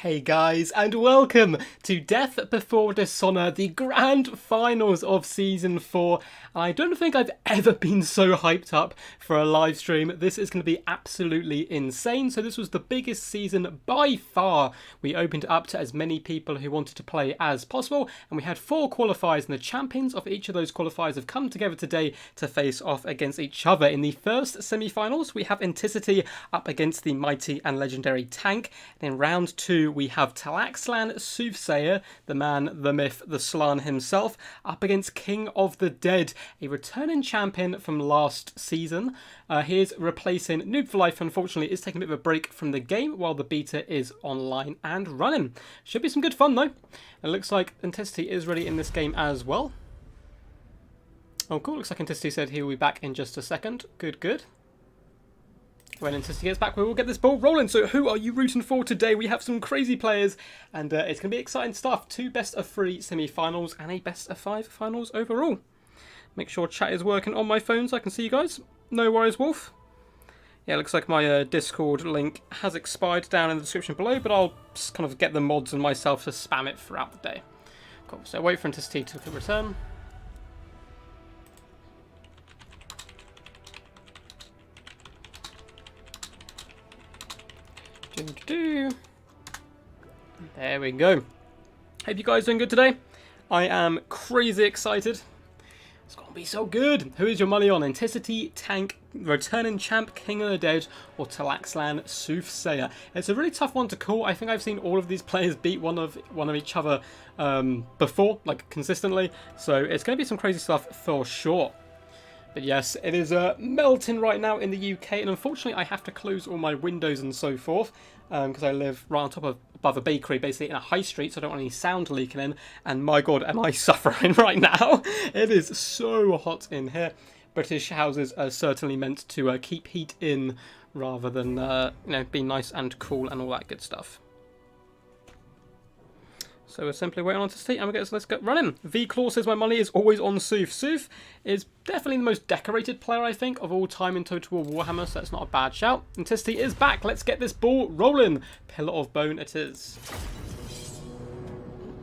Hey guys, and welcome to Death Before Dishonour, the grand finals of Season 4. And I don't think I've ever been so hyped up for a live stream. This is going to be absolutely insane. So this was the biggest season by far. We opened it up to as many people who wanted to play as possible, and we had 4 qualifiers, and the champions of each of those qualifiers have come together today to face off against each other. In the first semi-finals, we have Antiquity up against the mighty and legendary Tank. And in round 2, we have Talaxlan Soothsayer, the man, the myth, the Slan himself, up against King of the Dead, a returning champion from last season. He is replacing Noob for Life, unfortunately, is taking a bit of a break from the game while the beta is online and running. Should be some good fun, though. It looks like Antiquity is ready in this game as well. Oh, cool. Looks like Antiquity said he will be back in just a second. Good, good. When Antiquity gets back, we will get this ball rolling. So who are you rooting for today? We have some crazy players, and it's going to be exciting stuff. 2 best-of-3 semi-finals and a best-of-5 finals overall. Make sure chat is working on my phone so I can see you guys. No worries, Wolf. Yeah, looks like my Discord link has expired down in the description below, but I'll just kind of get the mods and myself to spam it throughout the day. Cool, so wait for Antiquity to return. There we go. Hope you guys doing good today. I am crazy excited. It's gonna be so good. Who is your money on? Antiquity, Tank, returning champ, King of the Dead, or Talaxlan Soothsayer? It's a really tough one to call. I think I've seen all of these players beat one of each other before, like consistently. So it's gonna be some crazy stuff for sure. But yes, it is melting right now in the UK, and unfortunately I have to close all my windows and so forth, because I live right on top of above a bakery, basically in a high street, so I don't want any sound leaking in, and my god, am I suffering right now. It is so hot in here. British houses are certainly meant to keep heat in, rather than, you know, be nice and cool and all that good stuff. So we're simply waiting on to see, and let's get running. V-Claw says my money is always on Sooth. Sooth is definitely the most decorated player, I think, of all time in Total War Warhammer, so that's not a bad shout. Antiquity is back. Let's get this ball rolling. Pillar of Bone it is.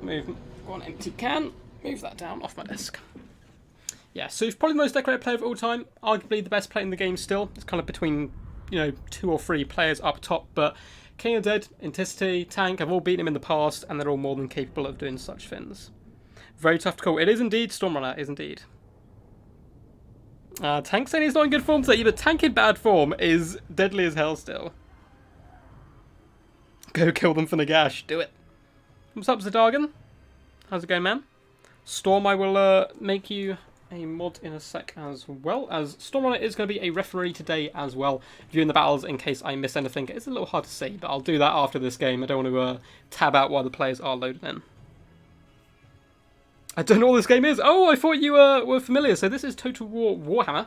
Move one empty can. Move that down off my desk. Yeah, Sooth, probably the most decorated player of all time. Arguably the best player in the game still. It's kind of between, you know, 2 or 3 players up top, but King of the Dead, Antiquity, Tank have all beaten him in the past, and they're all more than capable of doing such things. Very tough to call. It is indeed Stormrunner, it is indeed. Tank saying he's not in good form today, but Tank in bad form is deadly as hell still. Go kill them for Nagash, do it. What's up, Zadagan? How's it going, man? Storm, I will make you a mod in a sec as well, as Stormrunner is going to be a referee today as well, viewing the battles in case I miss anything. It's a little hard to see, but I'll do that after this game. I don't want to tab out while the players are loaded in. I don't know what this game is. Oh, I thought you were familiar. So this is Total War Warhammer.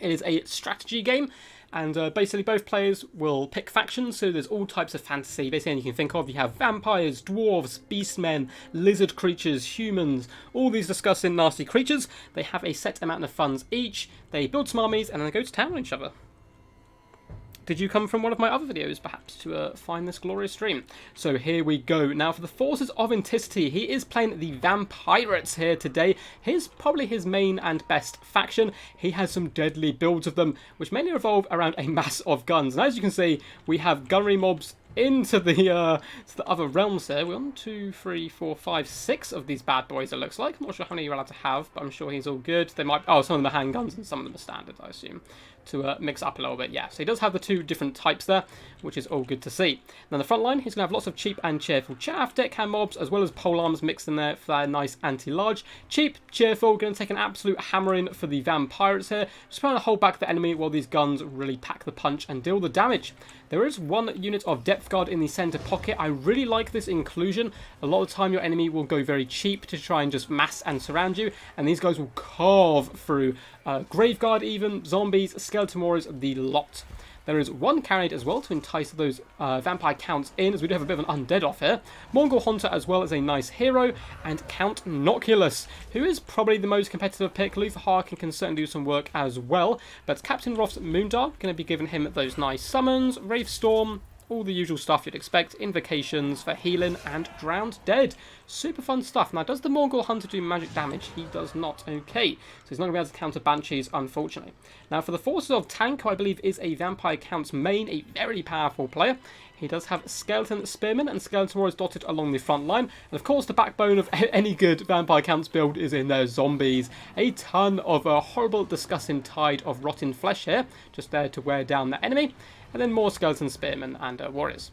It is a strategy game, and basically both players will pick factions, so there's all types of fantasy, basically anything you can think of. You have vampires, dwarves, beastmen, lizard creatures, humans, all these disgusting nasty creatures. They have a set amount of funds each, they build some armies, and then they go to town on each other. Did you come from one of my other videos, perhaps, to find this glorious stream? So here we go. Now, for the forces of Antiquity, he is playing the Vampirates here today. Here's probably his main and best faction. He has some deadly builds of them, which mainly revolve around a mass of guns. And as you can see, we have gunnery mobs into the other realms there. 1, 2, 3, 4, 5, 6 of these bad boys, it looks like. I'm not sure how many you're allowed to have, but I'm sure he's all good. They might... Oh, some of them are handguns and some of them are standard, I assume, to mix up a little bit. Yeah, so he does have the 2 different types there, which is all good to see. Now, the front line, he's going to have lots of cheap and cheerful chaff, deckhand mobs, as well as polearms mixed in there for that nice anti-large. Cheap, cheerful, going to take an absolute hammering for the Vampirates here. Just trying to hold back the enemy while these guns really pack the punch and deal the damage. There is 1 unit of depth guard in the center pocket. I really like this inclusion. A lot of the time your enemy will go very cheap to try and just mass and surround you, and these guys will carve through grave guard even, zombies, skeleton warriors, the lot. There is 1 carried as well to entice those vampire counts in, as we do have a bit of an undead off here. Mongol Hunter as well as a nice hero, and Count Noculus, who is probably the most competitive pick. Luther Harkin can certainly do some work as well, but Captain Roth's Moondar going to be giving him those nice summons, Wraith Storm, All the usual stuff you'd expect, invocations for healing and drowned dead. Super fun stuff. Now, does the Mongol Hunter do magic damage? He does not. Okay, so he's not going to be able to counter Banshees, unfortunately. Now, for the forces of Tank, who I believe is a Vampire Count's main, a very powerful player, he does have Skeleton Spearmen and Skeleton Warriors dotted along the front line. And of course, the backbone of any good Vampire Count's build is in their zombies. A ton of a horrible, disgusting tide of rotten flesh here, just there to wear down the enemy. And then more Skeleton Spearmen and Warriors.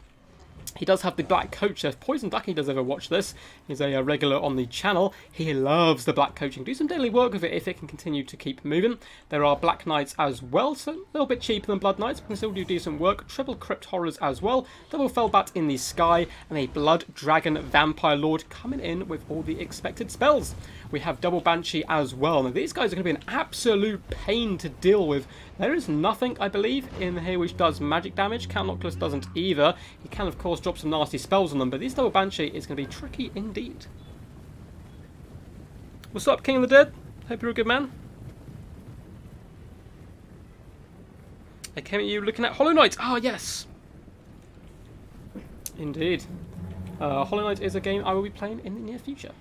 He does have the Black Coach. If Poison Ducky does ever watch this, he's a regular on the channel. He loves the Black Coach. You can do some daily work with it if it can continue to keep moving. There are Black Knights as well, so a little bit cheaper than Blood Knights, but can still do decent work. Triple Crypt Horrors as well. Double Fellbat in the sky, and a Blood Dragon Vampire Lord coming in with all the expected spells. We have Double Banshee as well. Now, these guys are going to be an absolute pain to deal with. There is nothing, I believe, in here which does magic damage. Count Noctilus doesn't either. He can, of course, drop some nasty spells on them, but this Double Banshee is going to be tricky indeed. What's up, King of the Dead? Hope you're a good man. I came at you looking at Hollow Knight. Ah, yes. Indeed. Hollow Knight is a game I will be playing in the near future.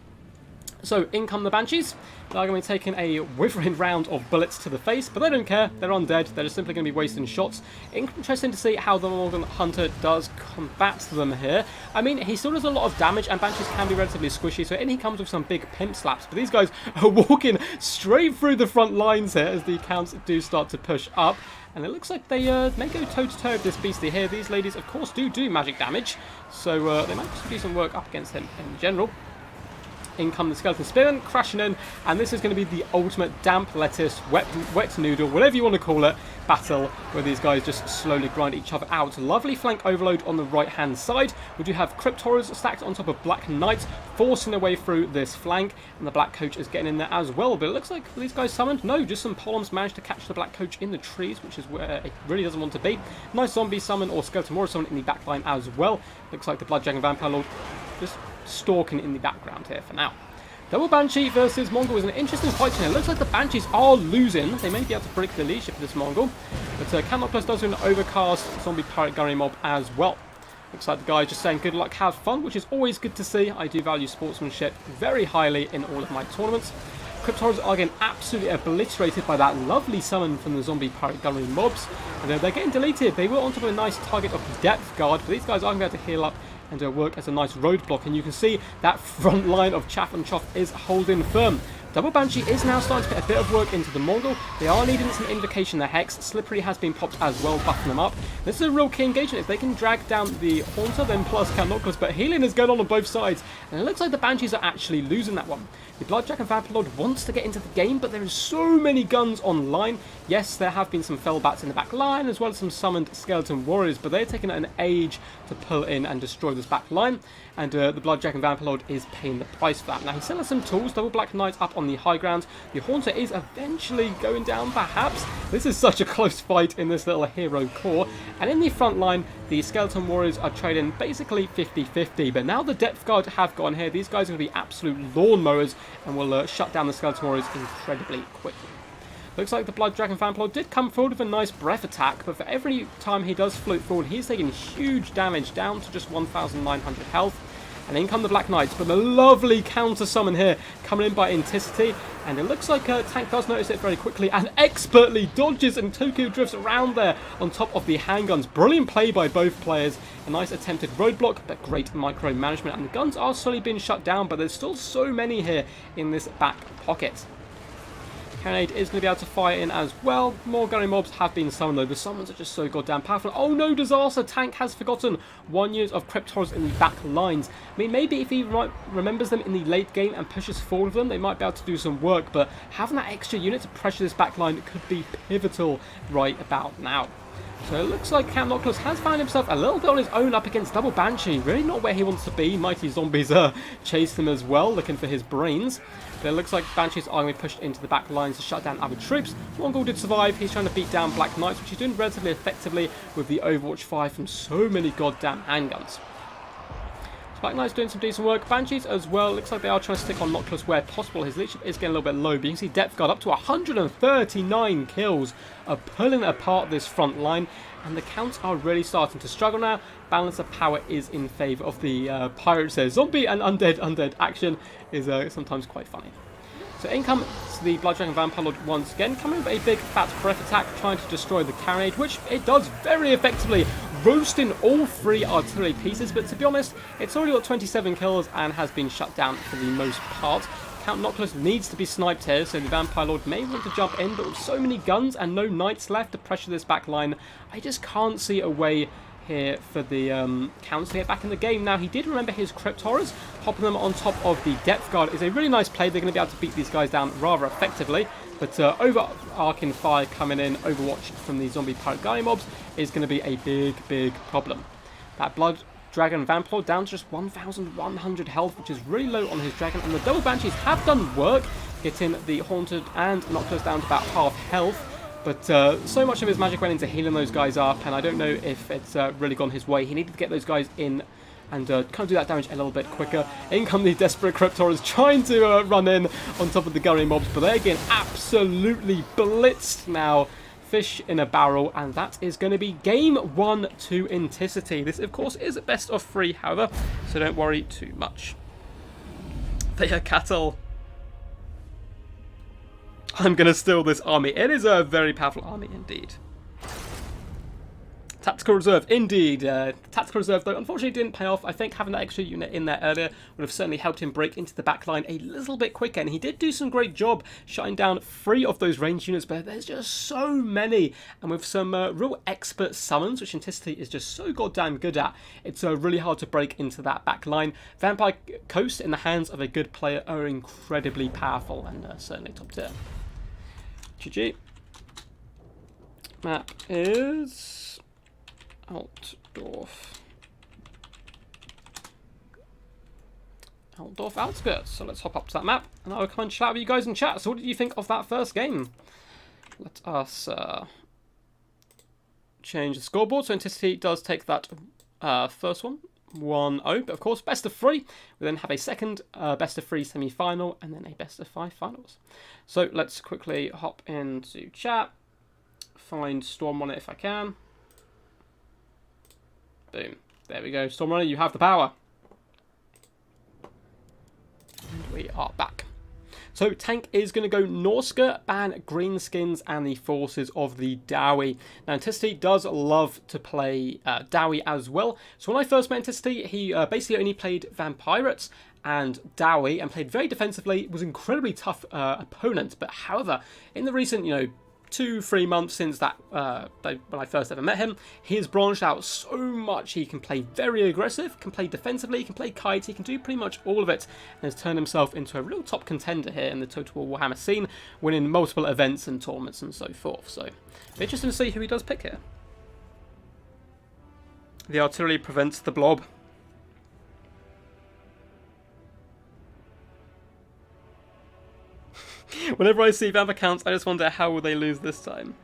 So, in come the Banshees. They're going to be taking a withering round of bullets to the face, but they don't care. They're undead. They're just simply going to be wasting shots. Interesting to see how the Mongol Hunter does combat them here. I mean, he still does a lot of damage, and Banshees can be relatively squishy, so in he comes with some big pimp slaps. But these guys are walking straight through the front lines here as the counts do start to push up. And it looks like they may go toe-to-toe with this beastie here. These ladies, of course, do magic damage, so they might just do some work up against him in general. In come the Skeleton Spearmen, crashing in, and this is going to be the ultimate damp lettuce, wet noodle, whatever you want to call it, battle, where these guys just slowly grind each other out. Lovely flank overload on the right-hand side. We do have Crypt Horrors stacked on top of Black Knights, forcing their way through this flank, and the Black Coach is getting in there as well. But it looks like these guys summoned. No, just some Polems managed to catch the Black Coach in the trees, which is where it really doesn't want to be. Nice zombie summon or Skeleton Warrior summon in the back line as well. Looks like the Blood Dragon Vampire Lord just stalking in the background here for now. Double Banshee versus Mongol is an interesting fight here. It looks like the Banshees are losing. They may be able to break the leadership of this Mongol. But Count Noctilus does an overcast zombie pirate gunnery mob as well. Looks like the guy is just saying good luck, have fun, which is always good to see. I do value sportsmanship very highly in all of my tournaments. Crypt Horrors are getting absolutely obliterated by that lovely summon from the zombie pirate gunnery mobs. And they're getting deleted. They were on top of a nice target of Depth Guard, but these guys aren't going to be able to heal up and work as a nice roadblock, and you can see that front line of Chaff and Choff is holding firm. Double Banshee is now starting to put a bit of work into the Mongol. They are needing some Invocation the Hex. Slippery has been popped as well, buffing them up. This is a real key engagement. If they can drag down the Haunter, then plus Count Noctilus, but healing is going on both sides, and it looks like the Banshees are actually losing that one. The Blood Dragon Vampire Lord wants to get into the game, but there is so many guns online. Yes, there have been some Fellbats in the back line, as well as some summoned Skeleton Warriors, but they're taking an age to pull in and destroy this back line, and the Blood Dragon Vampire Lord is paying the price for that. Now, he still has some tools. Double Black Knight up on the high ground. The Haunter is eventually going down, perhaps. This is such a close fight in this little hero core. And in the front line, the Skeleton Warriors are trading basically 50-50. But now the Depth Guard have gone here. These guys are going to be absolute lawnmowers and will shut down the Skeleton Warriors incredibly quickly. Looks like the Blood Dragon Vampire did come forward with a nice breath attack, but for every time he does float forward, he's taking huge damage, down to just 1,900 health. And in come the Black Knights, but a lovely counter summon here, coming in by Inticity. And it looks like Tank does notice it very quickly and expertly dodges, and Tokyo drifts around there on top of the handguns. Brilliant play by both players. A nice attempted roadblock, but great micromanagement. And the guns are slowly being shut down, but there's still so many here in this back pocket. Cannonade is going to be able to fire in as well. More gunnery mobs have been summoned though. The summons are just so goddamn powerful. Oh no, disaster! Tank has forgotten 1 unit of Crypt Horrors in the back lines. I mean, maybe if he remembers them in the late game and pushes forward with them, they might be able to do some work, but having that extra unit to pressure this back line could be pivotal right about now. So it looks like Count Noctilus has found himself a little bit on his own up against Double Banshee. Really not where he wants to be. Mighty zombies chase him as well, looking for his brains. But it looks like Banshees are going to be pushed into the back lines to shut down other troops. Mongol did survive. He's trying to beat down Black Knights, which he's doing relatively effectively with the Overwatch 5 from so many goddamn handguns. Black Knight's doing some decent work. Banshees as well. Looks like they are trying to stick on Noctilus where possible. His leadership is getting a little bit low, but you can see Depth Guard up to 139 kills are pulling apart this front line. And the counts are really starting to struggle now. Balance of power is in favour of the pirates there. Zombie and undead action is sometimes quite funny. So in comes the Blood Dragon Vampire Lord once again, coming with a big fat breath attack, trying to destroy the carronade, which it does very effectively, roasting all 3 artillery pieces. But to be honest, it's already got 27 kills and has been shut down for the most part. Count Noctilus needs to be sniped here, so the Vampire Lord may want to jump in, but with so many guns and no knights left to pressure this back line, I just can't see a way here for the Counts to get back in the game. Now, he did remember his Crypt Horrors. Hopping them on top of the Depth Guard is a really nice play. They're going to be able to beat these guys down rather effectively. But overarching fire coming in, Overwatch from the zombie pirate guy mobs is going to be a big problem. That Blood Dragon Vampire down to just 1,100 health, which is really low on his dragon. And the double Banshees have done work, getting the Haunted and Noctilus down to about half health. But so much of his magic went into healing those guys up, and I don't know if it's really gone his way. He needed to get those guys in and kind of do that damage a little bit quicker. In come the Desperate Cryptors trying to run in on top of the Gurry mobs, but they're getting absolutely blitzed now. Fish in a barrel, and that is going to be game 1 to Inticity. This, of course, is best of 3, however, so don't worry too much. They are cattle. I'm going to steal this army. It is a very powerful army indeed. Tactical Reserve, indeed. Tactical Reserve, though, unfortunately didn't pay off. I think having that extra unit in there earlier would have certainly helped him break into the back line a little bit quicker. And he did do some great job shutting down 3 of those ranged units, but there's just so many. And with some real expert summons, which Inticity is just so goddamn good at, it's really hard to break into that back line. Vampire Coast in the hands of a good player are incredibly powerful and certainly top tier. GG. Map is Altdorf Outskirts. So let's hop up to that map and I'll come and chat with you guys in chat. So what did you think of that first game? Let us change the scoreboard. So Inticity does take that first one, 1-0, but of course best of 3. We then have a second best of 3 semi-final and then a best of 5 finals. So let's quickly hop into chat, find Stormrunner if I can. Boom. There we go. Stormrunner, you have the power. And we are back. So tank is going to go Norska, ban Greenskins and the forces of the Dowie. Now Inticity does love to play Dowie as well. So when I first met Inticity, he basically only played Vampirates and Dowie and played very defensively, was an incredibly tough opponent. But however, in the recent, 2-3 months since that when I first ever met him, he has branched out so much. He can play very aggressive, can play defensively, he can play kite, he can do pretty much all of it, and has turned himself into a real top contender here in the Total War Warhammer scene, winning multiple events and tournaments and so forth. So interesting to see who he does pick here. The artillery prevents the blob. Whenever I see Vampire counts, I just wonder how will they lose this time.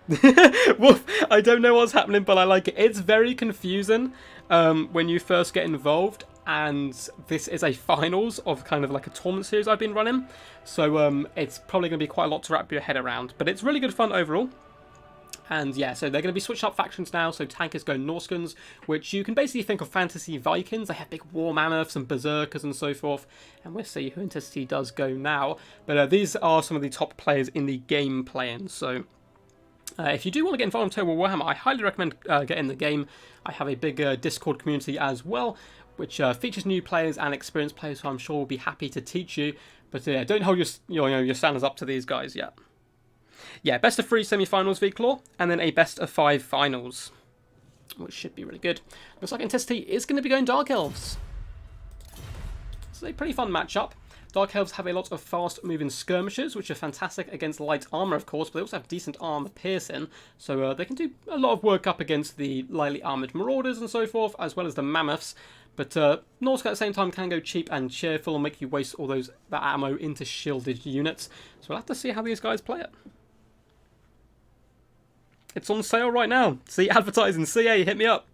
Woof, I don't know what's happening, but I like it. It's very confusing when you first get involved, and this is a finals of kind of like a tournament series I've been running. So it's probably going to be quite a lot to wrap your head around, but it's really good fun overall. And yeah, so they're going to be switching up factions now. So tankers go Norskans, which you can basically think of fantasy Vikings. They have big war mammoths and berserkers and so forth. And we'll see who Inticity does go now. But these are some of the top players in the game playing. So if you do want to get involved in Total War Warhammer, I highly recommend getting the game. I have a big Discord community as well, which features new players and experienced players who I'm sure will be happy to teach you. But don't hold your standards up to these guys yet. Yeah, best of 3 semi-finals V-Claw, and then a best of 5 finals, which should be really good. Looks like Inticity is going to be going Dark Elves. It's a pretty fun matchup. Dark Elves have a lot of fast-moving skirmishers, which are fantastic against light armor, of course, but they also have decent armor piercing, so they can do a lot of work up against the lightly armored marauders and so forth, as well as the mammoths. But Norska at the same time can go cheap and cheerful and make you waste all that ammo into shielded units. So we'll have to see how these guys play it. It's on sale right now. See, advertising. CA, hit me up.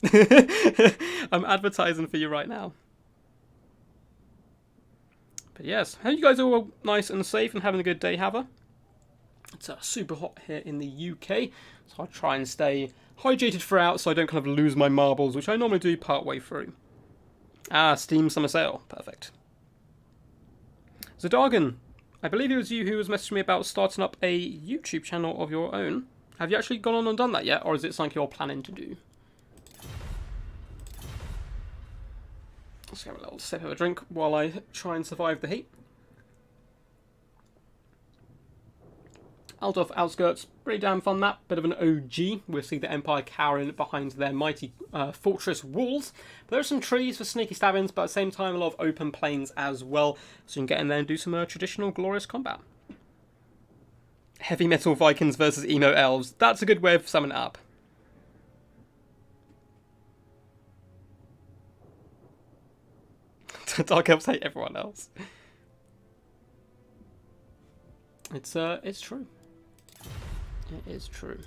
I'm advertising for you right now. But yes, hope you guys are all nice and safe and having a good day, Hava. It's super hot here in the UK, so I'll try and stay hydrated throughout so I don't kind of lose my marbles, which I normally do part way through. Ah, Steam Summer Sale. Perfect. Zadargan, I believe it was you who was messaging me about starting up a YouTube channel of your own. Have you actually gone on and done that yet, or is it something you're planning to do? Let's have a little sip of a drink while I try and survive the heat. Aldorf Outskirts, pretty damn fun map, bit of an OG. We'll see the Empire cowering behind their mighty fortress walls. But there are some trees for sneaky stabbings, but at the same time a lot of open plains as well, so you can get in there and do some traditional glorious combat. Heavy metal Vikings versus emo elves. That's a good way of summing it up. Dark elves hate everyone else. It's true. It is true.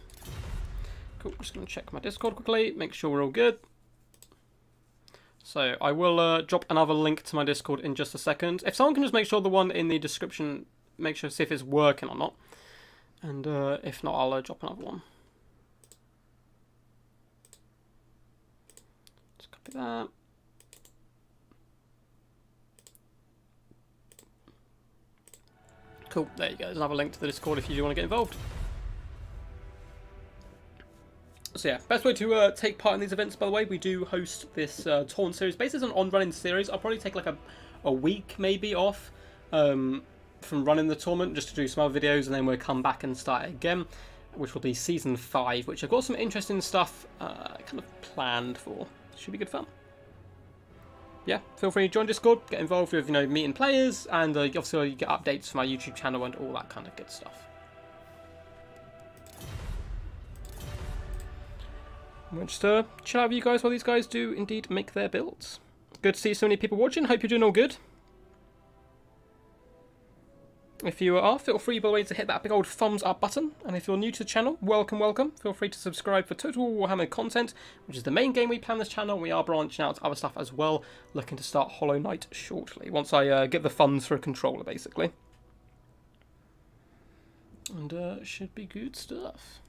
Cool, I'm just going to check my Discord quickly, make sure we're all good. So, I will drop another link to my Discord in just a second. If someone can just make sure the one in the description, make sure to see if it's working or not. And if not, I'll drop another one. Just copy that. Cool, there you go. There's another link to the Discord if you do want to get involved. So yeah, best way to take part in these events, by the way, we do host this tournament series. Basically, it's an on-running series. I'll probably take like a week maybe off from running the tournament just to do some other videos, and then we'll come back and start again, which will be Season 5, which I've got some interesting stuff kind of planned for. Should be good fun. Yeah, feel free to join Discord, get involved with, meeting players, and obviously you get updates from my YouTube channel and all that kind of good stuff. I'm just chill out with you guys while these guys do indeed make their builds. Good to see so many people watching. Hope you're doing all good. If you are, feel free, by the way, to hit that big old thumbs up button. And if you're new to the channel, welcome, welcome. Feel free to subscribe for Total Warhammer content, which is the main game we play on this channel. We are branching out to other stuff as well, looking to start Hollow Knight shortly, once I get the funds for a controller, basically. And should be good stuff.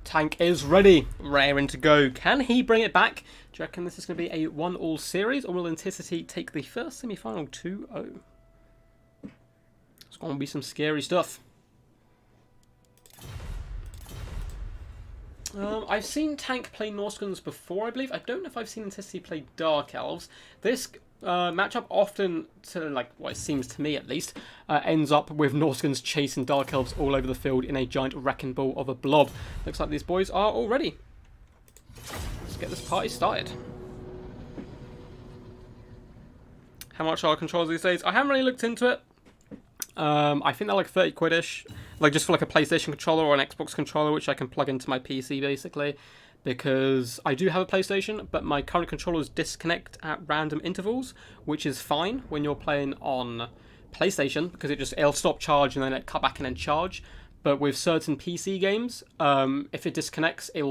Tank is ready, raring to go. Can he bring it back? Do you reckon this is going to be a 1-all series, or will Antiquity take the first semi-final 2-0? It's going to be some scary stuff. I've seen Tank play Norscans before, I believe. I don't know if I've seen Antiquity play Dark Elves. This matchup often, to like what it seems to me at least, ends up with Norscans chasing Dark Elves all over the field in a giant wrecking ball of a blob. Looks like these boys are all ready. Let's get this party started. How much are controllers these days? I haven't really looked into it. I think they're like 30 quid-ish, like just for like a PlayStation controller or an Xbox controller, which I can plug into my PC basically, because I do have a PlayStation, but my current controllers disconnect at random intervals, which is fine when you're playing on PlayStation, because it'll stop charge and then it cut back and then charge. But with certain PC games, if it disconnects, it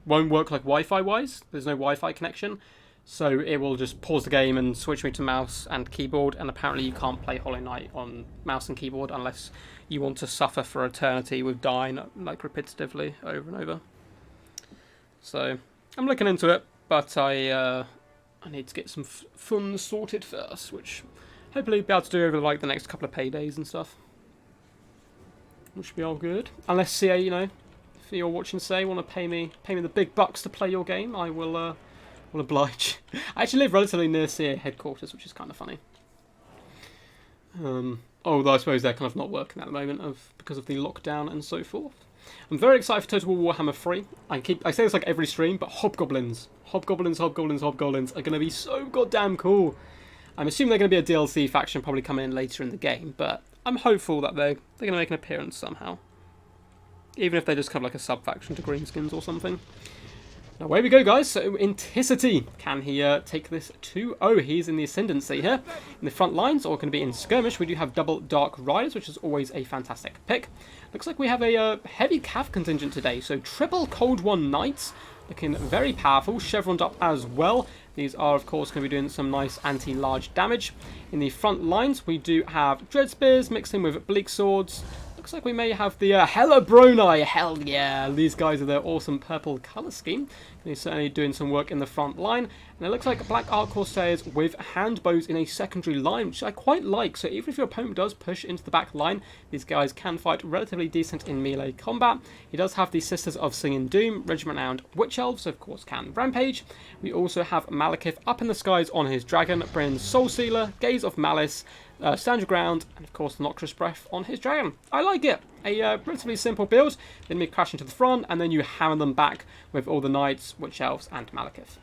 won't work like Wi-Fi wise. There's no Wi-Fi connection. So it will just pause the game and switch me to mouse and keyboard, and apparently you can't play Hollow Knight on mouse and keyboard unless you want to suffer for eternity with dying like repetitively over and over. So I'm looking into it, but I need to get some funds sorted first, which hopefully I'll be able to do over like the next couple of paydays and stuff. Which should be all good. Unless CA, if you're watching CA, want to pay me the big bucks to play your game, I will oblige. I actually live relatively near CA headquarters, which is kind of funny. Although I suppose they're kind of not working at the moment because of the lockdown and so forth. I'm very excited for Total War Warhammer 3. I say this like every stream, but Hobgoblins are going to be so goddamn cool. I'm assuming they're going to be a DLC faction probably coming in later in the game, but I'm hopeful that they're going to make an appearance somehow. Even if they just kind of like a sub-faction to Greenskins or something. Now, away we go, guys. So, Antiquity. Can he take this 2-0? He's in the ascendancy here. In the front lines, or going to be in skirmish, we do have double Dark Riders, which is always a fantastic pick. Looks like we have a heavy cav contingent today. So, triple Cold One Knights, looking very powerful, chevroned up as well. These are, of course, going to be doing some nice anti-large damage. In the front lines, we do have Dread Spears mixed in with Bleak Swords. Looks like we may have the Hellebroni. Hell yeah! These guys are their awesome purple colour scheme. They're certainly doing some work in the front line. And it looks like Black Ark Corsairs with hand bows in a secondary line, which I quite like. So even if your opponent does push into the back line, these guys can fight relatively decent in melee combat. He does have the Sisters of Singing Doom, Regiment-Renowned Witch Elves, of course can rampage. We also have Malekith up in the skies on his dragon, bringing Soul Sealer, Gaze of Malice, Stand Your Ground, and of course the Noxious Breath on his dragon. I like it. A relatively simple build. Then we crash into the front, and then you hammer them back with all the Knights, Witch Elves, and Malekith.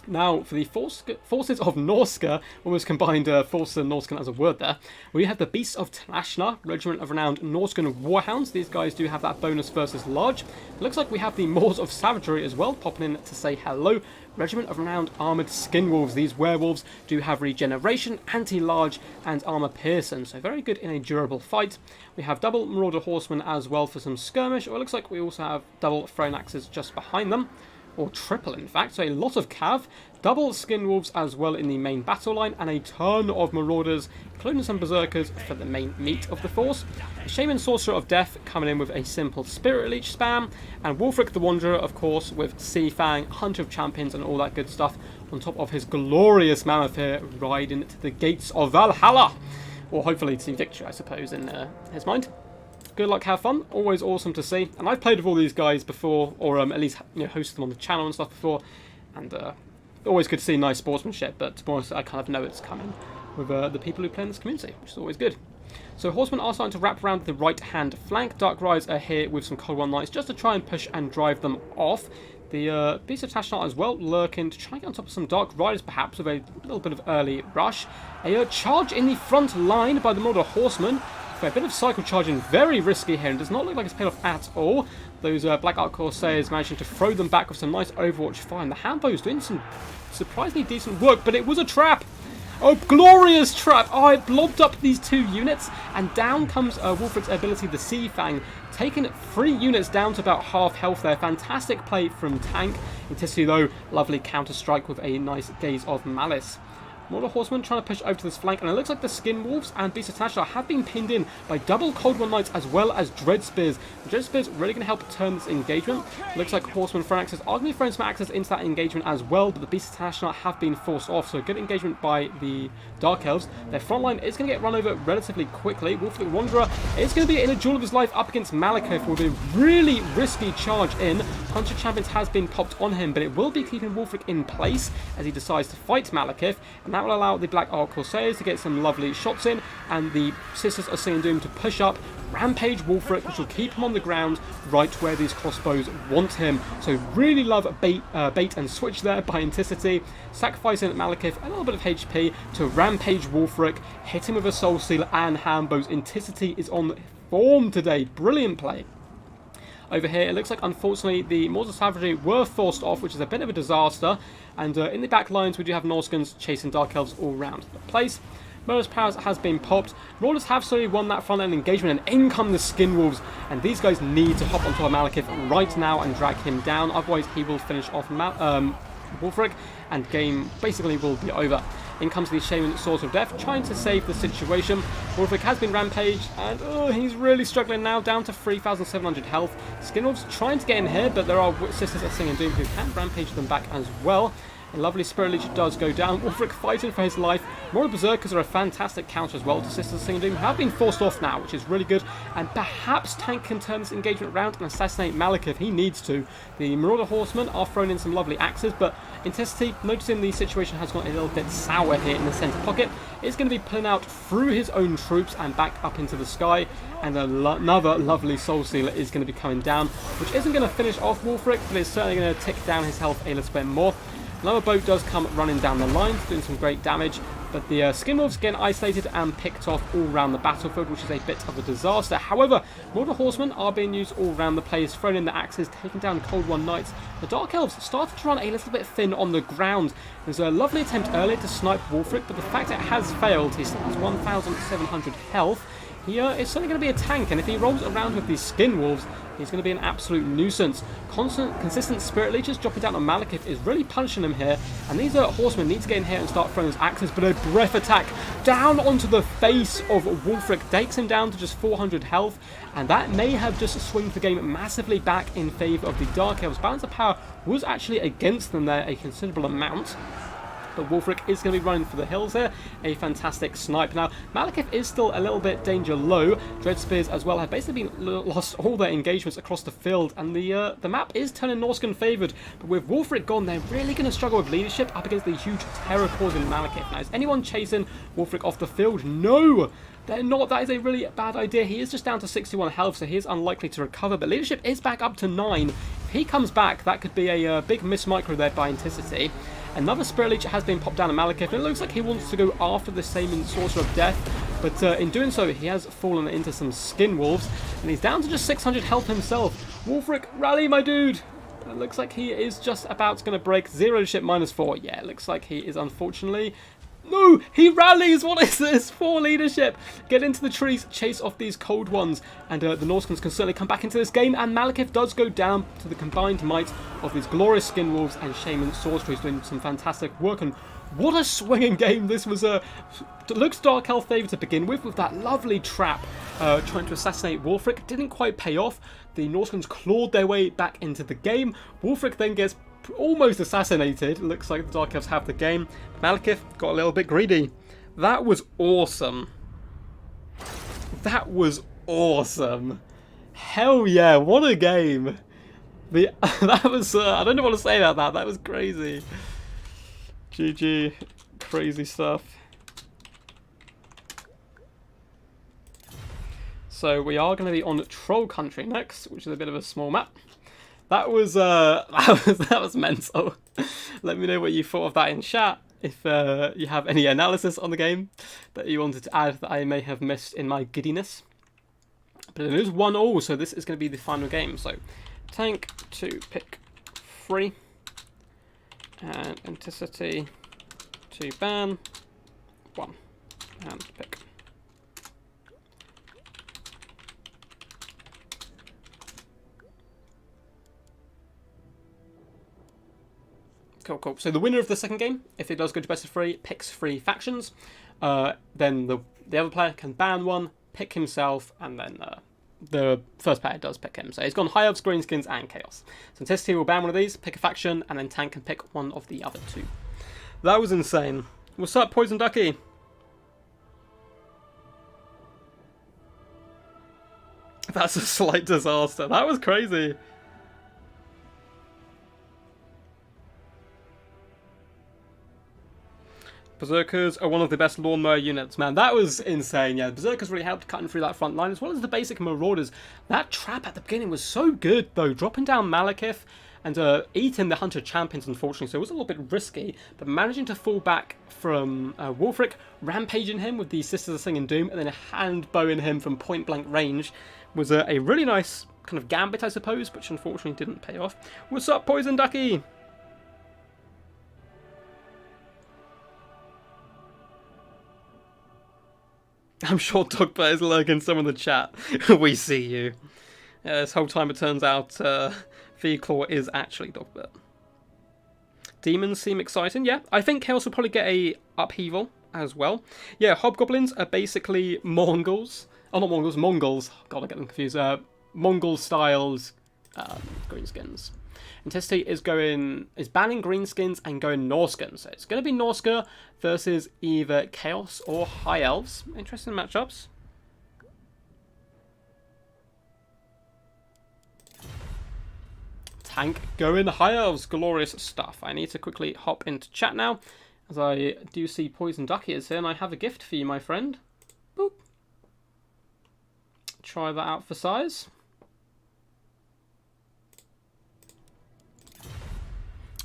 Now, for the forces of Norska, almost combined forces and Norskan as a word there, we have the Beasts of Tlashna, Regiment of Renowned Norskan Warhounds. These guys do have that bonus versus large. It looks like we have the Moors of Savagery as well, popping in to say hello. Regiment of Renowned Armoured Skinwolves. These werewolves do have regeneration, anti-large, and armour piercing, so very good in a durable fight. We have double Marauder Horsemen as well for some skirmish, or it looks like we also have double Thrown Axes just behind them. Or triple, in fact, so a lot of cav, double skin wolves as well in the main battle line, and a ton of marauders, including some berserkers for the main meat of the force. A Shaman Sorcerer of Death coming in with a simple Spirit Leech spam, and Wulfric the Wanderer, of course, with Sea Fang, Hunter of Champions, and all that good stuff, on top of his glorious mammoth here, riding to the gates of Valhalla, or hopefully to victory, I suppose, in his mind. Good luck, have fun. Always awesome to see. And I've played with all these guys before, or at least hosted them on the channel and stuff before. And always good to see nice sportsmanship. But to be honest, I kind of know it's coming with the people who play in this community, which is always good. So Horsemen are starting to wrap around the right-hand flank. Dark Riders are here with some Cold One Knights just to try and push and drive them off. The Beast of Tlashna as well, lurking to try and get on top of some Dark Riders, perhaps, with a little bit of early rush. A charge in the front line by the Marauder Horsemen. A bit of cycle charging, very risky here, and does not look like it's paid off at all. Those Black Ark Corsairs managing to throw them back with some nice Overwatch fire, and the Handbow's doing some surprisingly decent work, but it was a trap! Oh, glorious trap! Oh, it blobbed up these two units, and down comes Wulfric's ability, the Sea Fang, taking 3 units down to about half health there. Fantastic play from Tank. Intissi, though, lovely counter-strike with a nice Gaze of Malice. Marauder Horsemen trying to push over to this flank, and it looks like the Skin Wolves and Beast of Tlashna have been pinned in by double Cold One Knights as well as Dread Spears. The Dread Spears really going to help turn this engagement. Looks like Horsemen Thrown Axes are going to be throwing some axes into that engagement as well, but the Beast of Tlashna have been forced off, so good engagement by the Dark Elves. Their front line is going to get run over relatively quickly. Wulfric the Wanderer is going to be in a duel of his life up against Malekith with a really risky charge in. Hunter Champions has been popped on him, but it will be keeping Wulfric in place as he decides to fight Malekith, and that will allow the Black Ark Corsairs to get some lovely shots in, and the Sisters of Singing Doom to push up, rampage Wulfric, which will keep him on the ground right where these crossbows want him. So really love bait and switch there by Intisity, sacrificing Malekith a little bit of HP to rampage Wulfric, hit him with a Soul Stealer and Handbows. Intisity is on form today. Brilliant play. Over here, it looks like, unfortunately, the Moors of Savagery were forced off, which is a bit of a disaster. And in the back lines, we do have Norskans chasing Dark Elves all around the place. Murderous Powers has been popped. Marauders have slowly won that front-end engagement, and in come the Skin Wolves. And these guys need to hop onto Malekith right now and drag him down. Otherwise, he will finish off Wulfric, and game basically will be over. In comes the Shaman Swords of Death, trying to save the situation. Wulfric has been rampaged, and he's really struggling now, down to 3,700 health. Skinwolves trying to get in here, but there are Sisters of Singing Doom who can rampage them back as well. A lovely Spirit Leech does go down. Wulfric fighting for his life. Marauder Berserkers are a fantastic counter as well to Sisters of Singing Doom, who have been forced off now, which is really good. And perhaps Tank can turn this engagement around and assassinate Malekith. He needs to. The Marauder Horsemen are throwing in some lovely axes, but Intisity, noticing the situation has gone a little bit sour here in the centre pocket, is going to be pulling out through his own troops and back up into the sky. And another lovely Soul Stealer is going to be coming down, which isn't going to finish off Wulfric, but it's certainly going to tick down his health a little bit more. Another boat does come running down the line, doing some great damage, but the Skinwolves get isolated and picked off all around the battlefield, which is a bit of a disaster. However, Marauder Horsemen are being used all around the place, throwing in the axes, taking down Cold One Knights. The Dark Elves started to run a little bit thin on the ground. There's a lovely attempt earlier to snipe Wulfric, but the fact it has failed, he still has 1,700 health. He is certainly going to be a tank, and if he rolls around with these Skin Wolves, he's going to be an absolute nuisance. Consistent Spirit Leeches dropping down on Malekith is really punishing him here, and these horsemen need to get in here and start throwing his axes, but a breath attack down onto the face of Wulfric takes him down to just 400 health, and that may have just swung the game massively back in favour of the Dark Elves. Balance of power was actually against them there a considerable amount. But Wulfric is going to be running for the hills here. A fantastic snipe. Now, Malekith is still a little bit danger low. Dread Spears as well have basically lost all their engagements across the field, and the map is turning Norscan favoured. But with Wulfric gone, they're really going to struggle with leadership up against the huge terror-causing Malekith. Now, is anyone chasing Wulfric off the field? No! They're not. That is a really bad idea. He is just down to 61 health, so he is unlikely to recover. But leadership is back up to 9. If he comes back, that could be a big miss-micro there by Anticity. Another Spirit Leech has been popped down to Malekith, and it looks like he wants to go after the same Sorcerer of Death, but in doing so, he has fallen into some Skin Wolves, and he's down to just 600 health himself. Wulfric, rally, my dude! It looks like he is just about going to break 0 leadership -4. Yeah, it looks like he is unfortunately... No! He rallies! What is this? 4 leadership! Get into the trees, chase off these cold ones, and the Norscans can certainly come back into this game, and Malekith does go down to the combined might of these glorious Skin Wolves and Shaman Sorcerers, doing some fantastic work. And what a swinging game this was. Looks Dark Elf favoured to begin with that lovely trap trying to assassinate Wulfric. Didn't quite pay off. The Norscans clawed their way back into the game. Wulfric then gets almost assassinated. Looks like the Dark Elves have the game. Malekith got a little bit greedy. That was awesome. That was awesome. Hell yeah, what a game. That was, I don't know what to say about that. That was crazy. GG. Crazy stuff. So we are going to be on Troll Country next, which is a bit of a small map. That was that was mental. Let me know what you thought of that in chat. If you have any analysis on the game that you wanted to add that I may have missed in my giddiness. But it is 1-1, so this is going to be the final game. So tank to pick 3, and Anticity to ban 1, and pick. Cool. So the winner of the second game, if it does go to best of 3, picks 3 factions. Then the other player can ban 1, pick himself, and then the first player does pick him. So he's gone High Elves, Greenskins, and Chaos. So Anticity will ban one of these, pick a faction, and then Tank can pick one of the other 2. That was insane. What's up, Poison Ducky? That's a slight disaster. That was crazy. Berserkers are one of the best lawnmower units, man. That was insane, yeah. Berserkers really helped cutting through that front line, as well as the basic Marauders. That trap at the beginning was so good, though. Dropping down Malekith and eating the Hunter Champions, unfortunately, so it was a little bit risky. But managing to fall back from Wulfric, rampaging him with the Sisters of Singing Doom, and then hand bowing him from point-blank range was a really nice kind of gambit, I suppose, which unfortunately didn't pay off. What's up, Poison Ducky? I'm sure Dogbert is lurking some in the chat. We see you. This whole time it turns out V-Claw is actually Dogbert. Demons seem exciting, yeah. I think Chaos will probably get a upheaval as well. Yeah, Hobgoblins are basically Mongols. Oh, not Mongols, Mongols. God, I get them confused. Mongol-styled greenskins. Anticity is banning greenskins and going Norskins. So it's going to be Norska versus either Chaos or High Elves. Interesting matchups. Tank going High Elves. Glorious stuff. I need to quickly hop into chat now, as I do see Poison Ducky is here, and I have a gift for you, my friend. Boop. Try that out for size.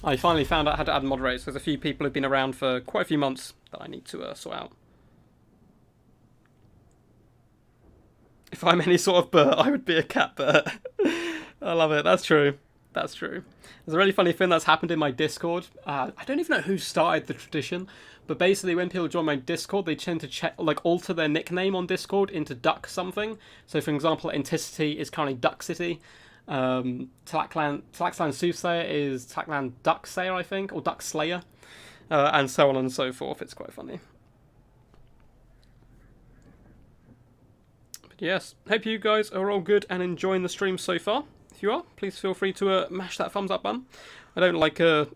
I finally found out how to add moderators. There's a few people who've been around for quite a few months that I need to sort out. If I'm any sort of bird, I would be a cat bird. I love it. That's true. That's true. There's a really funny thing that's happened in my Discord. I don't even know who started the tradition, but basically when people join my Discord, they tend to alter their nickname on Discord into Duck something. So for example, Anticity is currently Duck City. Talaxlan Soothsayer is Talaxlan Ducksayer, I think, or Duckslayer, and so on and so forth. It's quite funny. But yes, hope you guys are all good and enjoying the stream so far. If you are, please feel free to mash that thumbs up button. I don't like kind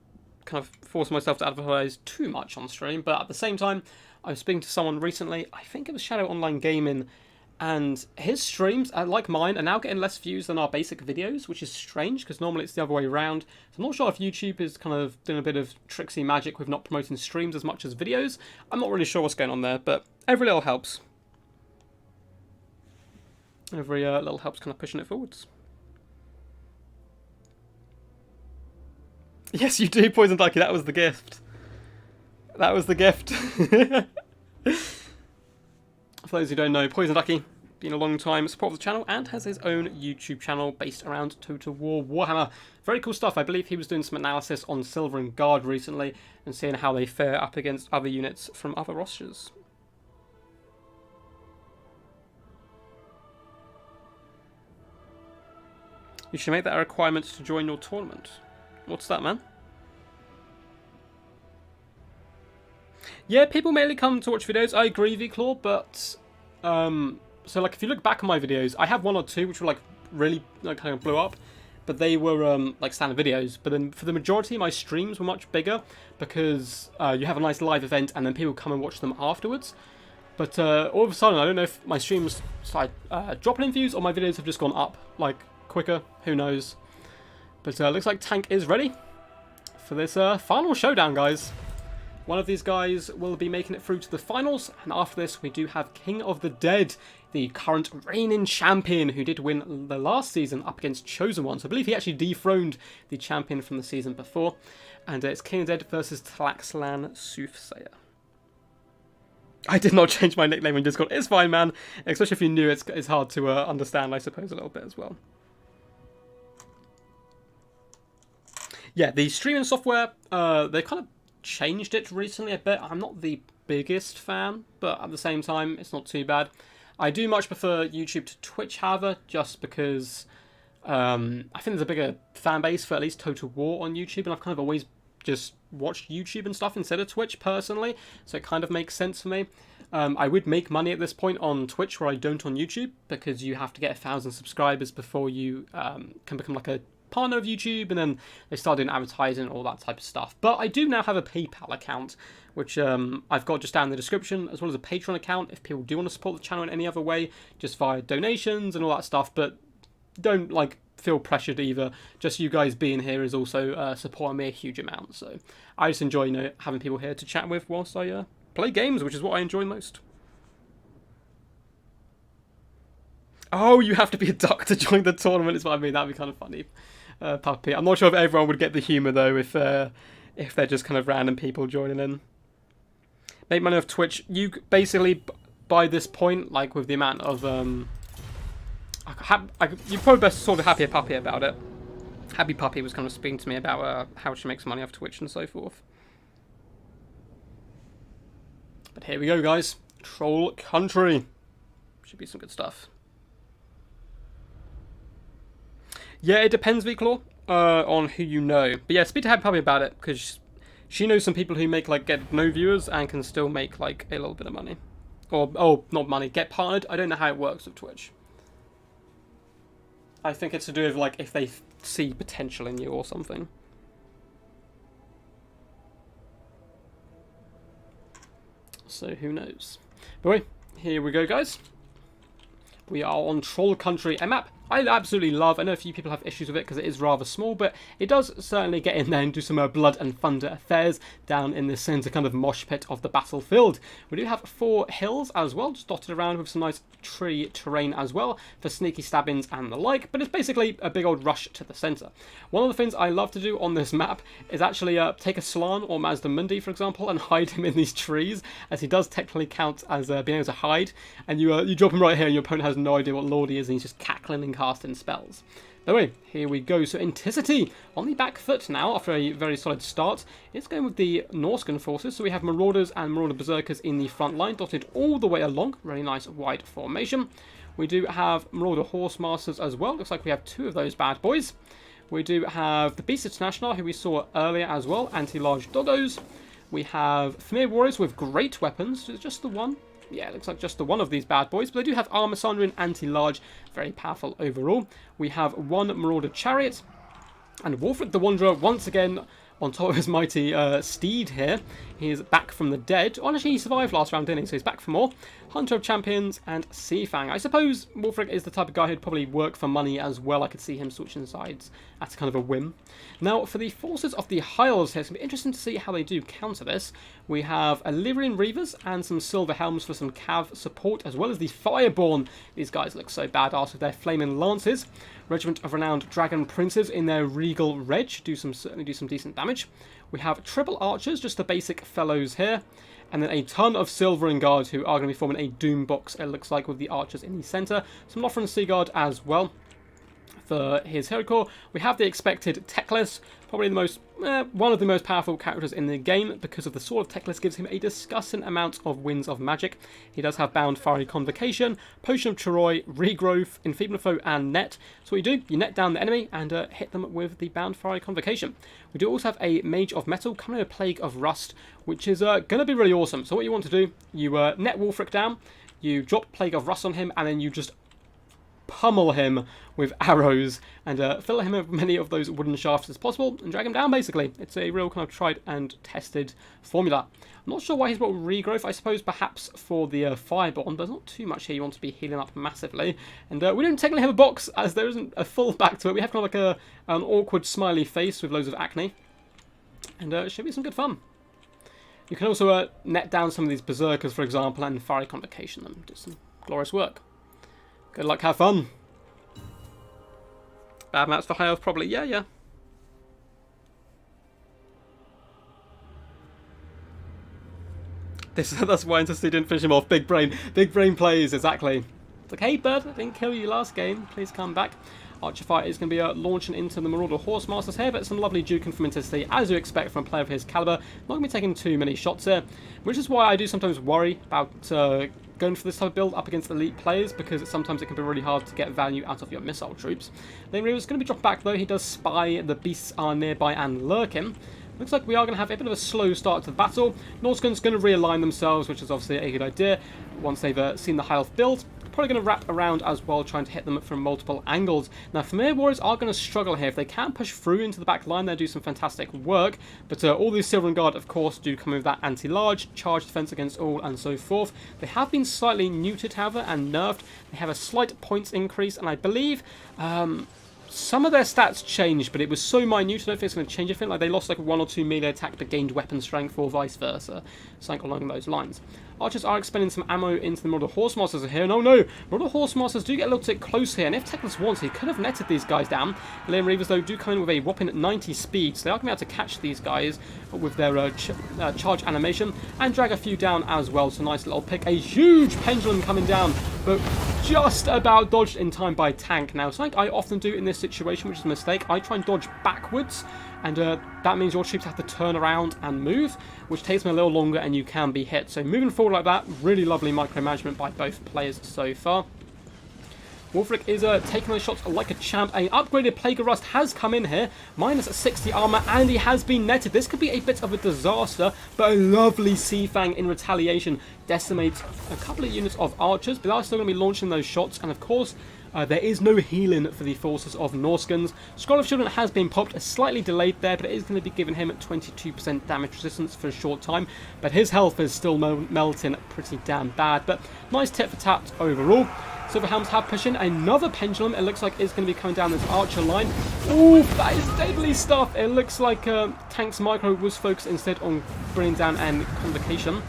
of force myself to advertise too much on stream, but at the same time, I was speaking to someone recently, I think it was Shadow Online Gaming, and his streams, like mine, are now getting less views than our basic videos, which is strange, because normally it's the other way around. So I'm not sure if YouTube is kind of doing a bit of tricksy magic with not promoting streams as much as videos. I'm not really sure what's going on there, but every little helps. Every little helps kind of pushing it forwards. Yes, you do, Poison Ducky, that was the gift. That was the gift. For those who don't know, Poison Ducky, been a long time supporter of the channel and has his own YouTube channel based around Total War Warhammer. Very cool stuff. I believe he was doing some analysis on Silver and Guard recently and seeing how they fare up against other units from other rosters. You should make that a requirement to join your tournament. What's that, man? Yeah, people mainly come to watch videos. I agree, V-Claw, but so like if you look back on my videos, I have one or two which were like really like kind of blew up, but they were like standard videos. But then for the majority, my streams were much bigger because you have a nice live event and then people come and watch them afterwards. But all of a sudden, I don't know if my streams started dropping in views or my videos have just gone up like quicker. Who knows? But looks like Tank is ready for this final showdown, guys. One of these guys will be making it through to the finals, and after this we do have King of the Dead, the current reigning champion who did win the last season up against Chosen One. So I believe he actually dethroned the champion from the season before. And it's King of the Dead versus Talaxlan Soothsayer. I did not change my nickname in Discord. It's fine, man. Especially if you're new, it's hard to understand, I suppose, a little bit as well. Yeah, the streaming software, they kind of changed it recently a bit. I'm not the biggest fan, but at the same time, it's not too bad. I do much prefer YouTube to Twitch, however, just because I think there's a bigger fan base for at least Total War on YouTube, and I've kind of always just watched YouTube and stuff instead of Twitch personally, so it kind of makes sense for me. I would make money at this point on Twitch where I don't on YouTube, because you have to get 1,000 subscribers before you can become like a partner of YouTube, and then they start doing advertising and all that type of stuff. But I do now have a PayPal account, which I've got just down in the description, as well as a Patreon account if people do want to support the channel in any other way, just via donations and all that stuff. But don't like feel pressured either. Just you guys being here is also supporting me a huge amount. So I just enjoy, you know, having people here to chat with whilst I play games, which is what I enjoy most. Oh, you have to be a duck to join the tournament is what I mean. That'd be kind of funny. Puppy. I'm not sure if everyone would get the humour though if they're just kind of random people joining in. Make money off Twitch. You basically, by this point, like with the amount of you're probably best sort of Happy Puppy about it. Happy Puppy was kind of speaking to me about how she makes money off Twitch and so forth. But here we go, guys. Troll Country. Should be some good stuff. Yeah, it depends, V-Claw, on who you know. But yeah, speak to Happy Puppy about it, because she knows some people who make, like, get no viewers and can still make, like, a little bit of money. Or, oh, not money, get partnered. I don't know how it works with Twitch. I think it's to do with, like, if they see potential in you or something. So, who knows? But wait, here we go, guys. We are on Troll Country, a map I absolutely love. I know a few people have issues with it because it is rather small, but it does certainly get in there and do some blood and thunder affairs down in the centre kind of mosh pit of the battlefield. We do have 4 hills as well, just dotted around with some nice tree terrain as well for sneaky stabbings and the like, but it's basically a big old rush to the centre. One of the things I love to do on this map is actually take a Slan or Mazda Mundi, for example, and hide him in these trees, as he does technically count as being able to hide, and you drop him right here and your opponent has no idea what lord he is and he's just cackling and casting spells. Anyway, here we go. So Anticity on the back foot now after a very solid start. It's going with the Norscan forces. So we have Marauders and Marauder Berserkers in the front line, dotted all the way along. Really nice wide formation. We do have Marauder Horsemasters as well. Looks like we have 2 of those bad boys. We do have the Beast International, who we saw earlier as well, anti-large doggos. We have Familiar Warriors with great weapons. Is it just the one? Yeah, it looks like just the one of these bad boys, but they do have Armor Sander and anti-large, very powerful overall. We have 1 Marauder Chariot, and Wolfric the Wanderer once again on top of his mighty steed here. He is back from the dead. Honestly, he survived last round, didn't he? So he's back for more. Hunter of Champions and Seafang. I suppose Wolfric is the type of guy who'd probably work for money as well. I could see him switching sides at kind of a whim. Now, for the forces of the Hyles here, it's going to be interesting to see how they do counter this. We have Illyrian Reavers and some Silver Helms for some Cav support, as well as the Fireborn. These guys look so badass with their flaming lances. Regiment of Renowned Dragon Princes in their Regal Reg certainly do some decent damage. We have triple archers, just the basic fellows here, and then a ton of Silvering Guards who are going to be forming a Doom box, it looks like, with the archers in the centre. Some Lothran Sea Guard as well. For his hero core, we have the expected Teclis, probably the most, one of the most powerful characters in the game, because of the Sword of Teclis gives him a disgusting amount of winds of magic. He does have Bound Fiery Convocation, Potion of Choroi, Regrowth, Enfeebling Foe, and Net. So what you do, you net down the enemy and hit them with the Bound Fiery Convocation. We do also have a Mage of Metal coming in a Plague of Rust, which is going to be really awesome. So what you want to do, you net Wolfric down, you drop Plague of Rust on him, and then you just pummel him with arrows and fill him with many of those wooden shafts as possible and drag him down, basically. It's a real kind of tried and tested formula. I'm not sure why he's brought Regrowth. I suppose perhaps for the Fireborn. There's not too much here you want to be healing up massively. And we don't technically have a box, as there isn't a full back to it. We have kind of like an awkward smiley face with loads of acne. And it should be some good fun. You can also net down some of these Berserkers, for example, and Fiery Convocation them. Do some glorious work. Good luck, have fun. Bad maps for high health, probably. Yeah. That's why Intercity didn't finish him off. Big brain plays, exactly. It's like, hey bud, I didn't kill you last game. Please come back. Archerfight is going to be launching into the Marauder Horsemasters here, but some lovely juking from Intercity, as you expect from a player of his caliber. Not going to be taking too many shots here, which is why I do sometimes worry about going for this type of build up against elite players, because sometimes it can be really hard to get value out of your missile troops. Lane Reaver is going to be dropped back though. He does spy the beasts are nearby and lurking. Looks like we are going to have a bit of a slow start to the battle. Norscan's going to realign themselves, which is obviously a good idea once they've seen the high health build. Probably going to wrap around as well, trying to hit them from multiple angles. Now, Familiar Warriors are going to struggle here. If they can push through into the back line, they'll do some fantastic work. But all these Silvering Guard, of course, do come with that anti-large, charge defense against all, and so forth. They have been slightly neutered, however, and nerfed. They have a slight points increase, and I believe some of their stats changed, but it was so minute, I don't think it's going to change anything. Like, they lost like 1 or 2 melee attack, but gained weapon strength, or vice versa. Something along those lines. Archers are expending some ammo into the Marauder Horsemasters here. No, Marauder Horsemasters do get a little bit close here, and if Teclis wants, he could have netted these guys down. Illyrian Reavers, though, do come in with a whopping 90 speed, so they are going to be able to catch these guys with their charge animation, and drag a few down as well. So nice little pick. A huge pendulum coming down, but just about dodged in time by tank. Now, something I often do in this situation, which is a mistake, I try and dodge backwards, and that means your troops have to turn around and move, which takes them a little longer and you can be hit. So moving forward like that, really lovely micromanagement by both players so far. Wolfric is taking those shots like a champ. An upgraded Plague of Rust has come in here, minus 60 armor, and he has been netted. This could be a bit of a disaster, but a lovely Seafang in retaliation decimates a couple of units of archers, but they are still going to be launching those shots, and of course, there is no healing for the forces of Norscans. Scroll of Children has been popped, slightly delayed there, but it is going to be giving him 22% damage resistance for a short time. But his health is still melting pretty damn bad. But nice tit for tat overall. Silver Helms have pushed in another pendulum. It looks like it's going to be coming down this archer line. Ooh, that is deadly stuff. It looks like Tank's micro was focused instead on bringing down an convocation.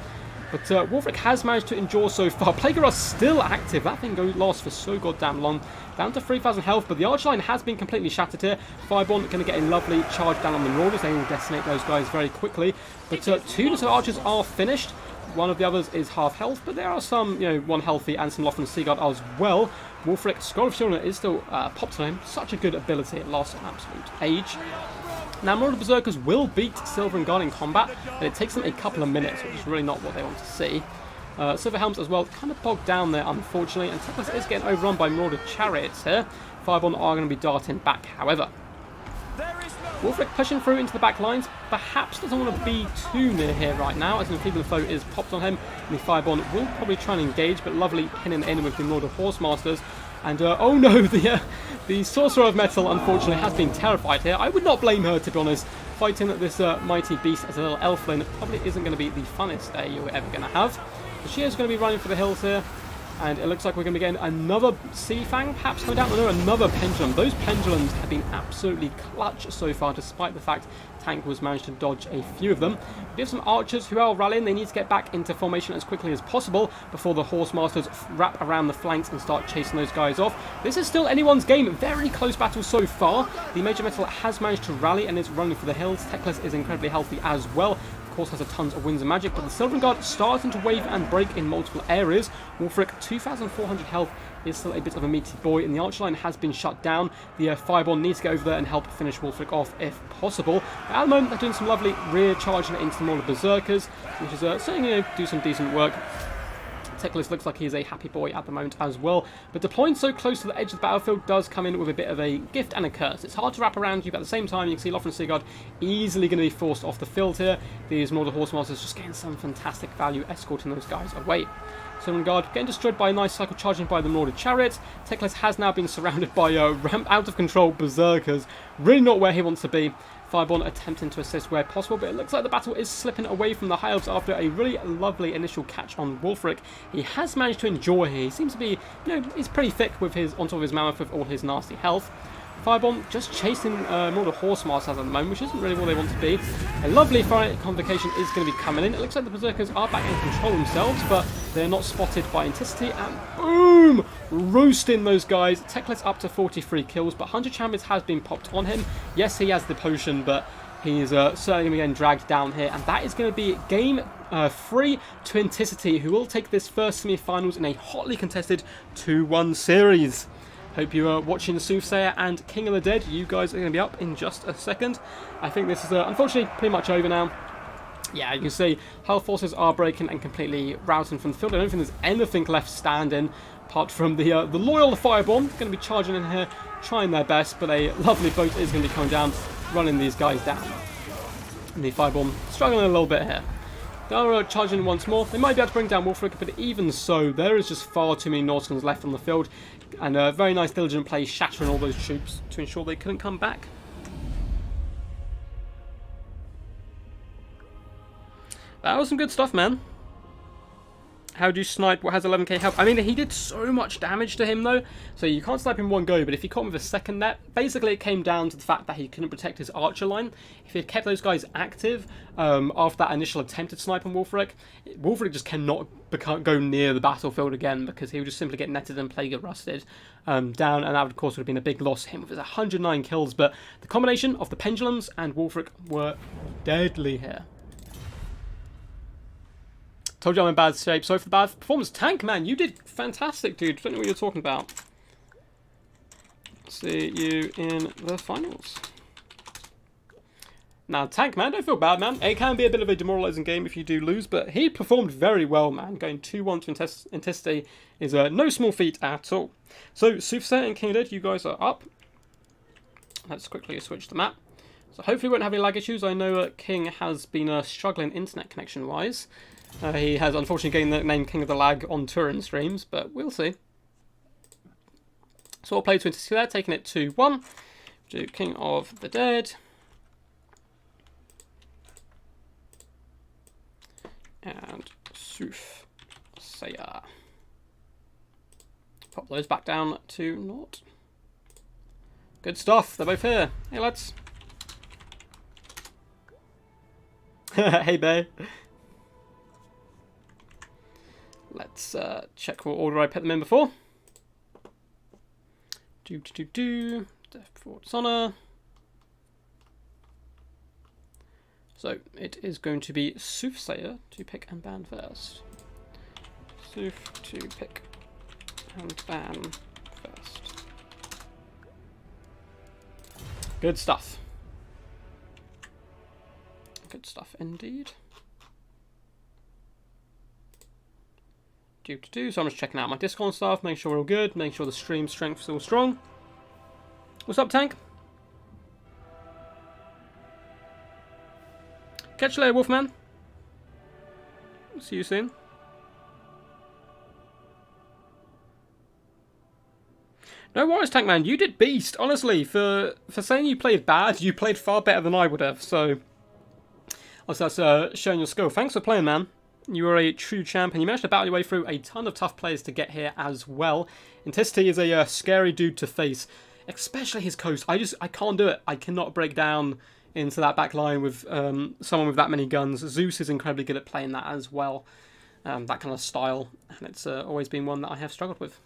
But Wolfric has managed to endure so far. Plague of Rust still active. That thing lost for so goddamn long. Down to 3,000 health, but the archer line has been completely shattered here. Fireborn going to get a lovely charge down on the Marauders. They will decimate those guys very quickly. But 2 units of archers are finished. One of the others is half health, but there are some, one healthy and some Lothran Sea Guard as well. Wolfric, Scroll of Children is still popped on him. Such a good ability. It lasts an absolute age. Now, Marauder Berserkers will beat Silvering Guard in combat, but it takes them a couple of minutes, which is really not what they want to see. Silver Helms as well, kind of bogged down there, unfortunately, and Teclis is getting overrun by Marauder Chariots here. Fireball are going to be darting back, however. Wulfric pushing through into the back lines, perhaps doesn't want to be too near here right now, as an enfeebling foe is popped on him, and the Fireball will probably try and engage, but lovely pinning in with the Marauder Horsemasters. And, oh no, the Sorcerer of Metal, unfortunately, has been terrified here. I would not blame her, to be honest. Fighting this mighty beast as a little elfling probably isn't going to be the funnest day you're ever going to have. But she is going to be running for the hills here. And it looks like we're going to be getting another Sea Fang, perhaps coming down. No, another Pendulum. Those Pendulums have been absolutely clutch so far, despite the fact Tank was managed to dodge a few of them. We have some archers who are rallying. They need to get back into formation as quickly as possible before the Horsemasters wrap around the flanks and start chasing those guys off. This is still anyone's game. Very close battle so far. The Major Metal has managed to rally and is running for the hills. Teclis is incredibly healthy as well. Of course, has a tons of winds and magic, but the Sylvan Guard starting to wave and break in multiple areas. Wulfric, 2,400 health, is still a bit of a meaty boy, and the archer line has been shut down. The Fireball needs to get over there and help finish Wulfric off if possible. But at the moment, they're doing some lovely rear charging into the Mauler Berserkers, which is certainly do some decent work. Teclis looks like he is a happy boy at the moment as well, but deploying so close to the edge of the battlefield does come in with a bit of a gift and a curse. It's hard to wrap around you, but at the same time you can see Lothar and Sigurd easily going to be forced off the field here. These Marauder Horsemasters just getting some fantastic value escorting those guys away. Sylvan Guard getting destroyed by a nice cycle charging by the Marauder Chariots. Teclis has now been surrounded by ramp out of control Berserkers, really not where he wants to be. Fireborn attempting to assist where possible, but it looks like the battle is slipping away from the High Elves after a really lovely initial catch on Wulfric. He has managed to endure here. He seems to be, he's pretty thick with his on top of his mammoth with all his nasty health. Firebomb just chasing Marauder Horsemasters at the moment, which isn't really what they want to be. A lovely fire convocation is going to be coming in. It looks like the Berserkers are back in control themselves, but they're not spotted by Anticity, and boom! Roasting those guys. Teclis up to 43 kills, but 100 Champions has been popped on him. Yes, he has the potion, but he is certainly going to be getting dragged down here, and that is going to be game 3 to Anticity, who will take this first semi-finals in a hotly contested 2-1 series. Hope you are watching Soothsayer and King of the Dead. You guys are going to be up in just a second. I think this is unfortunately pretty much over now. Yeah, you can see Hull forces are breaking and completely routing from the field. I don't think there's anything left standing apart from the loyal Fireborn. Going to be charging in here, trying their best, but a lovely boat is going to be coming down, running these guys down. And the Fireborn struggling a little bit here. They are charging once more. They might be able to bring down Wulfric, but even so, there is just far too many Norsemen left on the field. And a very nice diligent play shattering all those troops to ensure they couldn't come back. That was some good stuff, man. How do you snipe what has 11k health? I mean, he did so much damage to him, though. So you can't snipe in one go, but if you caught him with a second net, basically it came down to the fact that he couldn't protect his archer line. If he had kept those guys active after that initial attempted snipe on Wulfric, Wulfric just cannot go near the battlefield again, because he would just simply get netted and plague rusted down, and that, of course, would have been a big loss to him with his 109 kills. But the combination of the Pendulums and Wulfric were deadly here. Told you I'm in bad shape. Sorry for the bad performance. Tank, man, you did fantastic, dude. Don't know what you're talking about. See you in the finals. Now, Tank, man, don't feel bad, man. It can be a bit of a demoralising game if you do lose, but he performed very well, man. Going 2-1 to Anticity is no small feat at all. So, Soothsayer and King of Dead, you guys are up. Let's quickly switch the map. So, hopefully we won't have any lag issues. I know King has been struggling internet connection-wise. He has unfortunately gained the name King of the Lag on Turin streams, but we'll see. So we'll play 22 there, taking it 2-1. Do King of the Dead. And Soothsayer. Pop those back down to naught. Good stuff, they're both here. Hey lads. Hey babe. Let's check what order I put them in before. Death before Dishonour. So it is going to be Soothsayer to pick and ban first. Sooth to pick and ban first. Good stuff. Good stuff indeed. So I'm just checking out my Discord stuff, making sure we're all good, making sure the stream strength is all strong. What's up, Tank? Catch you later, Wolfman. See you soon. No worries, Tankman. You did beast. Honestly, for saying you played bad, you played far better than I would have. So, also that's showing your skill. Thanks for playing, man. You were a true champ, and you managed to battle your way through a ton of tough players to get here as well. Intensity is a scary dude to face, especially his coast. I can't do it. I cannot break down into that back line with someone with that many guns. Zeus is incredibly good at playing that as well, that kind of style, and it's always been one that I have struggled with.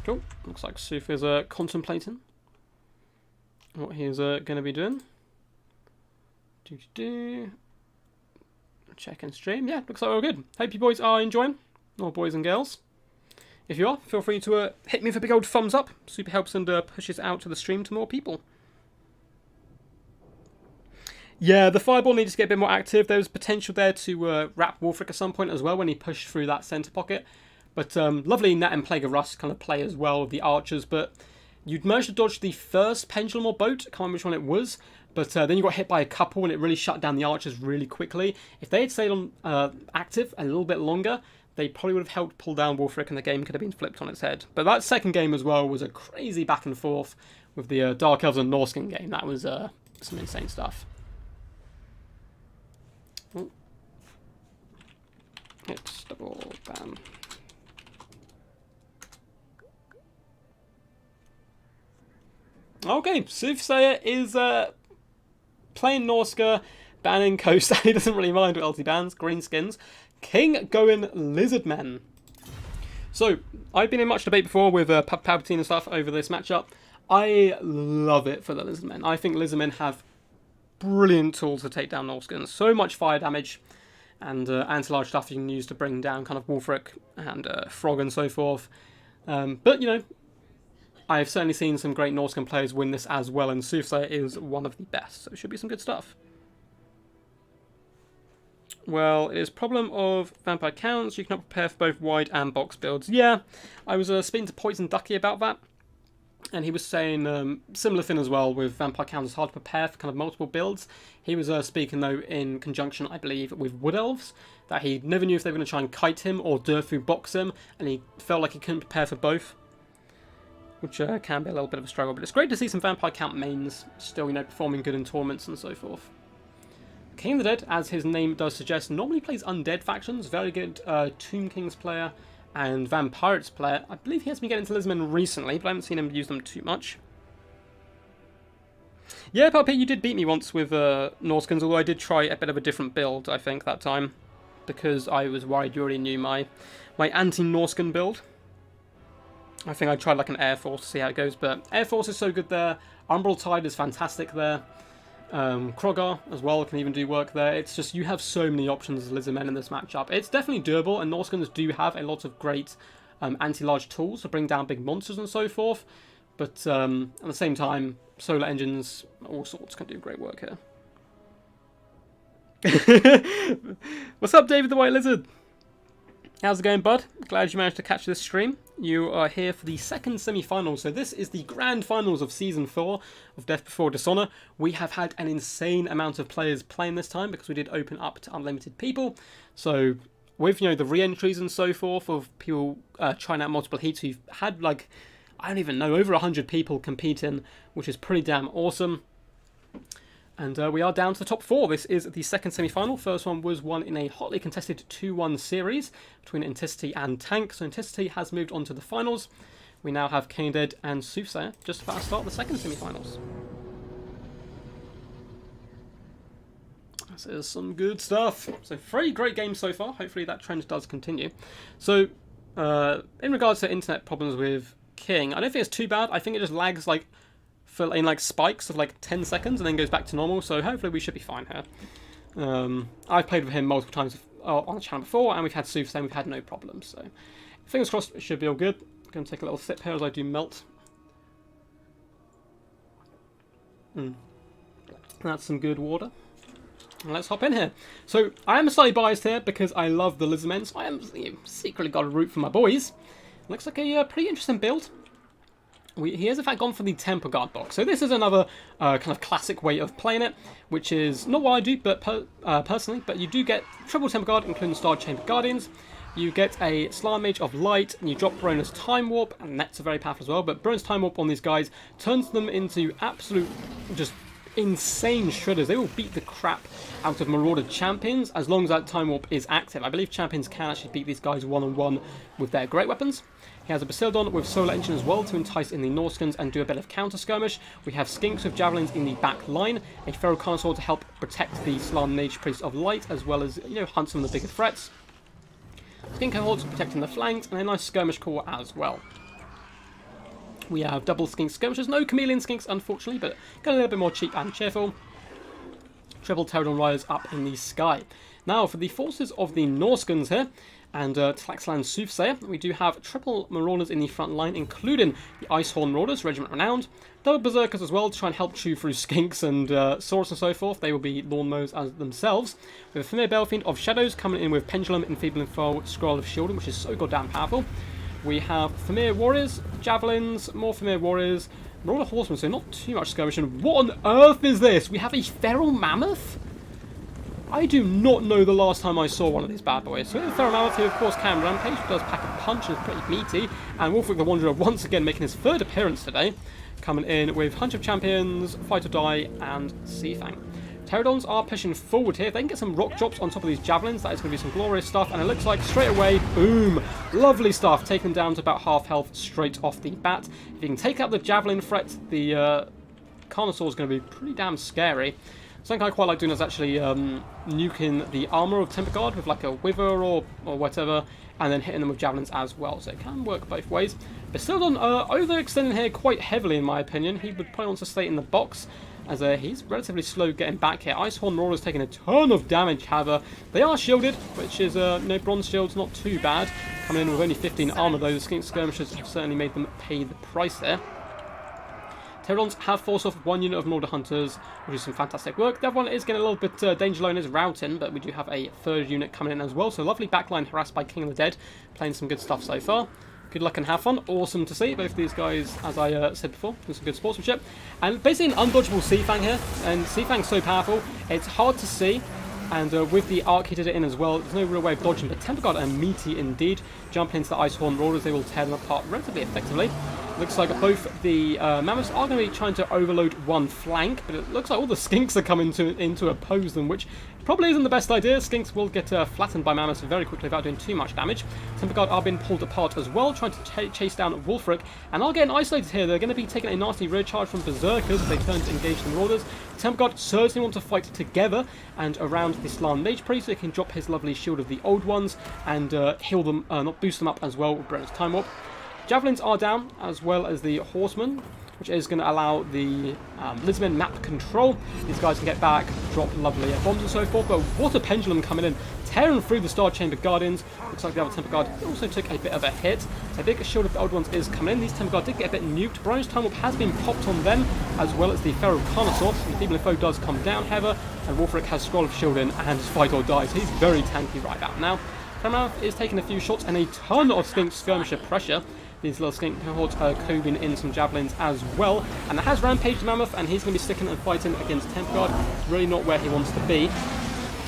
Cool. Looks like Suf is contemplating what he's going to be doing. Check and stream. Yeah, looks like we're all good. Hope you boys are enjoying, or boys and girls. If you are, feel free to hit me with a big old thumbs up. Super helps and pushes out to the stream to more people. Yeah, the fireball needed to get a bit more active. There was potential there to wrap Wolfric at some point as well when he pushed through that centre pocket. But lovely Nat and Plague of Rust kind of play as well with the archers. But you'd managed to dodge the first pendulum or boat. I can't remember which one it was. But then you got hit by a couple and it really shut down the archers really quickly. If they had stayed on active a little bit longer, they probably would have helped pull down Wolfric and the game could have been flipped on its head. But that second game as well was a crazy back and forth with the Dark Elves and Norskin game. That was some insane stuff. Oh. It's double ban. Okay, Soothsayer is playing Norska, banning Coast. He doesn't really mind what else he bans. Greenskins. King going Lizardmen. So, I've been in much debate before with Palpatine and stuff over this matchup. I love it for the Lizardmen. I think Lizardmen have brilliant tools to take down Norskins. So much fire damage and anti-large stuff you can use to bring down kind of Wolfric and Frog and so forth. But, you know, I've certainly seen some great Norscan players win this as well, and Soothsayer is one of the best, so it should be some good stuff. Well, it is problem of vampire counts. You cannot prepare for both wide and box builds. Yeah, I was speaking to Poison Ducky about that, and he was saying similar thing as well with vampire counts. It's hard to prepare for kind of multiple builds. He was speaking, though, in conjunction, I believe, with Wood Elves, that he never knew if they were going to try and kite him or Durfu box him, and he felt like he couldn't prepare for both, which can be a little bit of a struggle. But it's great to see some vampire count mains still, you know, performing good in tournaments and so forth. King of the Dead, as his name does suggest, normally plays undead factions. Very good Tomb Kings player and Vampirates player. I believe he has been getting into Lizardmen recently, but I haven't seen him use them too much. Yeah, Puppy, you did beat me once with Norskins, although I did try a bit of a different build, I think, that time, because I was worried you already knew my anti-Norscan build. I think I tried like an Air Force to see how it goes, but Air Force is so good there. Umbral Tide is fantastic there. Krogar as well can even do work there. It's just, you have so many options as Lizardmen in this matchup. It's definitely doable, and Norskins do have a lot of great anti-large tools to bring down big monsters and so forth. But at the same time, solar engines, all sorts, can do great work here. What's up, David the White Lizard? How's it going, bud? Glad you managed to catch this stream. You are here for the second semi-final, so this is the grand finals of Season 4 of Death Before Dishonour. We have had an insane amount of players playing this time because we did open up to unlimited people. So with, you know, the re-entries and so forth of people trying out multiple heats, we've had like, I don't even know, over 100 people competing, which is pretty damn awesome. And we are down to the top 4. This is the second semi-final. First one was won in a hotly contested 2-1 series between Intensity and Tank. So Intensity has moved on to the finals. We now have King Dead and Soothsayer just about to start the second semi-finals. This is some good stuff. So 3 great games so far. Hopefully that trend does continue. So in regards to internet problems with King, I don't think it's too bad. I think it just lags like in like spikes of like 10 seconds and then goes back to normal, so hopefully we should be fine here. I've played with him multiple times on the channel before, and we've had Soothsayer, we've had no problems, so fingers crossed it should be all good. I'm going to take a little sip here as I do melt. That's some good water. Let's hop in here. So I am slightly biased here because I love the Lizardmen, so I am secretly got a root for my boys. Looks like a pretty interesting build. He has in fact gone for the Temple Guard box. So this is another kind of classic way of playing it, which is not what I do, but personally. But you do get triple Temple Guard, including Star Chamber Guardians. You get a Slar Mage of Light, and you drop Barona's Time Warp, and that's very powerful as well. But Barona's Time Warp on these guys turns them into absolute just insane shredders. They will beat the crap out of Marauder champions as long as that Time Warp is active. I believe champions can actually beat these guys one-on-one with their great weapons. He has a Basildon with Solar Engine as well to entice in the Norskins and do a bit of counter skirmish. We have Skinks with Javelins in the back line, a Feral Carnosaur to help protect the Slar Mage Priest of Light, as well as, hunt some of the bigger threats. Skink cohorts protecting the flanks, and a nice skirmish core as well. We have double Skink skirmishers, no Chameleon Skinks unfortunately, but got a little bit more cheap and cheerful. Triple Pterodon Riders up in the sky. Now for the forces of the Norskins here, and Tlaxlan Soothsayer, we do have triple Marauders in the front line, including the Icehorn Marauders, Regiment Renowned. Double Berserkers as well to try and help chew through Skinks and Saurus and so forth. They will be lawnmowers as themselves. We have Familiar Belfiend of Shadows coming in with Pendulum, Enfeebling Foe, Scroll of Shielding, which is so goddamn powerful. We have Familiar Warriors, Javelins, more Familiar Warriors, Marauder Horsemen, so not too much skirmishing. What on earth is this? We have a Feral Mammoth? I do not know the last time I saw one of these bad boys. So the Feral Mammoth, who of course can rampage, does pack a punch and is pretty meaty. And Wolfric the Wanderer once again making his third appearance today, coming in with Hunch of Champions, Fight or Die, and Seafang. Pterodons are pushing forward here. If they can get some rock drops on top of these javelins, that is going to be some glorious stuff. And it looks like straight away, boom, lovely stuff, taken down to about half health straight off the bat. If you can take out the javelin threat, the Carnosaur is going to be pretty damn scary. Something I quite like doing is actually nuking the armor of Temple Guard with like a Wither or whatever, and then hitting them with javelins as well. So it can work both ways. Basildon overextending here quite heavily in my opinion. He would probably want to stay in the box, as he's relatively slow getting back here. Icehorn Marauders taking a ton of damage, however. They are shielded, which is, no bronze shields, not too bad. Coming in with only 15 armor though, the Skink Skirmishers have certainly made them pay the price there. Pterodons have forced off one unit of Marauder Hunters, which is some fantastic work. The other one is getting a little bit danger low in his routing, but we do have a third unit coming in as well. So lovely backline harassed by King of the Dead, playing some good stuff so far. Good luck and have fun. Awesome to see both of these guys, as I said before, doing some good sportsmanship. And basically an undodgeable Seafang here, and Seafang's so powerful, it's hard to see. And with the arc he did it in as well, there's no real way of dodging, but Temple Guard are meaty indeed. Jumping into the Icehorn Marauders, they will tear them apart relatively effectively. Looks like both the Mammoths are going to be trying to overload one flank, but it looks like all the Skinks are coming in to oppose them, which probably isn't the best idea. Skinks will get flattened by Mammoths very quickly without doing too much damage. Temple Guard are being pulled apart as well, trying to chase down Wolfric, and are getting isolated here. They're going to be taking a nasty rear charge from Berserkers if they turn to engage the Marauders. Temple Guard certainly want to fight together and around the Slar Mage Priest, so they can drop his lovely Shield of the Old Ones and heal them, not boost them up as well with Brennan's Time Warp. Javelins are down, as well as the Horsemen, which is going to allow the Lizardmen map control. These guys can get back, drop lovely bombs and so forth, but what a Pendulum coming in, tearing through the Star Chamber Guardians. Looks like the other Temple Guard also took a bit of a hit. A big Shield of the Old Ones is coming in. These Temple Guard did get a bit nuked. Brian's Time Warp has been popped on them, as well as the Feral Carnosaur. The Enfeebling Foe does come down, however, and Wolfric has Scroll of Shielding and Fight or Die, so he's very tanky right about now. Paramount is taking a few shots and a ton of Skink Skirmisher pressure. These little Skink cohorts are coving in some javelins as well. And that has rampaged Mammoth, and he's going to be sticking and fighting against Temple Guard. Really not where he wants to be.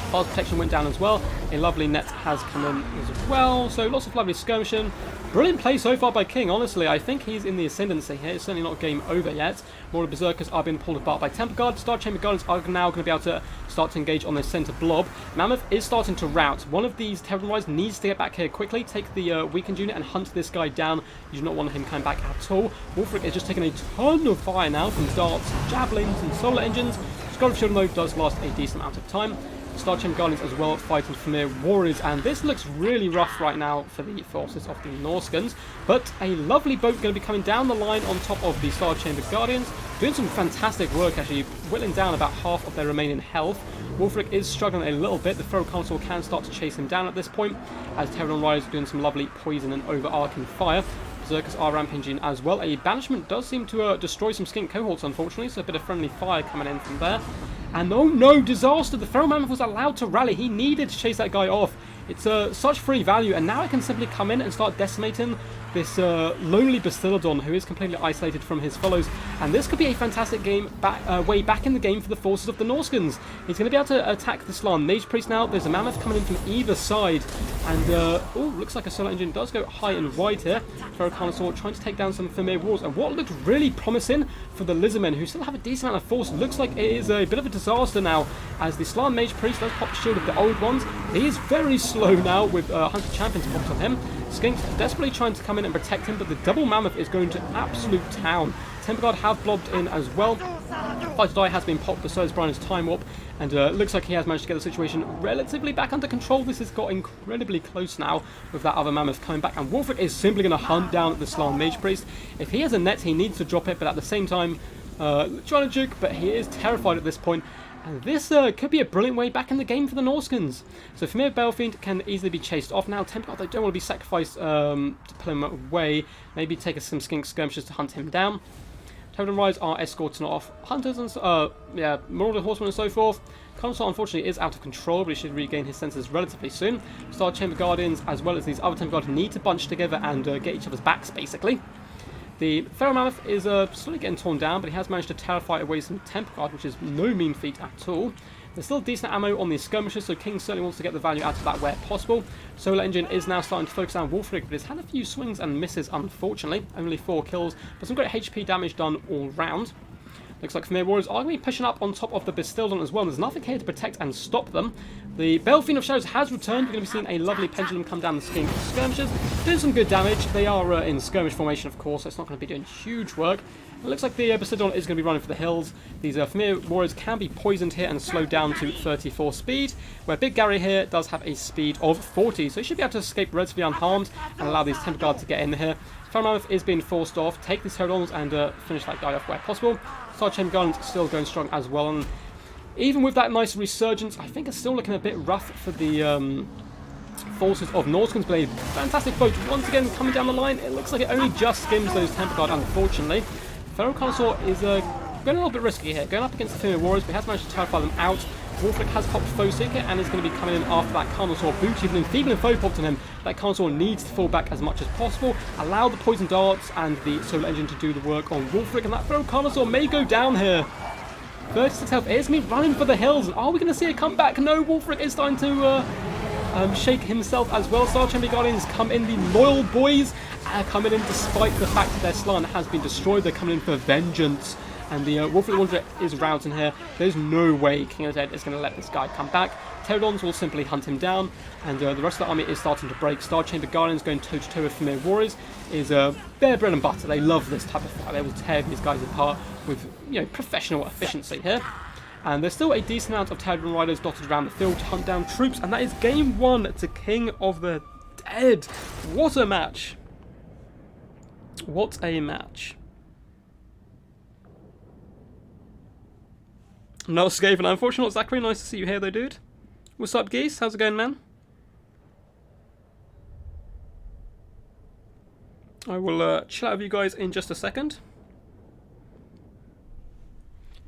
Fast protection went down as well. A lovely net has come in as well. So lots of lovely skirmishing. Brilliant play so far by King, honestly. I think he's in the ascendancy here. It's certainly not game over yet. More of the Berserkers are being pulled apart by Temple Guard. Star Chamber Guardians are now going to be able to start to engage on their centre blob. Mammoth is starting to rout. One of these Pterodon Riders needs to get back here quickly, take the weakened unit and hunt this guy down. You do not want him coming back at all. Wolfric is just taking a ton of fire now from darts, javelins and solar engines. Scroll of Shield though does last a decent amount of time. Star Chamber Guardians as well fighting Familiar Warriors, and this looks really rough right now for the forces of the Norskins, but a lovely boat going to be coming down the line on top of the Star Chamber Guardians, doing some fantastic work actually, whittling down about half of their remaining health. Wolfric is struggling a little bit. The Feral Carnosaur can start to chase him down at this point, as Pterodon Riders are doing some lovely poison and overarching fire. Berserkers are rampaging as well. A banishment does seem to destroy some skink cohorts, unfortunately, so a bit of friendly fire coming in from there. And oh no, disaster! The Feral Mammoth was allowed to rally. He needed to chase that guy off. It's such free value, and now I can simply come in and start decimating this lonely Bastiladon, who is completely isolated from his fellows. And this could be a fantastic game way back in the game for the forces of the Norskins. He's going to be able to attack the Slan Mage Priest now. There's a Mammoth coming in from either side. And, oh, looks like a Solar Engine does go high and wide here. Feral Carnosaur trying to take down some familiar walls. And what looked really promising for the Lizardmen, who still have a decent amount of force, looks like it is a bit of a disaster now, as the Slan Mage Priest does pop the shield of the old ones. He is very slow now with 100 champions popped on him. Skinks desperately trying to come in and protect him, but the double Mammoth is going to absolute town. Temple Guard have blobbed in as well. Fighter Die has been popped, but so is Brian's Time Warp, and looks like he has managed to get the situation relatively back under control. This has got incredibly close now with that other Mammoth coming back, and Wolfric is simply going to hunt down the Slan Mage Priest. If he has a net, he needs to drop it, but at the same time, trying to juke, but he is terrified at this point. And this could be a brilliant way back in the game for the Norskins. So Familiar Balefiend can easily be chased off now. Temple Guard, they don't want to be sacrificed to pull him away. Maybe take some skink skirmishes to hunt him down. Totem Rise are escorting off hunters and Marauder Horsemen and so forth. Carnosaur unfortunately is out of control, but he should regain his senses relatively soon. Star Chamber Guardians as well as these other Temple Guards need to bunch together and get each other's backs basically. The Feral Mammoth is slowly getting torn down, but he has managed to terrify away some Temple Guard, which is no mean feat at all. There's still decent ammo on these skirmishes, so King certainly wants to get the value out of that where possible. Solar Engine is now starting to focus on Wolfric, but it's had a few swings and misses, unfortunately. Only 4 kills, but some great HP damage done all round. Looks like Familiar Warriors are going to be pushing up on top of the Bastiladon as well. There's nothing here to protect and stop them. The Balefiend of Shadows has returned. We're going to be seeing a lovely pendulum come down the skink skirmishes, doing some good damage. They are in skirmish formation, of course, so it's not going to be doing huge work. It looks like the Bastiladon is going to be running for the hills. These Familiar Warriors can be poisoned here and slowed down to 34 speed, where Big Gary here does have a speed of 40, so he should be able to escape relatively unharmed and allow these Temple Guards to get in here. Feral Mammoth is being forced off. Take these Pterodons and finish that guy off where possible. Star Chamber Guardians still going strong as well, and even with that nice resurgence, I think it's still looking a bit rough for the forces of Norskins. But a fantastic boat once again coming down the line. It looks like it only just skims those Temple Guard, unfortunately. Feral Carnosaur is going a little bit risky here, going up against the Familiar Warriors, but he has managed to terrify them out. Wolfric has popped Foe Seeker and is going to be coming in after that Carnosaur boot. Even Enfeebling Foe popped on him. That Carnosaur needs to fall back as much as possible, allow the Poison Darts and the Solar Engine to do the work on Wolfric, and that Feral Carnosaur may go down here. 36 health. It's me running for the hills, and are we going to see a comeback? No, Wolfric is starting to shake himself as well. Star Chamber Guardians come in. The Loyal Boys are coming in despite the fact that their Slan has been destroyed. They're coming in for vengeance. And the Wolfric Wanderer is routing here. There's no way King of the Dead is going to let this guy come back. Pterodons will simply hunt him down, and the rest of the army is starting to break. Star Chamber Guardians going toe-to-toe with Familiar Warriors is their bread and butter. They love this type of fight. They will tear these guys apart with professional efficiency here. And there's still a decent amount of Pterodon Riders dotted around the field to hunt down troops, and that is game 1 to King of the Dead. What a match. What a match. No Skaven, unfortunately, Zachary. Nice to see you here, though, dude. What's up, Geese? How's it going, man? I will chill out with you guys in just a second.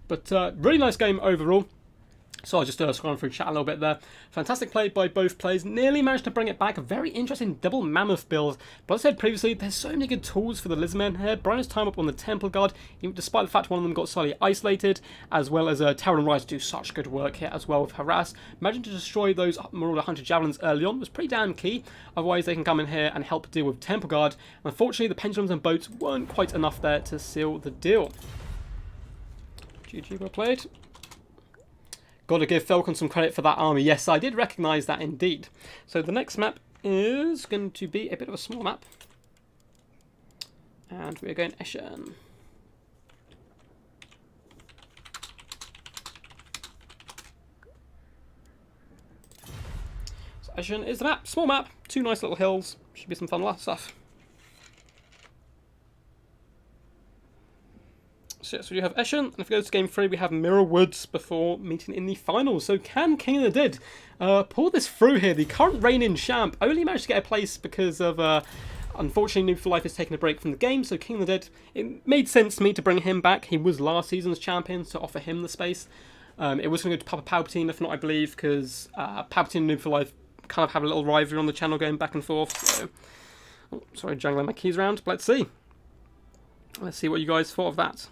But really nice game overall. So I'll just scroll through chat a little bit there. Fantastic play by both players. Nearly managed to bring it back. A very interesting double Mammoth build. But as I said previously, there's so many good tools for the Lizardmen here. Brian's time up on the Temple Guard, even despite the fact one of them got slightly isolated, as well as Terran Rise do such good work here as well with Harass. Imagine to destroy those Marauder Hunter Javelins early on was pretty damn key. Otherwise, they can come in here and help deal with Temple Guard. And unfortunately, the Pendulums and Boats weren't quite enough there to seal the deal. GG, well played. Got to give Falcon some credit for that army. Yes, I did recognise that indeed. So the next map is going to be a bit of a small map. And we're going Eschen. So Eschen is the map. Small map. 2 nice little hills. Should be some fun stuff. So yes, we do have Eschen, and if we go to game 3, we have Mirror Woods before meeting in the finals. So can King of the Dead pull this through here? The current reigning champ only managed to get a place because of Unfortunately, Noob for Life is taking a break from the game, so King of the Dead, it made sense to me to bring him back. He was last season's champion, so offer him the space. It was going to go to Papa Palpatine, if not, I believe, because Palpatine and Noob for Life kind of have a little rivalry on the channel going back and forth. So, oh, sorry, jangling my keys around, but let's see. Let's see what you guys thought of that.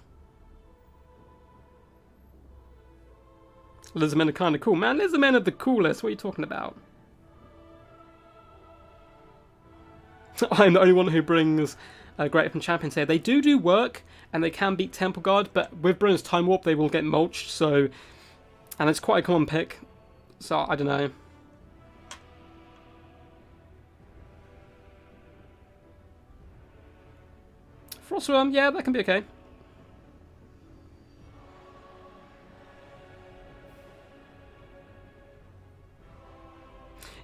Lizardmen are kind of cool. Man, Lizardmen are the coolest. What are you talking about? I'm the only one who brings Great Open Champions here. They do work, and they can beat Temple Guard, but with Bryn's Time Warp, they will get mulched, so... And it's quite a common pick, so I don't know. Frostworm, yeah, that can be okay.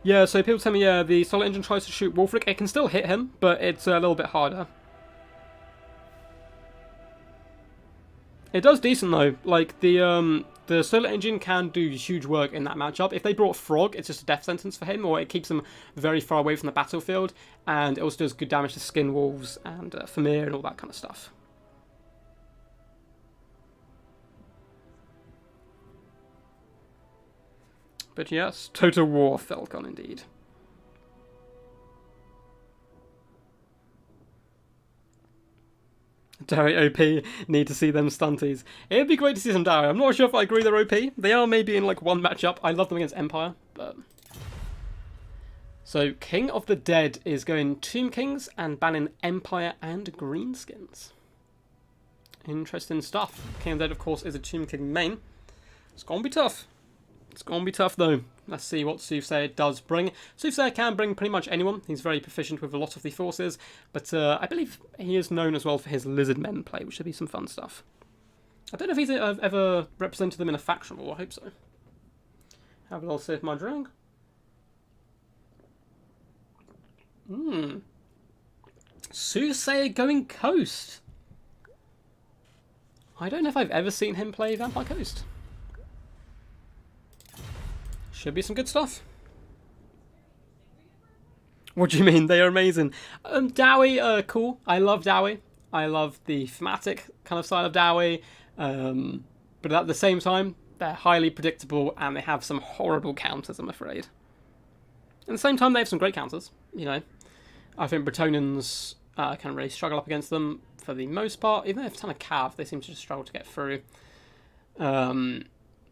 Yeah, so people tell me, yeah, the Solar Engine tries to shoot Wolfric. It can still hit him, but it's a little bit harder. It does decent, though. Like, the Solar Engine can do huge work in that matchup. If they brought Frog, it's just a death sentence for him, or it keeps him very far away from the battlefield, and it also does good damage to Skin Wolves and Famir and all that kind of stuff. But yes, Total War Falcon indeed. Dowie OP, need to see them stunties. It'd be great to see some Dowie. I'm not sure if I agree they're OP. They are maybe in like one matchup. I love them against Empire, but... So, King of the Dead is going Tomb Kings and banning Empire and Greenskins. Interesting stuff. King of the Dead, of course, is a Tomb King main. It's gonna be tough. It's going to be tough, though. Let's see what Soothsayer does bring. Soothsayer can bring pretty much anyone. He's very proficient with a lot of the forces. But I believe he is known as well for his Lizardmen play, which should be some fun stuff. I don't know if he's ever represented them in a faction, or I hope so. Have a little sip of my drink. Soothsayer going Coast. I don't know if I've ever seen him play Vampire Coast. Should be some good stuff. What do you mean? They are amazing. Dowie, cool. I love Dowie. I love the thematic kind of side of Dowie. But at the same time, they're highly predictable and they have some horrible counters, I'm afraid. At the same time, they have some great counters. You know, I think Bretonians can really struggle up against them for the most part. Even though they have a ton of cav, they seem to just struggle to get through.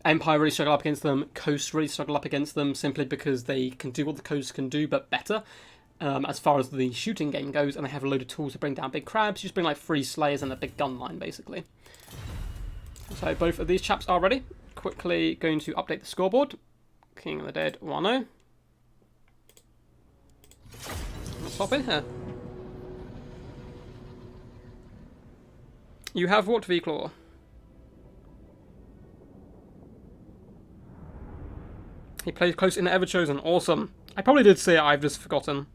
Empire really struggle up against them. Coast really struggle up against them simply because they can do what the Coast can do, but better. As far as the shooting game goes, and they have a load of tools to bring down big crabs. You just bring like 3 Slayers and a big gun line, basically. So both of these chaps are ready. Quickly going to update the scoreboard. King of the Dead 1-0. Let's hop in here. You have what, V-Claw? He plays close in Everchosen. Awesome. I probably did say it, I've just forgotten.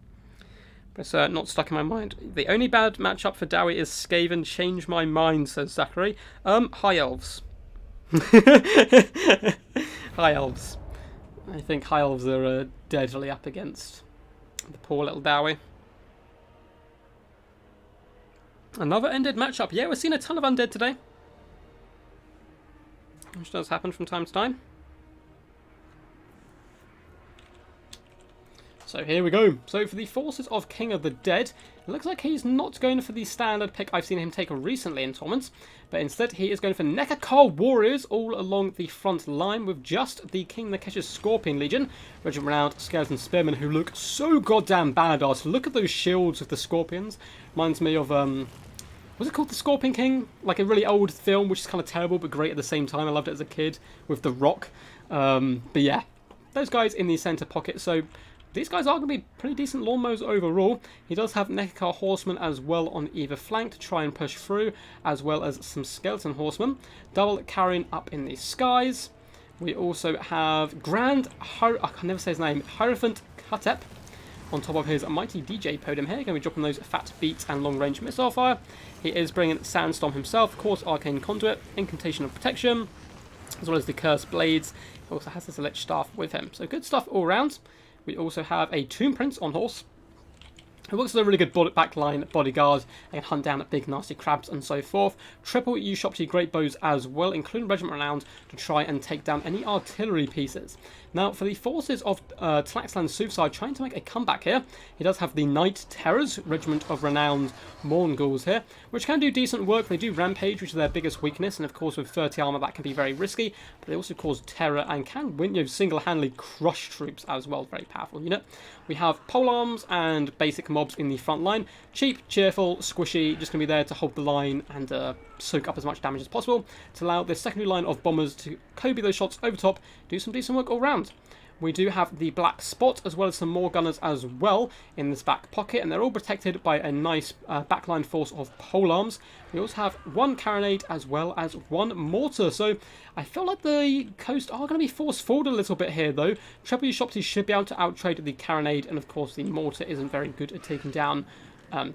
But it's not stuck in my mind. The only bad matchup for Dowie is Skaven. Change my mind, says Zachary. High Elves. High Elves. I think High Elves are deadly up against the poor little Dowie. Another Undead matchup. Yeah, we're seeing a ton of Undead today. Which does happen from time to time. So here we go. So for the forces of King of the Dead, it looks like he's not going for the standard pick I've seen him take recently in tournaments, but instead he is going for Nekakar Warriors all along the front line with just the King Nakesh's Scorpion Legion, Regiment Renowned Skeleton Spearmen who look so goddamn badass. Look at those shields with the Scorpions. Reminds me of, was it called The Scorpion King? Like a really old film, which is kind of terrible but great at the same time. I loved it as a kid with The Rock. But yeah, those guys in the centre pocket. So these guys are going to be pretty decent lawnmowers overall. He does have Nekakar Horsemen as well on either flank to try and push through, as well as some Skeleton Horsemen. Double carrying up in the skies. We also have I can never say his name, Hierophant Khatep on top of his mighty DJ podium here. Going to be dropping those fat beats and long-range missile fire. He is bringing Sandstorm himself, of course, Arcane Conduit, Incantation of Protection, as well as the Cursed Blades. He also has the Lich Staff with him. So good stuff all round. We also have a Tomb Prince on horse. It looks like a really good backline bodyguard. They can hunt down big nasty crabs and so forth. Triple Ushopti great bows as well, including Regiment Renowned, to try and take down any artillery pieces. Now, for the forces of Tlaxlan Soothside trying to make a comeback here, he does have the Knight Terrors, Regiment of Renowned Mongols here, which can do decent work. They do Rampage, which is their biggest weakness, and of course with 30 armor that can be very risky, but they also cause terror and can win, single-handedly crush troops as well. Very powerful unit. We have polearms and basic mobs in the front line. Cheap, cheerful, squishy, just going to be there to hold the line and soak up as much damage as possible to allow the secondary line of bombers to Kobe those shots over top, do some decent work all round. We do have the black spot as well as some more gunners as well in this back pocket, and they're all protected by a nice backline force of polearms. We also have one carronade as well as one mortar, so I feel like the coast are going to be forced forward a little bit here though. Triple Ushopti should be able to outtrade the carronade, and of course the mortar isn't very good at taking down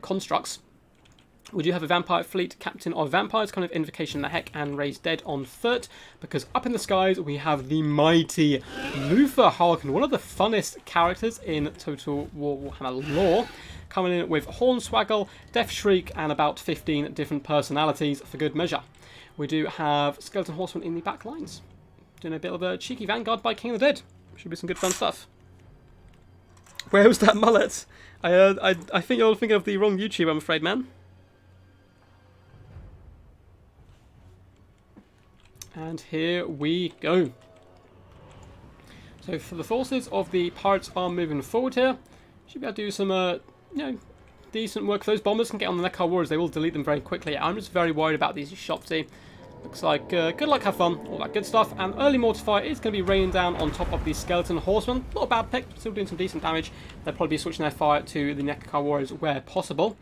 constructs. We do have a vampire fleet, captain of vampires, kind of Invocation the Heck and Raise Dead on foot, because up in the skies we have the mighty Luther Harkin, one of the funnest characters in Total War Warhammer lore, coming in with Hornswaggle, Death Shriek, and about 15 different personalities for good measure. We do have Skeleton Horsemen in the back lines, doing a bit of a cheeky vanguard by King of the Dead. Should be some good fun stuff. Where was that mullet? I think you're thinking of the wrong YouTube, I'm afraid, man. And here we go. So for the forces of the pirates are moving forward here. Should be able to do some, decent work. Those bombers can get on the Nekar Warriors. They will delete them very quickly. I'm just very worried about these Ushopti. Looks like good luck, have fun, all that good stuff. And early mortar fire is going to be raining down on top of the Skeleton Horsemen. Not a bad pick, still doing some decent damage. They'll probably be switching their fire to the Nekar Warriors where possible.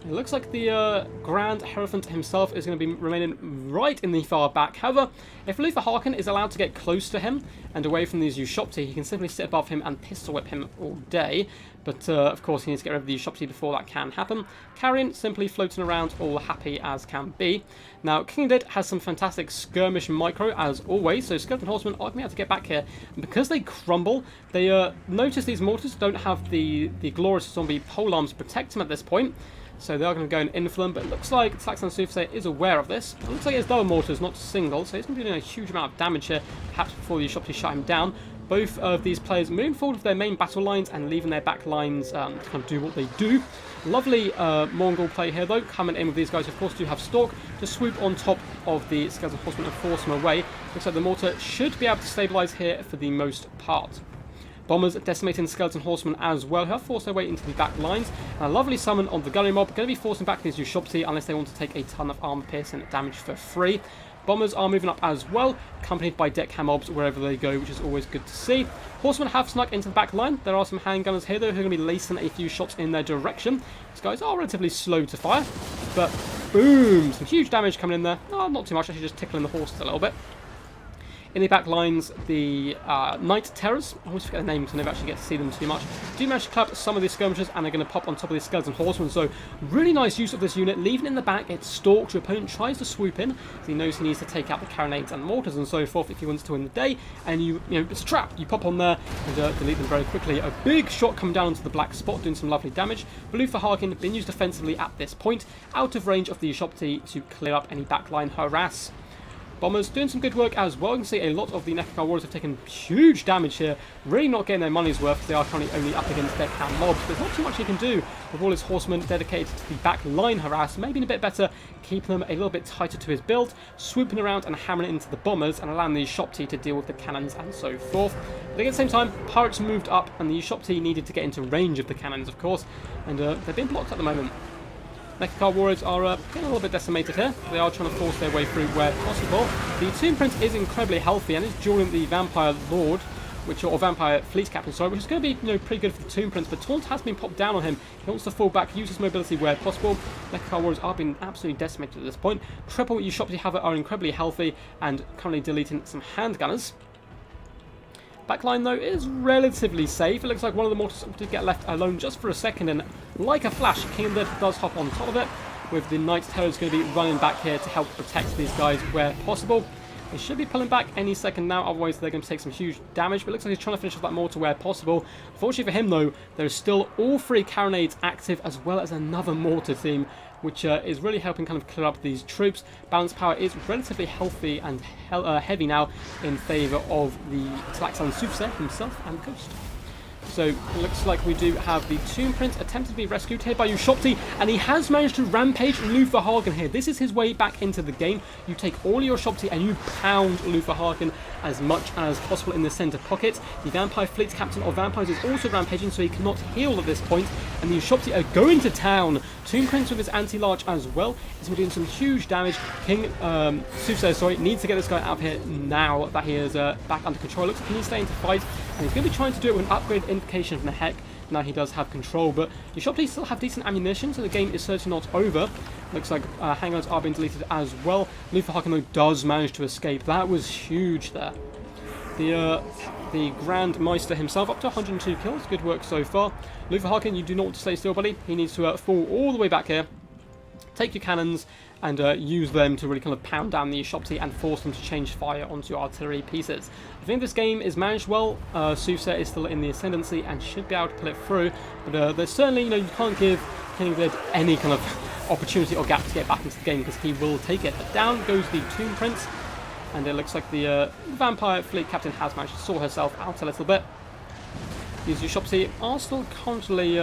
It looks like the Grand Hierophant himself is going to be remaining right in the far back. However, if Luther Harkin is allowed to get close to him and away from these Ushopti, he can simply sit above him and pistol whip him all day. But of course, he needs to get rid of the Ushopti before that can happen. Carrion simply floating around, all happy as can be. Now, King of Dead has some fantastic skirmish micro as always, so Skeleton Horsemen are going to be able to get back here. And because they crumble, they notice these mortars don't have the glorious zombie polearms to protect them at this point. So they are going to go and inflame, but it looks like Tlaxlan Soothsayer is aware of this. It looks like it's double mortars, not single, so he's going to be doing a huge amount of damage here, perhaps before the Ushopti shut him down. Both of these players moving forward with their main battle lines and leaving their back lines to kind of do what they do. Lovely Mongol play here though, coming in with these guys, of course, do have Stalk to swoop on top of the Skeleton Horsemen and force them away. Looks like the mortar should be able to stabilise here for the most part. Bombers decimating Skeleton Horsemen as well, who have forced their way into the back lines. And a lovely summon on the gunnery mob, going to be forcing back these Ushopti unless they want to take a ton of armor piercing damage for free. Bombers are moving up as well, accompanied by deckhand mobs wherever they go, which is always good to see. Horsemen have snuck into the back line. There are some handgunners here though who are going to be lacing a few shots in their direction. These guys are relatively slow to fire, but boom, some huge damage coming in there. Oh, not too much, actually just tickling the horses a little bit. In the back lines, the Knight Terrors, I always forget the names, I never actually get to see them too much, do manage to collapse some of these skirmishers and are going to pop on top of the Skeleton Horsemen. So really nice use of this unit, leaving in the back, it's stalked, your opponent tries to swoop in, so he knows he needs to take out the carronades and mortars and so forth if he wants to win the day, and you know, it's a trap, you pop on there and delete them very quickly. A big shot coming down into the black spot, doing some lovely damage. Luther Harkin being used defensively at this point, out of range of the Ushopti to clear up any backline harass. Bombers doing some good work as well. You can see a lot of the Nekar Warriors have taken huge damage here. Really not getting their money's worth because they are currently only up against deckhand mobs. There's not too much he can do with all his horsemen dedicated to the back line harass. Maybe a bit better keeping them a little bit tighter to his build, swooping around and hammering into the bombers and allowing the Ushopti to deal with the cannons and so forth. But at the same time, pirates moved up and the Ushopti needed to get into range of the cannons, of course, and they're being blocked at the moment. Nekar Warriors are getting a little bit decimated here. They are trying to force their way through where possible. The Tomb Prince is incredibly healthy and is dueling the Vampire Lord, or Vampire Fleet Captain, sorry, which is going to be pretty good for the Tomb Prince, but Taunt has been popped down on him. He wants to fall back, use his mobility where possible. Nekar Warriors are being absolutely decimated at this point. Triple Ushopti, however, are incredibly healthy and currently deleting some handgunners. Backline though is relatively safe. It looks like one of the mortars did get left alone just for a second, and like a flash, King of the Dead does hop on top of it, with the Knight Terrors going to be running back here to help protect these guys where possible. They should be pulling back any second now, otherwise they're going to take some huge damage. But it looks like he's trying to finish off that mortar where possible. Unfortunately for him, though, there's still all 3 carronades active, as well as another mortar team, which is really helping kind of clear up these troops. Balance power is relatively healthy and heavy now in favour of the Talaxan Soothsayer himself and Ghost. So it looks like we do have the Tomb Prince attempted to be rescued here by Ushopti, and he has managed to rampage Luthor here. This is his way back into the game. You take all your Ushopti and you pound Luthor as much as possible in the centre pocket. The Vampire Fleet Captain of Vampires is also rampaging, so he cannot heal at this point, and the Ushopti are going to town. Tomb Prince with his anti-large as well is doing some huge damage. King Soothsayer, needs to get this guy out of here now that he is back under control. Looks like he needs to stay into fight, and he's going to be trying to do it with an upgrade invocation from the Heck. Now he does have control, but the Ushopti still have decent ammunition, so the game is certainly not over. Looks like hangouts are being deleted as well. Luthor though does manage to escape. That was huge there. The Grand Meister himself up to 102 kills. Good work so far. Luthor, you do not want to stay still, buddy. He needs to fall all the way back here. Take your cannons and use them to really kind of pound down the Ushopti and force them to change fire onto your artillery pieces. I think this game is managed well. Soothsayer is still in the ascendancy and should be able to pull it through, but there's certainly, you can't give King Dead any kind of opportunity or gap to get back into the game, because he will take it. But down goes the Tomb Prince, and it looks like the Vampire Fleet Captain has managed to sort herself out a little bit. These Ushopti are still constantly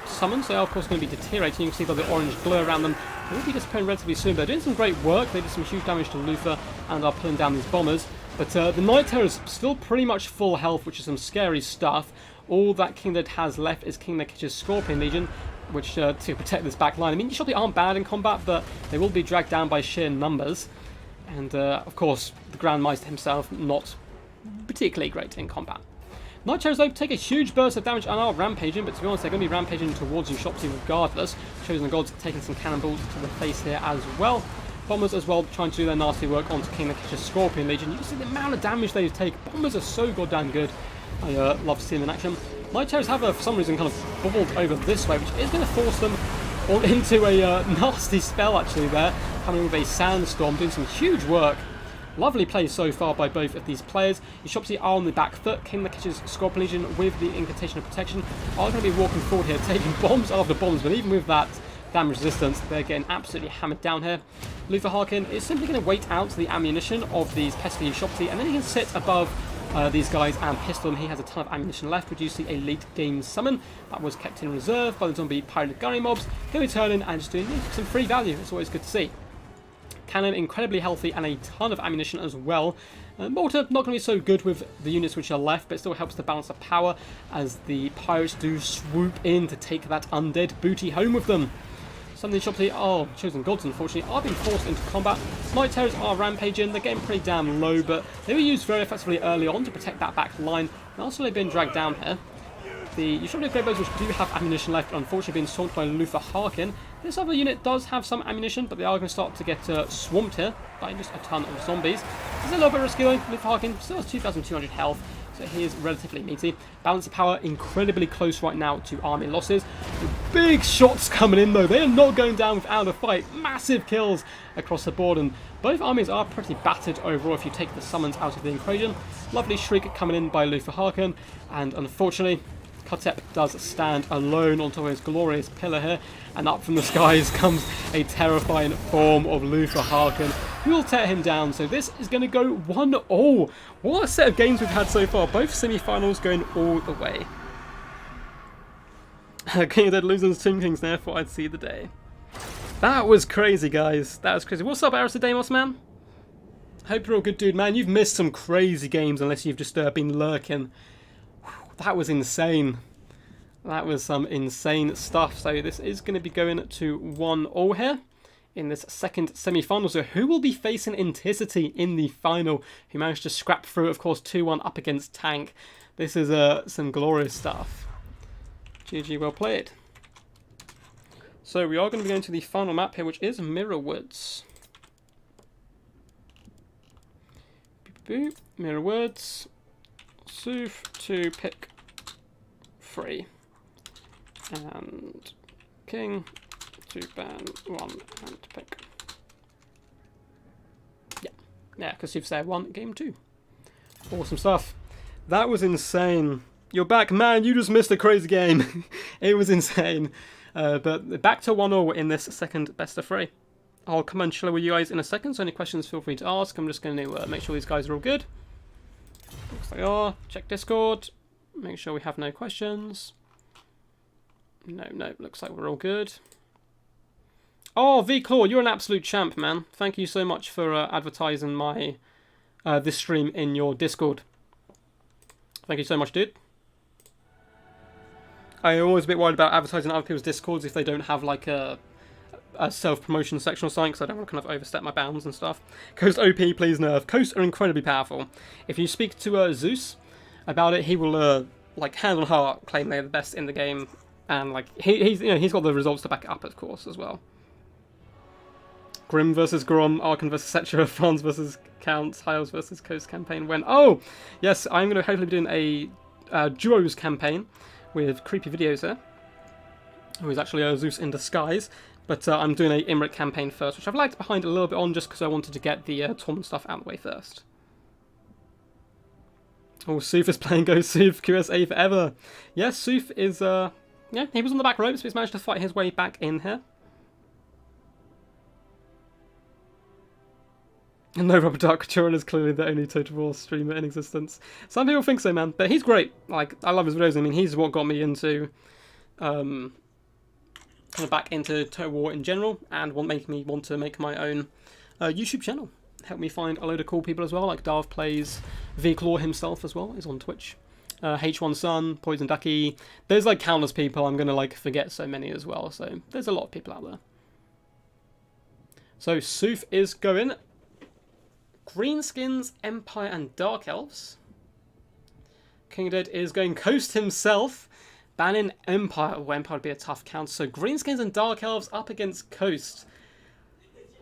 summoned, so they are of course going to be deteriorating. You can see by the orange glare around them. They will be disappearing relatively soon. They're doing some great work. They did some huge damage to Luthor and are pulling down these bombers. But the Night Terror is still pretty much full health, which is some scary stuff. All that King Dead has left is King Nekitch's Scorpion Legion, which to protect this back line. I mean, Ushopti aren't bad in combat, but they will be dragged down by sheer numbers. And of course, the Grand Meister himself not particularly great in combat. Night Terrors though take a huge burst of damage and are rampaging, but to be honest, they're going to be rampaging towards Ushopti regardless. Chosen Gods taking some cannonballs to the face here as well. Bombers as well trying to do their nasty work onto King Nekitch's Scorpion Legion. You can see the amount of damage they take. Bombers are so goddamn good. I love seeing them in action. Night Terrors have for some reason kind of bubbled over this way, which is going to force them all into a nasty spell actually there. Coming with a sandstorm, doing some huge work. Lovely play so far by both of these players. Ushopti are on the back foot. King Nekitch's Scorpion Legion with the Incantation of Protection are going to be walking forward here, taking bombs after bombs, but even with that damage resistance, they're getting absolutely hammered down here. Luthor is simply going to wait out the ammunition of these pesky Ushopti, and then he can sit above these guys and pistol them. He has a ton of ammunition left. We do see a late game summon that was kept in reserve by the zombie pirate gunnery mobs. He'll be turning and just doing some free value. It's always good to see. Cannon incredibly healthy and a ton of ammunition as well. Mortar not going to be so good with the units which are left, but it still helps to balance the power as the pirates do swoop in to take that undead booty home with them. Some of the Ushopti Chosen Gods, unfortunately, are being forced into combat. Night Terrors are rampaging. They're getting pretty damn low, but they were used very effectively early on to protect that back line, and also they've been dragged down here. The Ushopti Greatbows, which do have ammunition left, are unfortunately being swamped by Luthor. This other unit does have some ammunition, but they are going to start to get swamped here by just a ton of zombies. It's a little bit risky though. Luthor still has 2,200 health, so he is relatively meaty. Balance of power incredibly close right now to army losses. The big shots coming in though. They are not going down without a fight. Massive kills across the board, and both armies are pretty battered overall if you take the summons out of the equation. Lovely shriek coming in by Luthor, and unfortunately Kotep does stand alone on top of his glorious pillar here, and up from the skies comes a terrifying form of Luthor, who will tear him down. So this is going to go 1-all. What a set of games we've had so far. Both semi-finals going all the way. King of Dead losing to Tomb Kings, therefore I'd see the day. That was crazy, guys. That was crazy. What's up, Aristodemus, man? Hope you're all good, dude, man. You've missed some crazy games unless you've just been lurking. That was insane. That was some insane stuff. So this is going to be going to 1-all here in this second semi-final. So who will be facing Inticity in the final? Who managed to scrap through, of course, 2-1 up against Tank. This is some glorious stuff. GG, well played. So we are going to be going to the final map here, which is Mirror Woods. Boop, boop. Mirror Woods. Sooth to pick 3, and King to ban 1 and pick. Yeah, Yeah, because Soothsayer won game 2. Awesome stuff. That was insane. You're back, man. You just missed a crazy game. It was insane. But back to 1-0 in this second best of 3. I'll come and chill with you guys in a second, so any questions feel free to ask. I'm just going to make sure these guys are all good. Looks like they are. Check Discord. Make sure we have no questions. No, looks like we're all good. Oh, V-Claw, you're an absolute champ, man. Thank you so much for advertising my this stream in your Discord. Thank you so much, dude. I'm always a bit worried about advertising other people's Discords if they don't have like a self-promotion section or something, because I don't want to kind of overstep my bounds and stuff. Coast OP, please nerf. Coasts are incredibly powerful. If you speak to Zeus about it, he will like hand on heart claim they're the best in the game, and like he's got the results to back it up, of course, as well. Grim versus Grom, Arkan versus Setcher, Franz versus Count, Hiles versus Coast campaign when... Oh! Yes, I'm going to hopefully be doing a duos campaign with Creepy Videos here, who is actually a Zeus in disguise, but I'm doing a Imric campaign first, which I've lagged behind a little bit on just because I wanted to get the tournament stuff out of the way first. Oh, Sooth is playing Go Sooth, QSA forever! Yes, Sooth is, yeah, he was on the back ropes, but he's managed to fight his way back in here. No, Robert Dark Turin is clearly the only Total War streamer in existence. Some people think so, man, but he's great. Like, I love his videos. I mean, he's what got me into, kind of back into Total War in general, and make me want to make my own YouTube channel. Help me find a load of cool people as well, like Darv Plays, V-Claw himself as well is on Twitch. H1 Sun, Poison Ducky. There's like countless people. I'm gonna like forget so many as well. So there's a lot of people out there. So Sooth is going. Greenskins, Empire, and Dark Elves. King of Dead is going Coast himself. Banning Empire. Oh, Empire would be a tough counter. So Greenskins and Dark Elves up against Coast.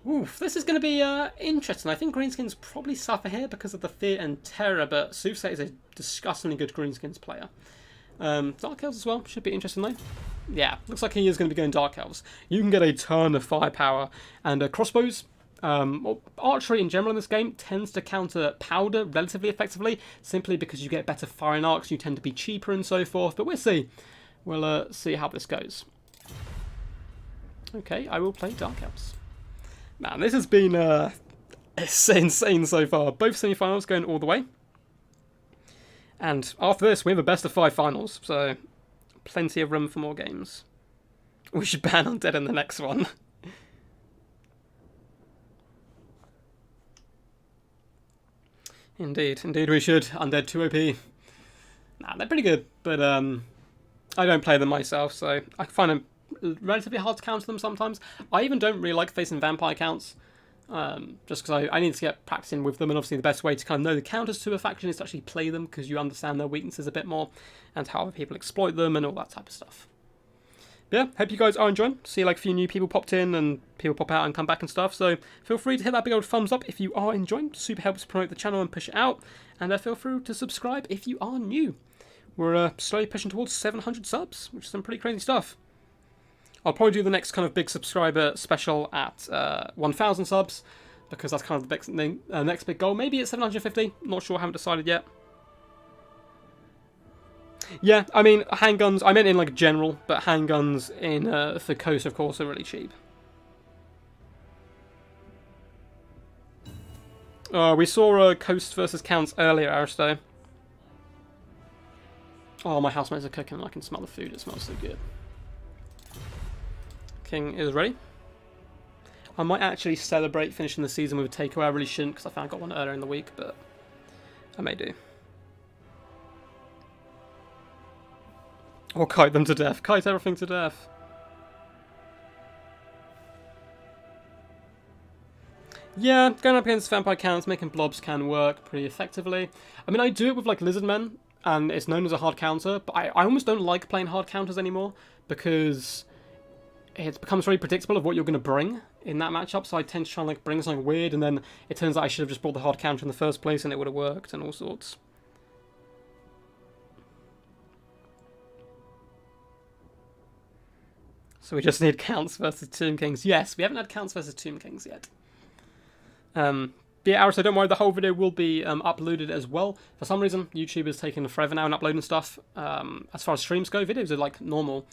Oof, this is going to be interesting. I think Greenskins probably suffer here because of the fear and terror, but Soothsayer is a disgustingly good Greenskins player. Dark Elves as well. Should be interesting though. Yeah, looks like he is going to be going Dark Elves. You can get a ton of firepower and crossbows. Archery in general in this game tends to counter powder relatively effectively, simply because you get better firing arcs, you tend to be cheaper and so forth, but we'll see. We'll see how this goes. Okay, I will play Dark Elves. Man, this has been insane so far. Both semi-finals going all the way. And after this, we have a best of 5 finals, so plenty of room for more games. We should ban Undead in the next one. Indeed we should. Undead 2 OP. Nah, they're pretty good, but I don't play them myself, so I find them relatively hard to counter them sometimes. I even don't really like facing vampire counts, just because I need to get practicing with them, and obviously the best way to kind of know the counters to a faction is to actually play them, because you understand their weaknesses a bit more, and how other people exploit them, and all that type of stuff. But yeah, hope you guys are enjoying. See like a few new people popped in and people pop out and come back and stuff. So feel free to hit that big old thumbs up if you are enjoying. Super helps promote the channel and push it out. And feel free to subscribe if you are new. We're slowly pushing towards 700 subs, which is some pretty crazy stuff. I'll probably do the next kind of big subscriber special at 1,000 subs, because that's kind of the big, next big goal. Maybe at 750. Not sure. Haven't decided yet. Yeah, I mean, handguns, I meant in like general, but handguns in for Coast, of course, are really cheap. We saw Coast versus Counts earlier, Aristo. Oh, my housemates are cooking and I can smell the food. It smells so good. King is ready. I might actually celebrate finishing the season with a takeaway. I really shouldn't, because I found I got one earlier in the week, but I may do. Or kite them to death. Kite everything to death. Yeah, going up against vampire counts, making blobs can work pretty effectively. I mean, I do it with like lizardmen, and it's known as a hard counter, but I almost don't like playing hard counters anymore, because it becomes very predictable of what you're going to bring in that matchup, so I tend to try and like bring something weird, and then it turns out I should have just brought the hard counter in the first place and it would have worked, and all sorts. So we just need Counts versus Tomb Kings. Yes, we haven't had Counts versus Tomb Kings yet. But yeah, so don't worry, the whole video will be uploaded as well. For some reason, YouTube is taking forever now in uploading stuff. As far as streams go, videos are like normal,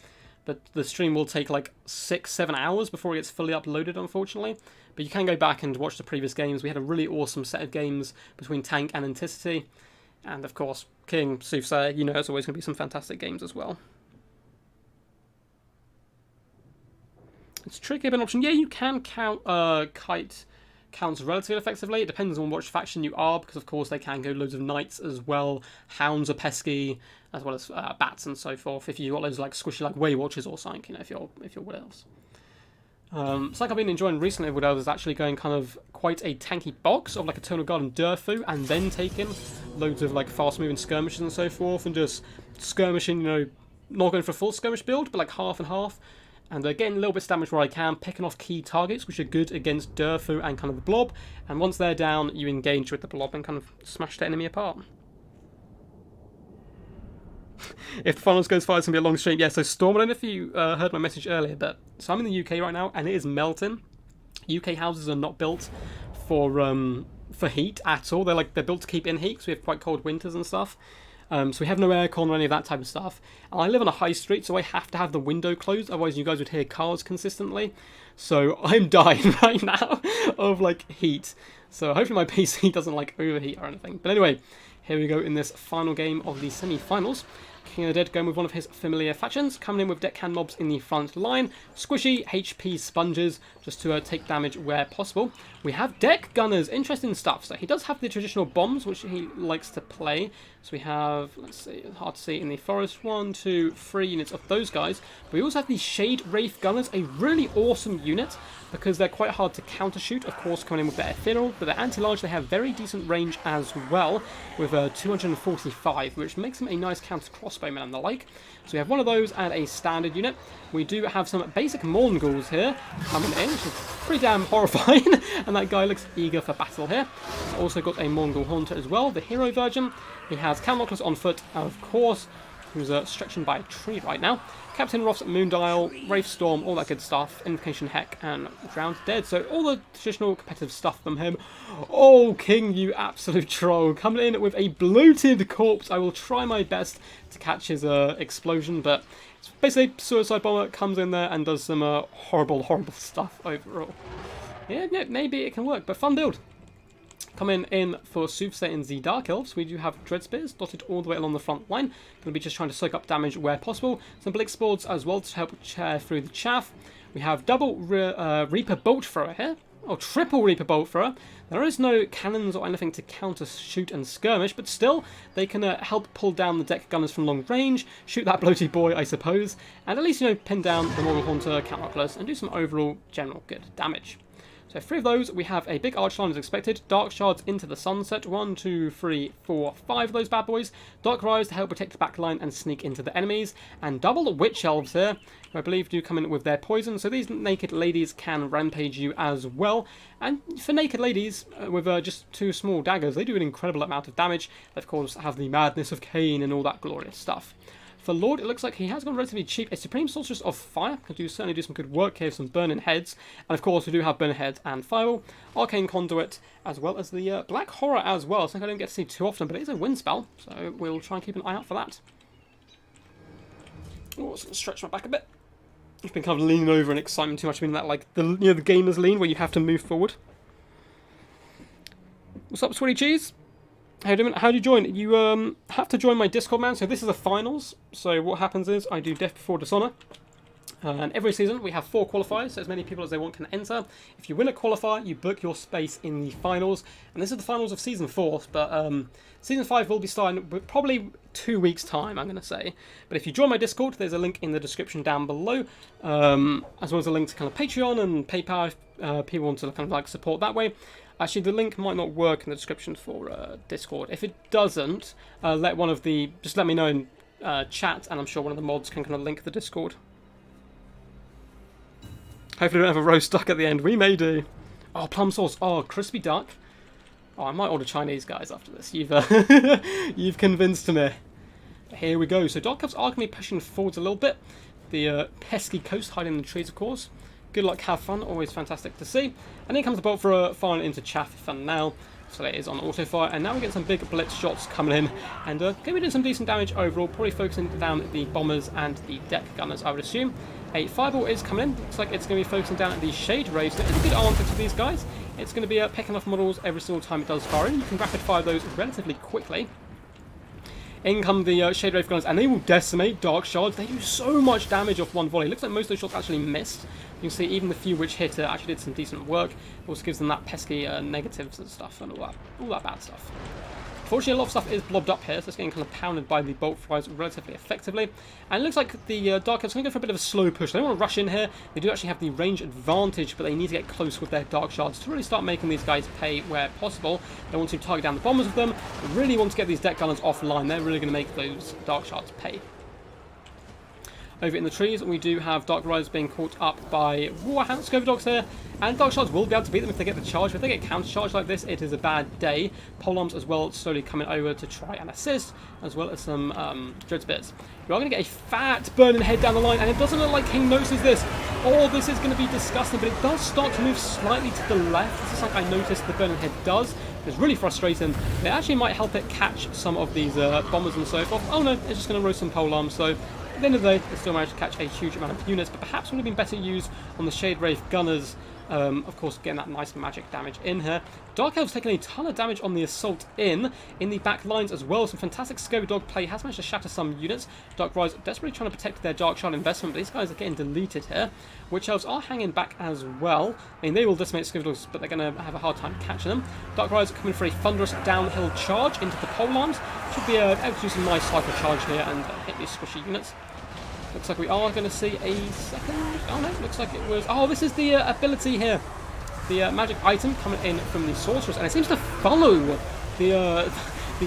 but the stream will take like 6-7 hours before it gets fully uploaded, unfortunately. But you can go back and watch the previous games. We had a really awesome set of games between Tank and Anticity. And of course, King, Soothsayer, you know, there's always going to be some fantastic games as well. It's tricky of an option. Yeah, you can count Kite counts relatively effectively. It depends on which faction you are, because of course they can go loads of knights as well. Hounds are pesky, as well as bats and so forth. If you got loads of like squishy like Waywatchers or something, you know, if you're Wood Elves. Something I've been enjoying recently with Wood Elves is actually going kind of quite a tanky box of like Eternal Guard and Durfu, and then taking loads of like fast moving skirmishes and so forth, and just skirmishing, you know, not going for a full skirmish build, but like half and half. And getting a little bit of damage where I can, picking off key targets, which are good against Durfu and kind of the blob. And once they're down, you engage with the blob and kind of smash the enemy apart. If the finals goes far, it's going to be a long stream. Yeah, so Storm, I don't know if you heard my message earlier, but so I'm in the UK right now, and it is melting. UK houses are not built for heat at all. They're built to keep in heat, because we have quite cold winters and stuff. So we have no aircon or any of that type of stuff. And I live on a high street, so I have to have the window closed, otherwise you guys would hear cars consistently. So I'm dying right now of like heat. So hopefully my PC doesn't like overheat or anything. But anyway, here we go in this final game of the semi-finals. King of the Dead going with one of his familiar factions, coming in with deckhand mobs in the front line, squishy HP sponges just to take damage where possible. We have deck gunners, interesting stuff. So he does have the traditional bombs, which he likes to play. So we have, let's see, it's hard to see in the forest, 1, 2, 3 units of those guys. But we also have the Shade Wraith Gunners, a really awesome unit, because they're quite hard to counter shoot, of course, coming in with their ethereal, but they're anti-large, they have very decent range as well, with 245, which makes them a nice counter crossbowman and the like. So we have one of those and a standard unit. We do have some basic Mongols here coming in, which is pretty damn horrifying, and that guy looks eager for battle here. Also got a Mongol Hunter as well, the Hero Virgin. He has Cameloclus on foot, of course, who's stretching by a tree right now. Captain Roth's Moondial, Wraith Storm, all that good stuff, Invocation Heck, and Drowned Dead. So all the traditional competitive stuff from him. Oh, King, you absolute troll. Coming in with a bloated corpse. I will try my best to catch his explosion, but it's basically Suicide Bomber comes in there and does some horrible, horrible stuff overall. Yeah, maybe it can work, but fun build. Coming in for Soothsayer and the Dark Elves, we do have Dread Spears dotted all the way along the front line. Going to be just trying to soak up damage where possible. Some Blix Boards as well to help tear through the chaff. We have double Reaper Bolt Thrower here. Oh, triple Reaper Bolt Thrower. There is no cannons or anything to counter shoot and skirmish, but still, they can help pull down the deck gunners from long range, shoot that bloated boy, I suppose, and at least, you know, pin down the Mongol Hunter, Cameloclus, and do some overall general good damage. So 3 of those, we have a big arch line as expected, Dark Shards into the Sunset, 1, 2, 3, 4, 5 of those bad boys, Dark Rise to help protect the back line and sneak into the enemies, and double Witch Elves here, who I believe do come in with their poison, so these naked ladies can rampage you as well, and for naked ladies, with just 2 small daggers, they do an incredible amount of damage. They of course have the Madness of Cain and all that glorious stuff. For Lord, it looks like he has gone relatively cheap. A Supreme Sorceress of Fire can certainly do some good work here, some Burning Heads. And of course, we do have Burning Heads and Fireball, Arcane Conduit, as well as the Black Horror as well. Something I don't get to see too often, but it is a wind spell, so we'll try and keep an eye out for that. Oh, I was going to stretch my back a bit. I've been kind of leaning over in excitement too much. I mean, that like the the gamer's lean where you have to move forward. What's up, Sweaty Cheese? How do you join? You have to join my Discord, man. So this is the finals. So what happens is I do Death Before Dishonour. And every season we have 4 qualifiers, so as many people as they want can enter. If you win a qualifier, you book your space in the finals. And this is the finals of Season 4, but Season 5 will be starting with probably 2 weeks' time, I'm going to say. But if you join my Discord, there's a link in the description down below, as well as a link to kind of Patreon and PayPal if people want to kind of like support that way. Actually, the link might not work in the description for Discord. If it doesn't, just let me know in chat, and I'm sure one of the mods can kind of link the Discord. Hopefully we don't have a roast duck at the end. We may do. Oh, plum sauce. Oh, crispy duck. Oh, I might order Chinese, guys, after this. You've convinced me. But here we go. So Dark Elves are going to be pushing forwards a little bit. The pesky coast hiding in the trees, of course. Good luck, have fun, always fantastic to see. And in comes the bolt thrower, firing into chaff for now. So it is on auto fire, and now we get some big blitz shots coming in, and going to be doing some decent damage overall, probably focusing down the bombers and the deck gunners, I would assume. A fireball is coming in, looks like it's going to be focusing down at the shade rays, so it's a good answer to these guys. It's going to be picking off models every single time it does fire in. You can rapid fire those relatively quickly. In come the Shade Wraith gunners, and they will decimate Dark Shards. They do so much damage off one volley. Looks like most of those shots actually missed. You can see even the few which hit actually did some decent work. Also gives them that pesky negatives and stuff and all that bad stuff. Fortunately, a lot of stuff is blobbed up here, so it's getting kind of pounded by the bolt flies relatively effectively. And it looks like the Dark Elves are going to go for a bit of a slow push. They don't want to rush in here. They do actually have the range advantage, but they need to get close with their Dark Shards to really start making these guys pay where possible. They want to target down the bombers with them. They really want to get these deck gunners offline. They're really going to make those Dark Shards pay. Over in the trees, we do have Dark Riders being caught up by Warhammer Scovy Dogs here, and Dark Shards will be able to beat them if they get the charge. But if they get counter-charged like this, it is a bad day. Polearms as well slowly coming over to try and assist, as well as some Dread Spears. We are going to get a fat burning head down the line, and it doesn't look like King notices this. Oh, this is going to be disgusting, but it does start to move slightly to the left. This is like I noticed the burning head does. It's really frustrating. It actually might help it catch some of these bombers and so forth. Oh no, it's just going to roast some polearms, so at the end of the day, they still managed to catch a huge amount of units, but perhaps would have been better used on the Shade Wraith gunners. Of course, getting that nice magic damage in here. Dark Elves taking a ton of damage on the assault in the back lines as well. Some fantastic Scovy Dog play has managed to shatter some units. Dark Riders desperately trying to protect their Dark Shard investment, but these guys are getting deleted here. Witch Elves are hanging back as well. I mean, they will decimate Scovy Dogs, but they're going to have a hard time catching them. Dark Riders are coming for a thunderous downhill charge into the polearms. Should be able to do some nice cycle charge here and hit these squishy units. Looks like we are going to see a second. Oh no, looks like it was. Oh, this is the ability here. The magic item coming in from the sorceress, and it seems to follow the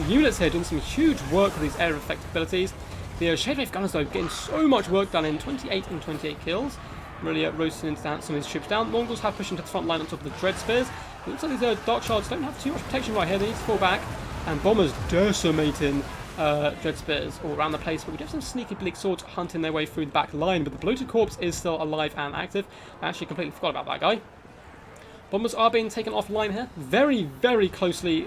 units here, doing some huge work with these area effect abilities. The Shade Wraith gunners, though, getting so much work done in 28 and 28 kills. Really roasting down some of these troops down. Mongols have pushed into the front line on top of the Dread Spears. It looks like these Dark Shards don't have too much protection right here. They need to fall back. And Bombers decimating Dread Spears all around the place, but we do have some sneaky Bleak Swords hunting their way through the back line, but the Bloated Corpse is still alive and active. I actually completely forgot about that guy. Bombers are being taken offline here. Very, very closely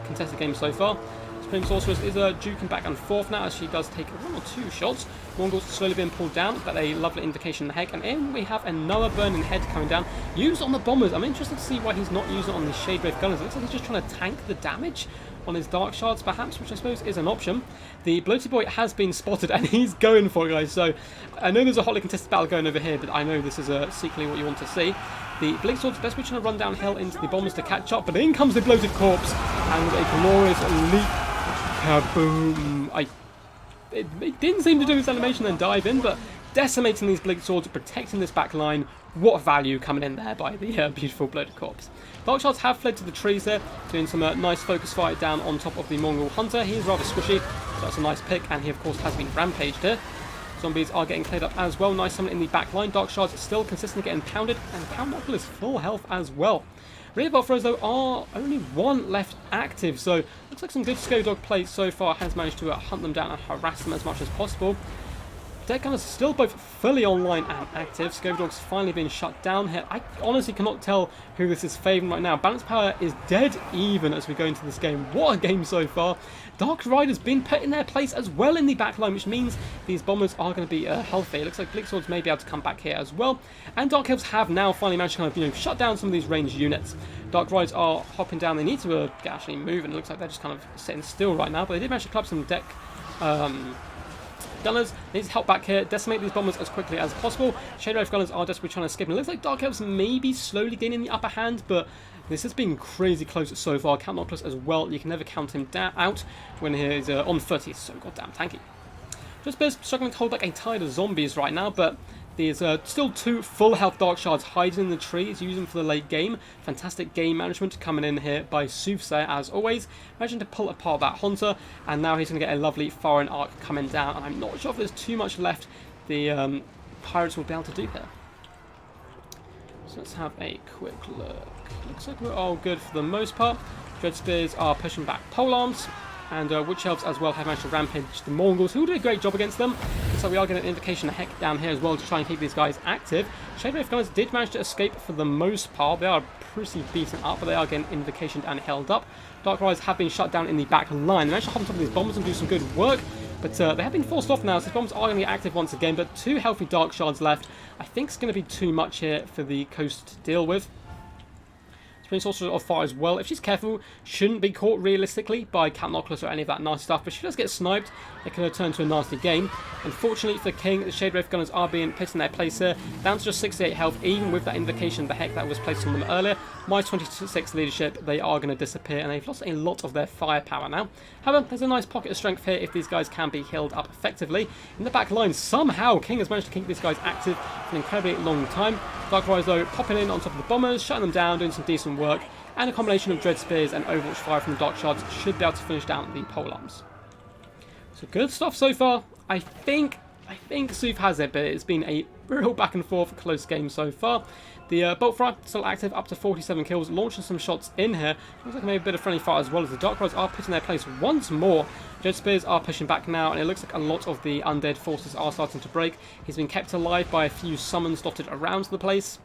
contested game so far. Supreme Sorceress is duking back and forth now as she does take one or two shots. Mongols slowly being pulled down, but a lovely indication in the heck. And in we have another burning head coming down, used on the bombers. I'm interested to see why he's not using it on the Shade Wraith gunners. It looks like he's just trying to tank the damage on his Dark Shards, perhaps, which I suppose is an option. The Bloated Boy has been spotted, and he's going for it, guys. So I know there's a hotly contested battle going over here, but I know this is secretly what you want to see. The Bleak Swords best be trying to run downhill into the bombers to catch up, but in comes the Bloated Corpse, and a glorious leap. Kaboom! It didn't seem to do its animation and dive in, but decimating these Bleak Swords, protecting this back line. What value coming in there by the beautiful Bloated Corpse. Dark Shards have fled to the trees there, doing some nice focus fight down on top of the Mongol Hunter. He is rather squishy, so that's a nice pick, and he of course has been rampaged here. Zombies are getting cleared up as well. Nice summon in the back line. Dark Shards are still consistently getting pounded, and Count Knuckle is full health as well. Rear Bolt Throws, though, are only one left active, so looks like some good Scovy Dog play so far has managed to hunt them down and harass them as much as possible. Deck Gunners are still both fully online and active. Scovy Dog's finally been shut down here. I honestly cannot tell who this is favouring right now. Balance Power is dead even as we go into this game. What a game so far. Dark Riders been put in their place as well in the back line, which means these bombers are going to be healthy. It looks like Bleak Swords may be able to come back here as well. And Dark Elves have now finally managed to kind of, shut down some of these ranged units. Dark Riders are hopping down. They need to get actually moving. It looks like they're just kind of sitting still right now, but they did manage to club some deck Gunners need to help back here, decimate these bombers as quickly as possible. Shade Wraith Gunners are desperately trying to skip, and it looks like Dark Elves may be slowly gaining the upper hand, but this has been crazy close so far. Count Knuckles as well, you can never count him out when he's on foot. He's so goddamn tanky. Just struggling to hold back a tide of zombies right now, but there's still two full health Dark Shards hiding in the trees, using for the late game. Fantastic game management coming in here by Soothsayer as always. Managing to pull apart that Hunter, and now he's going to get a lovely foreign arc coming down. And I'm not sure if there's too much left the Pirates will be able to do here. So let's have a quick look. Looks like we're all good for the most part. Dread Spears are pushing back polearms. And Witch Elves as well have managed to rampage the Mongols, who did a great job against them. So we are getting an invocation of heck down here as well to try and keep these guys active. Shade Wraith Gunners did manage to escape for the most part. They are pretty beaten up, but they are getting invocationed and held up. Dark Rise have been shut down in the back line. They managed to hop on top of these bombers and do some good work, but they have been forced off now, so these bombs are going to be active once again, but 2 healthy Dark Shards left. I think it's going to be too much here for the Coast to deal with. Supreme Sorceress of Fire as well, if she's careful, shouldn't be caught realistically by Count Noctilus or any of that nice stuff, but she does get sniped. It can turn to a nasty game. Unfortunately for the King, the Shade Wraith Gunners are being put in their place here, down to just 68 health, even with that invocation of the heck that was placed on them earlier. Minus 26 leadership, they are going to disappear, and they've lost a lot of their firepower now. However, there's a nice pocket of strength here if these guys can be healed up effectively. In the back line, somehow King has managed to keep these guys active for an incredibly long time. Dark Rise, though, popping in on top of the bombers, shutting them down, doing some decent work, and a combination of Dread Spears and Overwatch Fire from the Dark Shards should be able to finish down the polearms. So good stuff so far. I think Sooth has it, but it's been a real back and forth close game so far. The Bolt Fry still active, up to 47 kills, launching some shots in here. Looks like maybe a bit of friendly fire as well, as the Dark Rise are put in their place once more. Dread Spears are pushing back now, and it looks like a lot of the undead forces are starting to break. He's been kept alive by a few summons dotted around the place.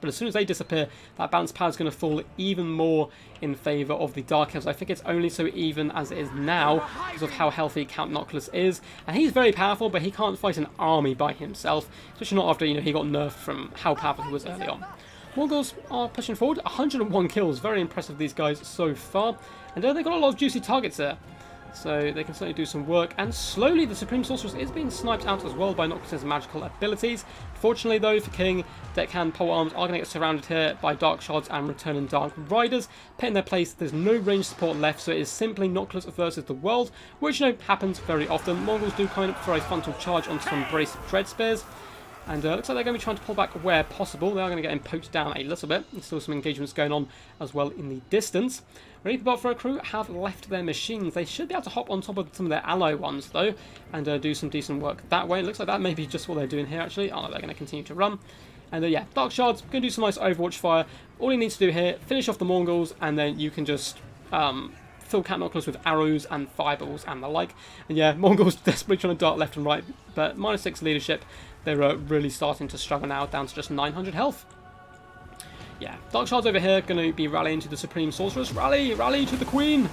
But as soon as they disappear, that balance power is going to fall even more in favour of the Dark Elves. I think it's only so even as it is now because of how healthy Count Noctilus is. And he's very powerful, but he can't fight an army by himself, especially not after he got nerfed from how powerful he was early on. Mongols are pushing forward, 101 kills, very impressive these guys so far. And they've got a lot of juicy targets there, so they can certainly do some work. And slowly the Supreme Sorceress is being sniped out as well by Noctilus's magical abilities. Fortunately though for King, Deckhand polearms are going to get surrounded here by Dark Shards and returning Dark Riders. Put in their place, there's no range support left, so it is simply Noctilus versus the world, which happens very often. Mongols do come in for a frontal charge onto some braced Dread Spears. And looks like they're going to be trying to pull back where possible. They are going to get poked down a little bit. There's still some engagements going on as well in the distance. Reaper Botfire crew have left their machines. They should be able to hop on top of some of their ally ones though, and do some decent work that way. It looks like that may be just what they're doing here actually. Oh no, they're going to continue to run. And yeah, Dark Shards, going to do some nice Overwatch Fire. All he needs to do here, finish off the Mongols, and then you can just fill Count Noctilus with arrows and fireballs and the like. And yeah, Mongols desperately trying to dart left and right, but minus 6 leadership. They're really starting to struggle now, down to just 900 health. Yeah, Dark Shards over here going to be rallying to the Supreme Sorceress. Rally! Rally to the Queen!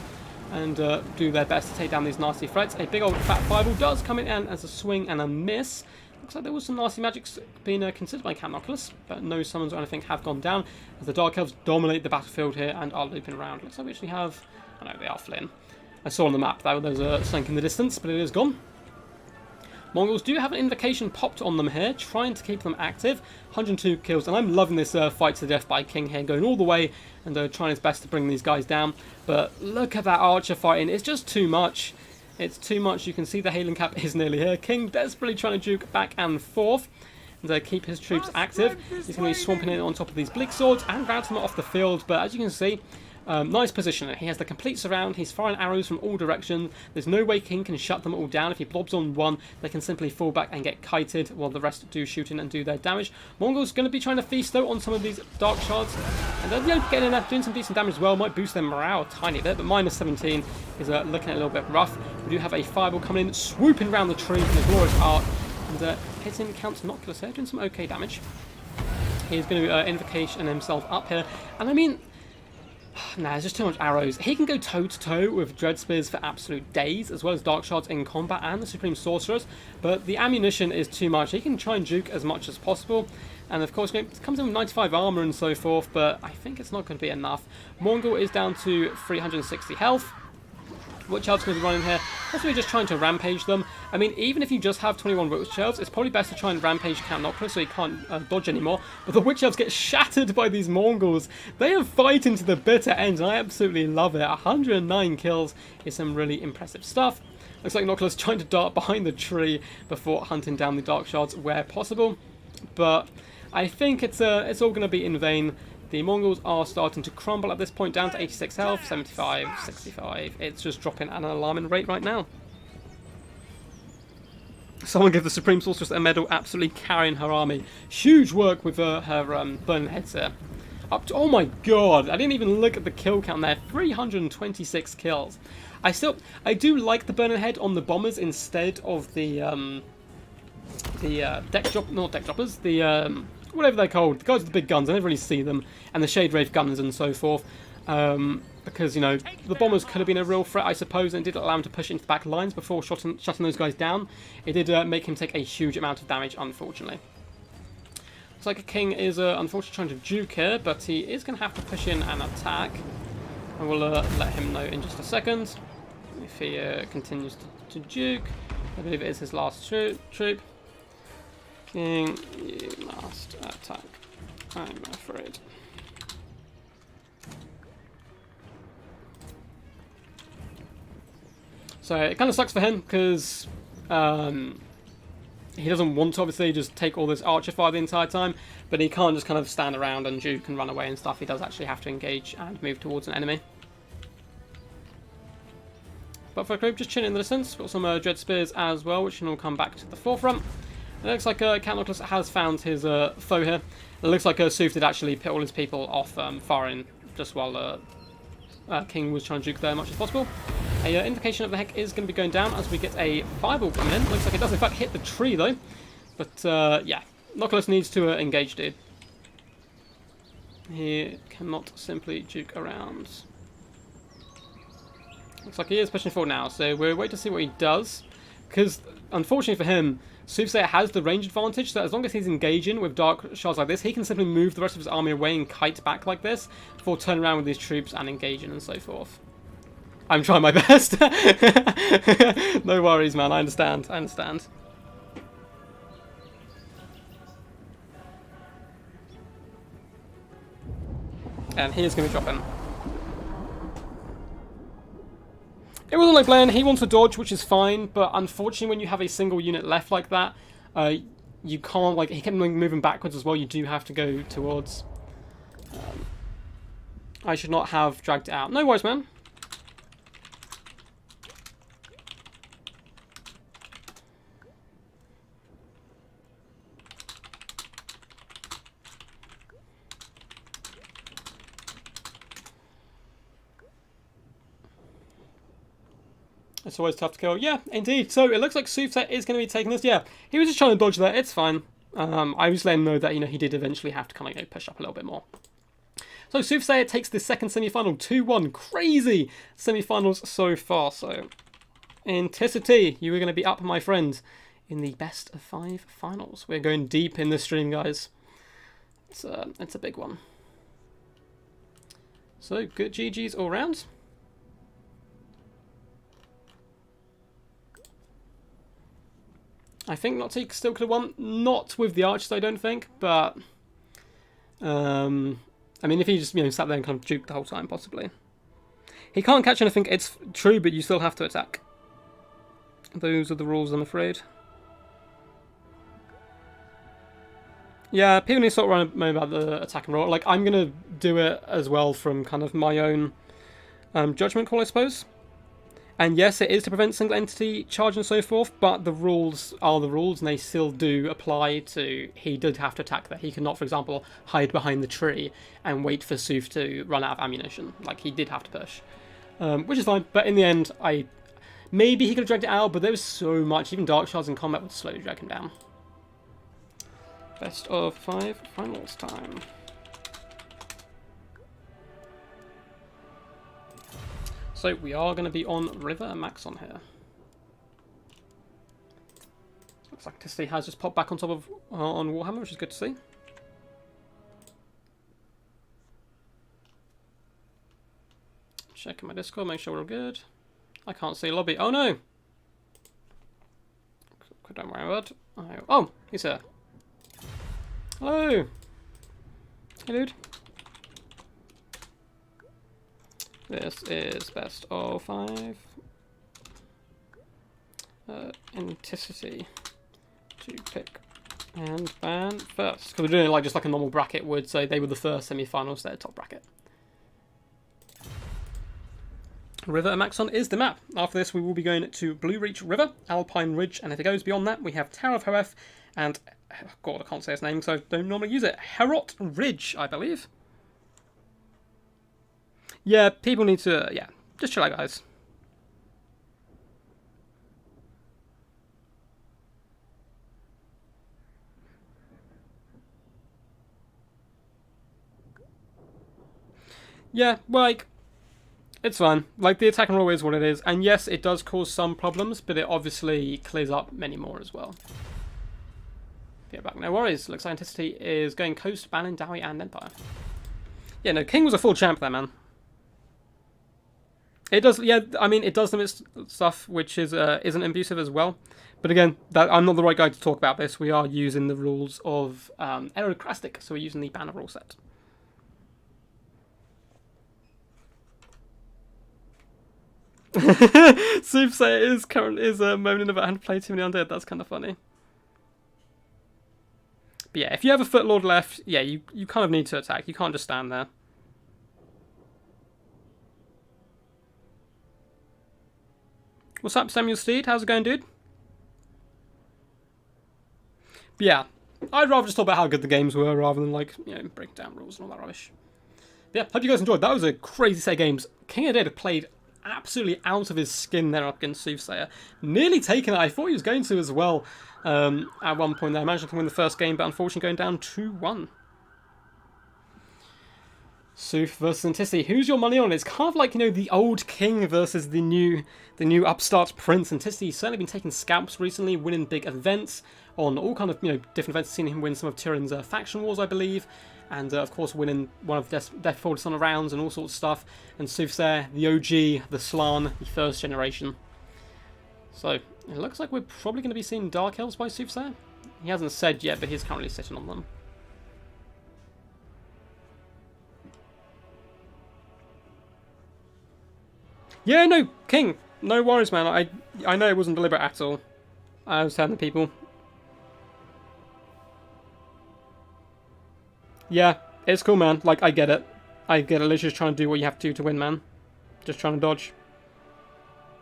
And do their best to take down these nasty threats. A big old fat fireball does come in as a swing and a miss. Looks like there was some nasty magic being considered by Count Noctilus, but no summons or anything have gone down, as the Dark Elves dominate the battlefield here and are looping around. Looks like we actually have... Oh no, they are fleeing. I saw on the map that there's a slink in the distance, but it is gone. Mongols do have an invocation popped on them here, trying to keep them active. 102 kills, and I'm loving this fight to the death by King here, going all the way and trying his best to bring these guys down. But look at that archer fighting, it's just too much. It's too much. You can see the Hailing Cap is nearly here. King desperately trying to juke back and forth and keep his troops active. He's going to be swamping in on top of these Bleak Swords and routing them off the field, but as you can see, nice position. He has the complete surround. He's firing arrows from all directions. There's no way King can shut them all down. If he blobs on one, they can simply fall back and get kited while the rest do shoot in and do their damage. Mongols going to be trying to feast though on some of these Dark Shards, and they're getting in there, doing some decent damage as well. Might boost their morale a tiny bit, but minus 17 is looking a little bit rough. We do have a fireball coming in, swooping around the tree from the glorious arc, and hitting Count Noctilus here, doing some okay damage. He's going to invocation himself up here, and I mean, nah, there's just too much arrows. He can go toe-to-toe with Dread Spears for absolute days, as well as Dark Shards in combat and the Supreme Sorceress, but the ammunition is too much. He can try and juke as much as possible, and of course it comes in with 95 armor and so forth, but I think it's not going to be enough. Mongol is down to 360 health. Witch Elves going to be running here. Possibly just trying to rampage them. I mean, even if you just have 21 Witch Elves, it's probably best to try and rampage Count Noctilus so he can't dodge anymore. But the Witch Elves get shattered by these Mongols. They are fighting to the bitter end, and I absolutely love it. 109 kills is some really impressive stuff. Looks like Noctilus trying to dart behind the tree before hunting down the Dark Shards where possible. But I think it's all going to be in vain. The Mongols are starting to crumble at this point, down to 86 health, 75, 65. It's just dropping at an alarming rate right now. Someone give the Supreme Sorceress a medal, absolutely carrying her army. Huge work with her burning heads here. Up to, oh my god, I didn't even look at the kill count there. 326 kills. I do like the burning head on the bombers instead of the not deck droppers, the whatever they're called, the guys with the big guns. I never really see them, and the shade wraith guns and so forth. Because, you know, the bombers could have been a real threat, I suppose, and it did allow him to push into the back lines before shutting those guys down. It did make him take a huge amount of damage, unfortunately. Looks like a king is unfortunately trying to juke here, but he is going to have to push in and attack. And we'll let him know in just a second if he continues to juke. I believe it is his last troop. King, you must attack, I'm afraid. So it kind of sucks for him because he doesn't want to obviously just take all this archer fire the entire time, but he can't just kind of stand around and juke and run away and stuff. He does actually have to engage and move towards an enemy. But for a group, just chilling in the distance. Got some Dread Spears as well, which can all come back to the forefront. It looks like Count Nicholas has found his foe here. It looks like Suf did actually put all his people off far in, just while King was trying to juke there as much as possible. A invocation of the heck is going to be going down as we get a fireball coming in. Looks like it does in fact hit the tree though. But yeah, Nicholas needs to engage, dude. He cannot simply juke around. Looks like he is pushing forward now, so we'll wait to see what he does. Because, unfortunately for him, Soothsayer has the range advantage, so as long as he's engaging with dark shards like this, he can simply move the rest of his army away and kite back like this, before turning around with his troops and engaging and so forth. I'm trying my best. No worries, man, I understand, And he is going to be dropping. It wasn't like Blaine, he wants to dodge, which is fine, but unfortunately when you have a single unit left like that, you can't, like, he kept moving backwards as well, you do have to go towards. I should not have dragged it out. No worries, man. It's always tough to kill. Yeah, indeed. So it looks like Soothsayer is going to be taking this. Yeah, he was just trying to dodge there. It's fine. I just let him know that, you know, he did eventually have to kind of push up a little bit more. So Soothsayer takes the second semi-final 2-1. Crazy semi-finals so far. So Anticity, you are going to be up, my friend, in the best of 5 finals. We're going deep in this stream, guys. It's a big one. So good GGs all round. I think Notty still could have won. Not with the archers, I don't think, but I mean, if he just, you know, sat there and kind of juked the whole time, possibly. He can't catch anything, it's true, but you still have to attack. Those are the rules, I'm afraid. Yeah, people need to sort of run about the attack and roll. Like, I'm going to do it as well from kind of my own judgment call, I suppose. And yes, it is to prevent single entity charge and so forth, but the rules are the rules, and they still do apply to, he did have to attack there. He could not, for example, hide behind the tree and wait for Sooth to run out of ammunition. Like, he did have to push. Which is fine, but in the end, maybe he could have dragged it out, but there was so much, even Dark Shards in combat would slowly drag him down. Best of 5 finals time. So we are going to be on River Max on here. Looks like Tisty has just popped back on top of on Warhammer, which is good to see. Checking my Discord, make sure we're all good. I can't see lobby. Oh no! Don't worry about it. Oh, he's here. Hello! Hey, dude. This is best of 5. Anticity to pick and ban first. Because we're doing it like just like a normal bracket would, so they were the first semi-finals, their top bracket. River and Maxon is the map. After this we will be going to Blue Reach River, Alpine Ridge, and if it goes beyond that we have Tower of Hoeth and, oh God, I can't say his name because I don't normally use it, Herot Ridge, I believe. Yeah, people need to, yeah, just chill out, guys. Yeah, like, it's fine. Like, the attack and roll is what it is. And yes, it does cause some problems, but it obviously clears up many more as well. Get back. No worries. Looks like Antiquity is going Coast, Bannon, Dowie, and Empire. Yeah, no, King was a full champ there, man. It does, yeah, I mean, it does limit stuff which is isn't abusive as well. But again, I'm not the right guy to talk about this. We are using the rules of Aerocrastic, so we're using the banner rule set. Soothsayer is moaning about having to play too many undead. That's kind of funny. But yeah, if you have a Footlord left, yeah, you kind of need to attack. You can't just stand there. What's up, Samuel Steed? How's it going, dude? But yeah, I'd rather just talk about how good the games were rather than, like, you know, breaking down rules and all that rubbish. But yeah, hope you guys enjoyed. That was a crazy set of games. King of Dead played absolutely out of his skin there up against Soothsayer. Nearly taken it. I thought he was going to as well at one point there. I managed to win the first game, but unfortunately going down 2-1. Sooth versus Antiquity. Who's your money on? It's kind of like, you know, the old king versus the new upstart prince. Antiquity's certainly been taking scalps recently, winning big events on all kind of, you know, different events. Seen him win some of Tyrion's faction wars, I believe, and of course winning one of Deathfall Dishonour rounds and all sorts of stuff. And Soothsayer, the OG, the Slan, the first generation. So it looks like we're probably going to be seeing Dark Elves by Soothsayer. He hasn't said yet, but he's currently sitting on them. Yeah, no, King. No worries, man. I know it wasn't deliberate at all. I was telling the people. Yeah, it's cool, man. Like, I get it. I get it. Literally just trying to do what you have to do to win, man. Just trying to dodge.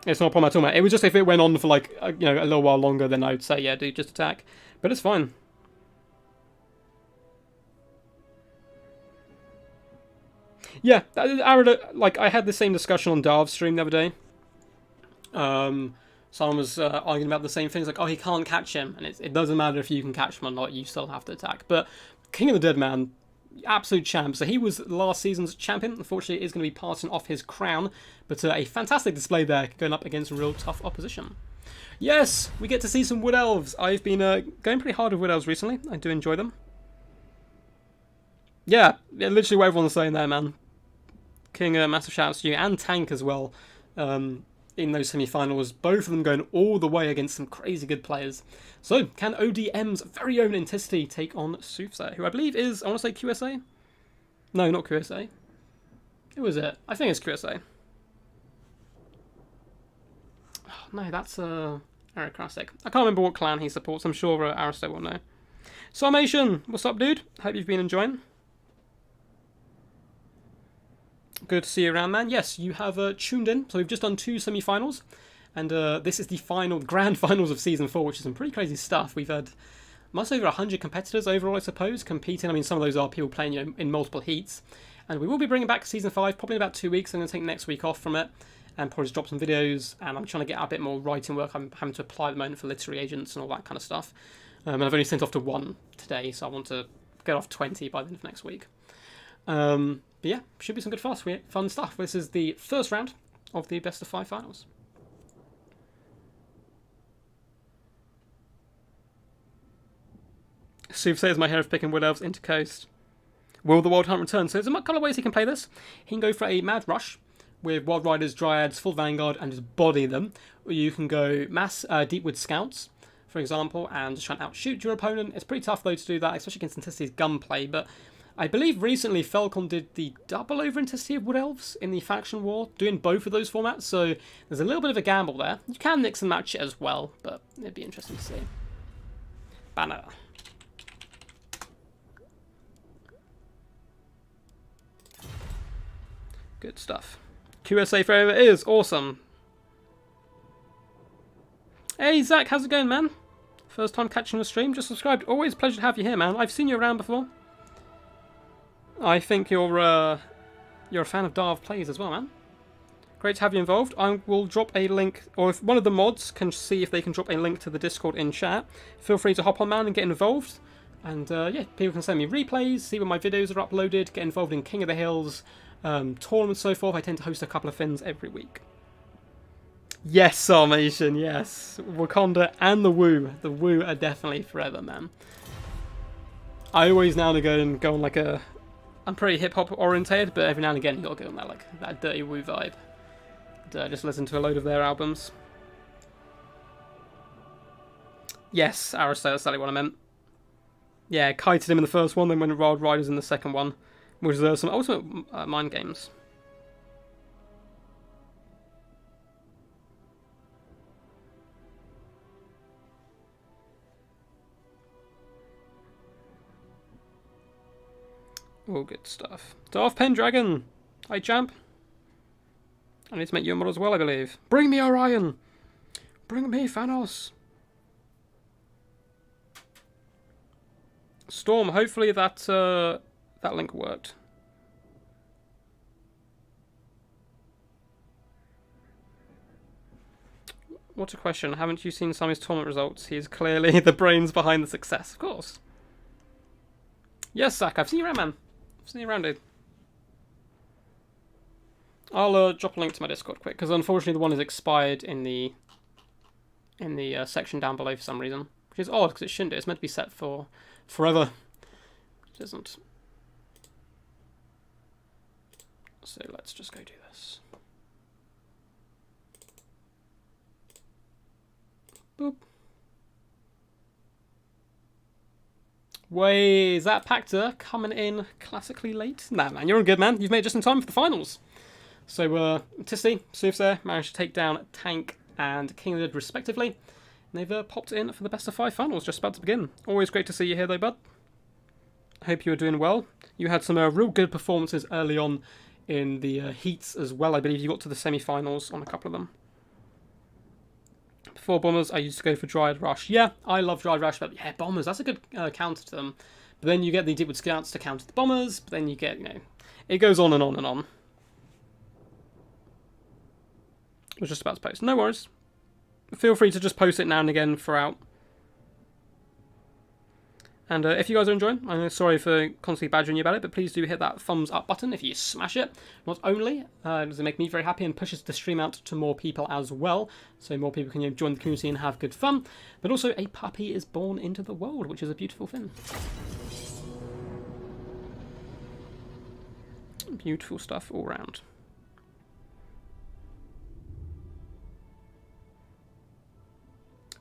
It's not a problem at all, man. It was just if it went on for, like, you know, a little while longer, then I'd say, yeah, dude, just attack. But it's fine. Yeah, like, I had the same discussion on Darv's stream the other day. Someone was arguing about the same things, like, oh, he can't catch him, and it doesn't matter if you can catch him or not, you still have to attack. But King of the Dead, man, absolute champ. So he was last season's champion. Unfortunately, it is going to be passing off his crown, but a fantastic display there, going up against real tough opposition. Yes, we get to see some Wood Elves. I've been going pretty hard with Wood Elves recently. I do enjoy them. Yeah, literally what everyone's saying there, man. King, massive shout out to you, and Tank as well. In those semi-finals, both of them going all the way against some crazy good players. So, can ODM's very own Antiquity take on Soothsayer, who I believe is, I want to say QSA? No, not QSA. Who is it? I think it's QSA. Oh, no, that's Aristocratic. I can't remember what clan he supports. I'm sure Aristo will know. Summation, what's up, dude? Hope you've been enjoying. Good to see you around, man. Yes, you have tuned in. So we've just done 2 semi-finals, and this is the grand finals of Season 4, which is some pretty crazy stuff. We've had much over 100 competitors overall, I suppose, competing. I mean, some of those are people playing, you know, in multiple heats. And we will be bringing back Season 5 probably in about 2 weeks. I'm going to take next week off from it and probably just drop some videos. And I'm trying to get out a bit more writing work. I'm having to apply at the moment for literary agents and all that kind of stuff. And I've only sent off to 1 today, so I want to get off 20 by the end of next week. But yeah, should be some good fun stuff. This is the first round of the best of 5 finals. Soothsayer's my hero of picking Wood Elves into Coast. Will the Wild Hunt return? So there's a couple of ways he can play this. He can go for a Mad Rush with Wild Riders, Dryads, full Vanguard, and just body them. Or you can go mass Deepwood Scouts, for example, and just try and outshoot your opponent. It's pretty tough, though, to do that, especially against Anticity's gunplay, but I believe recently Falcon did the double over Antiquity of Wood Elves in the faction war, doing both of those formats, so there's a little bit of a gamble there. You can mix and match it as well, but it'd be interesting to see. Banner. Good stuff. QSA forever is awesome. Hey Zach, how's it going, man? First time catching the stream, just subscribed. Always a pleasure to have you here, man. I've seen you around before. I think you're you're a fan of Darv Plays as well, man. Great to have you involved. I will drop a link, or if one of the mods can see if they can drop a link to the Discord in chat, feel free to hop on, man, and get involved. And yeah, people can send me replays, see when my videos are uploaded, get involved in King of the Hills, tournaments, so forth. I tend to host a couple of things every week. Yes, Sarmatian, yes. Wakanda and the Woo. The Woo are definitely forever, man. I always now and again go on like a... I'm pretty hip-hop orientated, but every now and again you gotta go on that, like, that dirty Woo vibe. And, just listen to a load of their albums. Yes, Aristotle, that's exactly what I meant. Yeah, kited him in the first one, then went Wild Riders in the second one, which is some Ultimate Mind games. All good stuff. Darth Pendragon! Hi, champ. I need to make you a mod as well, I believe. Bring me Orion! Bring me Thanos! Storm, hopefully that that link worked. What a question. Haven't you seen some of his tournament results? He is clearly the brains behind the success. Of course. Yes, Zach, I've seen you around, man. I've seen you around, dude. I'll drop a link to my Discord quick, because unfortunately the one is expired in the section down below for some reason. Which is odd, because it shouldn't do. It's meant to be set for forever. It isn't. So let's just go do this. Boop. Way, is that Pacta coming in classically late? Nah, man, you're all good, man. You've made it just in time for the finals. So, Tisty, Soothsayer managed to take down Tank and King of the Dead respectively. And they've popped in for the best of 5 finals, just about to begin. Always great to see you here, though, bud. I hope you are doing well. You had some real good performances early on in the heats as well. I believe you got to the semi-finals on a couple of them. Before Bombers, I used to go for Dryad Rush. Yeah, I love Dryad Rush, but yeah, Bombers, that's a good counter to them. But then you get the Deepwood Scouts to counter the Bombers, but then you get, you know, it goes on and on and on. I was just about to post. No worries. Feel free to just post it now and again throughout. And if you guys are enjoying, I'm sorry for constantly badgering you about it, but please do hit that thumbs up button if you smash it. Not only does it make me very happy and pushes the stream out to more people as well, so more people can join the community and have good fun, but also a puppy is born into the world, which is a beautiful thing. Beautiful stuff all round.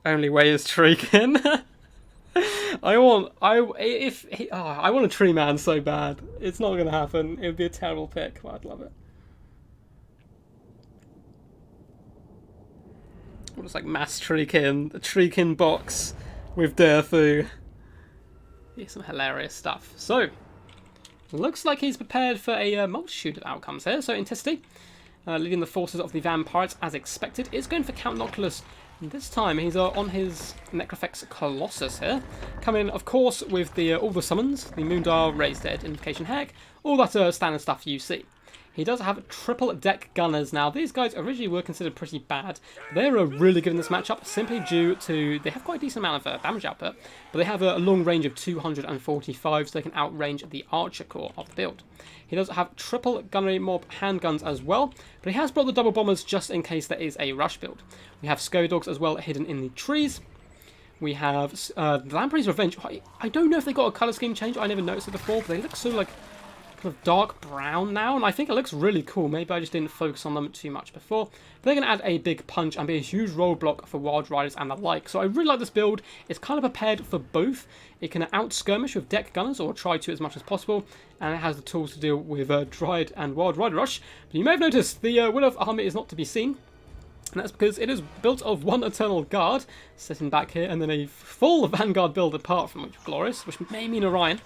Only way is Treekin. I want a Tree Man so bad. It's not gonna happen. It would be a terrible pick, but I'd love it. What is like mass Treekin, a Treekin box with Durfu. Yeah, some hilarious stuff. So, looks like he's prepared for a multitude of outcomes here. So, Intisty, leading the forces of the vampires as expected, is going for Count Noculus. This time he's on his Necrofex Colossus here, coming of course with the all the summons, the Moondar, Raised Dead, Invocation Heck, all that standard stuff you see. He does have triple deck gunners now. These guys originally were considered pretty bad. They're really good in this matchup simply due to they have quite a decent amount of damage output, but they have a long range of 245, so they can outrange the Archer core of the build. He does have triple gunnery mob handguns as well, but he has brought the double bombers just in case there is a rush build. We have Scurry Dogs as well hidden in the trees. We have the Lamprey's Revenge. I don't know if they got a colour scheme change. I never noticed it before, but they look so like kind of dark brown now, and I think it looks really cool. Maybe I just didn't focus on them too much before. But they're going to add a big punch and be a huge roadblock for Wild Riders and the like. So I really like this build. It's kind of prepared for both. It can out-skirmish with deck gunners, or try to as much as possible, and it has the tools to deal with Dryad and Wild Rider Rush. But you may have noticed the Will of Army is not to be seen. And that's because it is built of one Eternal Guard, sitting back here, and then a full Vanguard build apart from, which is glorious, which may mean Orion.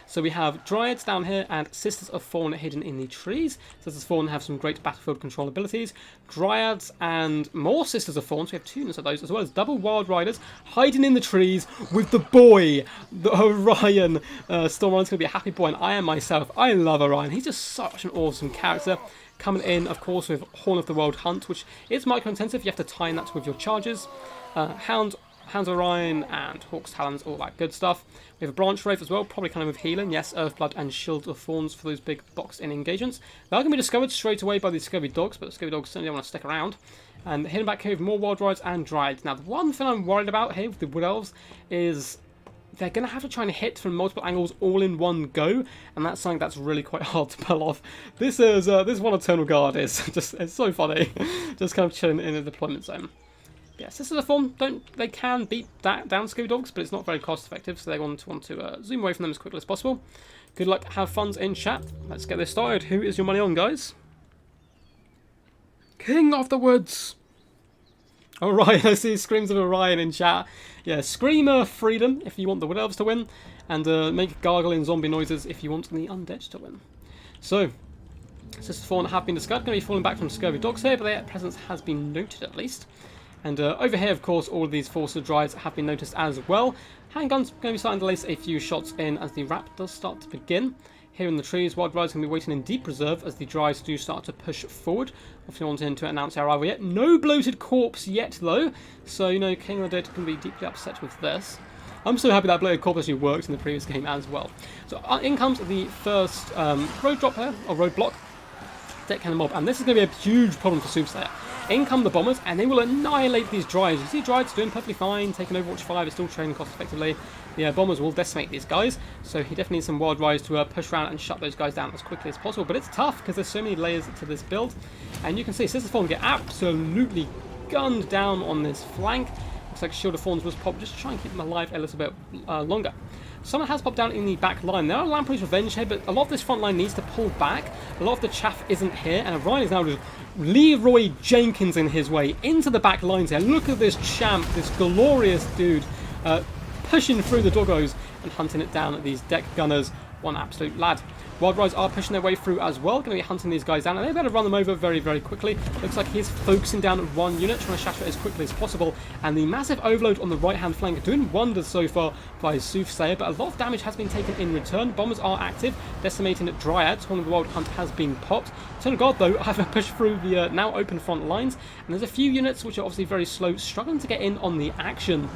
So we have Dryads down here and Sisters of Fawn hidden in the trees. Sisters of Fawn have some great battlefield control abilities. Dryads and more Sisters of Fawn, so we have 2 units of those, as well as double Wild Riders hiding in the trees with the boy, the Orion. Storm Orion's going to be a happy boy, and I am myself. I love Orion. He's just such an awesome character. Coming in, of course, with Horn of the World Hunt, which is micro-intensive. You have to tie in that with your charges. Hounds Orion and Hawk's Talons, all that good stuff. We have a Branch Wraith as well, probably kind of with healing. Yes, Earthblood and Shield of Thorns for those big box-in engagements. They're going to be discovered straight away by the Scurvy Dogs, but the Scurvy Dogs certainly don't want to stick around. And hitting back here with more Wild Rides and Dryads. Now, the one thing I'm worried about here with the Wood Elves is they're going to have to try and hit from multiple angles all in one go, and that's something that's really quite hard to pull off. This one Eternal Guard is just, it's so funny, just kind of chilling in a deployment zone. Yeah, Sisters of Fawn, they can beat that down Scurvy Dogs, but it's not very cost effective, so they want to zoom away from them as quickly as possible. Good luck, have fun in chat. Let's get this started. Who is your money on, guys? King of the Woods! Orion, I see screams of Orion in chat. Yeah, Screamer Freedom if you want the Wood Elves to win, and make gargling zombie noises if you want the Undead to win. So, Sisters of Fawn have been discovered, going to be falling back from Scurvy Dogs here, but their presence has been noted at least. And over here, of course, all of these Forces Dryads have been noticed as well. Handguns going to be starting to lace a few shots in as the wrap does start to begin. Here in the trees, Wild Rides going to be waiting in deep reserve as the Dryads do start to push forward. Obviously wanting to announce our arrival yet. No bloated corpse yet, though. So, you know, King of the Dead can be deeply upset with this. I'm so happy that bloated corpse actually worked in the previous game as well. So in comes the first road drop here, or road block. Deck Cannon Mob, and this is going to be a huge problem for Soothsayer. In come the bombers, and they will annihilate these Dryads. You see Dryads doing perfectly fine, taking Overwatch 5, it's still training cost effectively. The bombers will decimate these guys, so he definitely needs some Wild Rides to push around and shut those guys down as quickly as possible. But it's tough, because there's so many layers to this build. And you can see Sisters of Fawn get absolutely gunned down on this flank. Looks like Shield of Thorns was popped, just to try and keep them alive a little bit longer. Someone has popped down in the back line. There are Lamprey's Revenge here, but a lot of this front line needs to pull back. A lot of the chaff isn't here, and Orion is now just Leroy Jenkins in his way into the back lines here. Look at this champ, this glorious dude, pushing through the doggos and hunting it down at these deck gunners. One absolute lad. Wild Rides are pushing their way through as well, going to be hunting these guys down, and they better run them over very, very quickly. Looks like he's focusing down one unit, trying to shatter it as quickly as possible, and the massive overload on the right-hand flank doing wonders so far by Soothsayer, but a lot of damage has been taken in return. Bombers are active, decimating Dryads. Horn of the Wild Hunt has been popped. Eternal Guard, though, have pushed through the now open front lines, and there's a few units which are obviously very slow, struggling to get in on the action.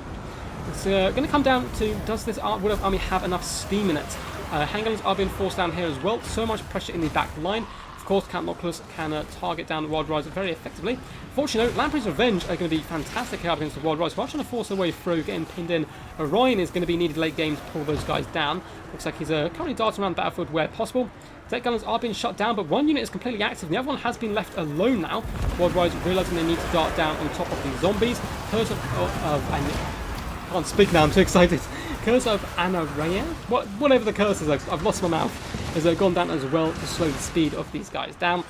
It's going to come down to, does this Wood Elf army have enough steam in it? Handguns are being forced down here as well. So much pressure in the back line. Of course, Count Noctilus can target down the Wild Rides very effectively. Fortunately, Lamprey's Revenge are going to be fantastic here against the Wild Rides. While trying to force their way through, getting pinned in. Orion is going to be needed late game to pull those guys down. Looks like he's currently darting around the battlefield where possible. Deck Gunners are being shut down, but one unit is completely active, and the other one has been left alone now. Wild Rides realizing they need to dart down on top of these zombies. Curse I can't speak now, I'm too excited. Curse of Anaraya? Whatever the curse is, I've lost my mouth. Has gone down as well to slow the speed of these guys down,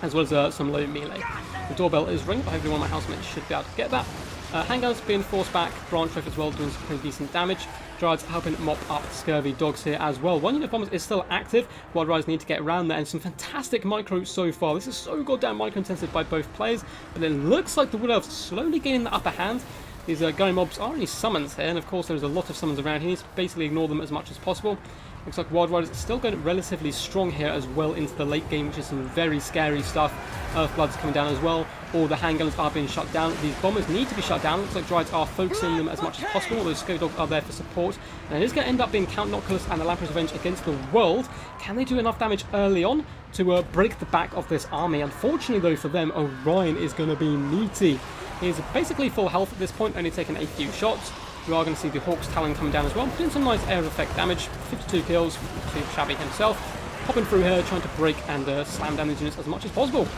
as well as some low melee. The doorbell is ringing, but hopefully one of my housemates should be able to get that. Handguns being forced back, Branch Wraith as well doing some pretty decent damage. Dryads helping mop up Scurvy Dogs here as well. One unit of bombers is still active. Wild Rides need to get around there, and some fantastic micro so far. This is so goddamn micro intensive by both players, but it looks like the Wood Elves slowly gaining the upper hand. These gunning mobs are only summons here, and of course there's a lot of summons around. He needs to basically ignore them as much as possible. Looks like Wild Riders are still going relatively strong here as well into the late game, which is some very scary stuff. Earthblood's coming down as well. All the handguns are being shut down. These bombers need to be shut down. Looks like Dryads are focusing them as much as possible. All those Scurvy Dogs are there for support. And it is going to end up being Count Noctilus and the Lamprey's Revenge against the world. Can they do enough damage early on to break the back of this army? Unfortunately, though, for them, Orion is going to be meaty. He is basically full health at this point, only taking a few shots. We are going to see the Hawk's Talon coming down as well, doing some nice air effect damage. 52 kills to Shabby himself. Popping through here, trying to break and slam down these units as much as possible.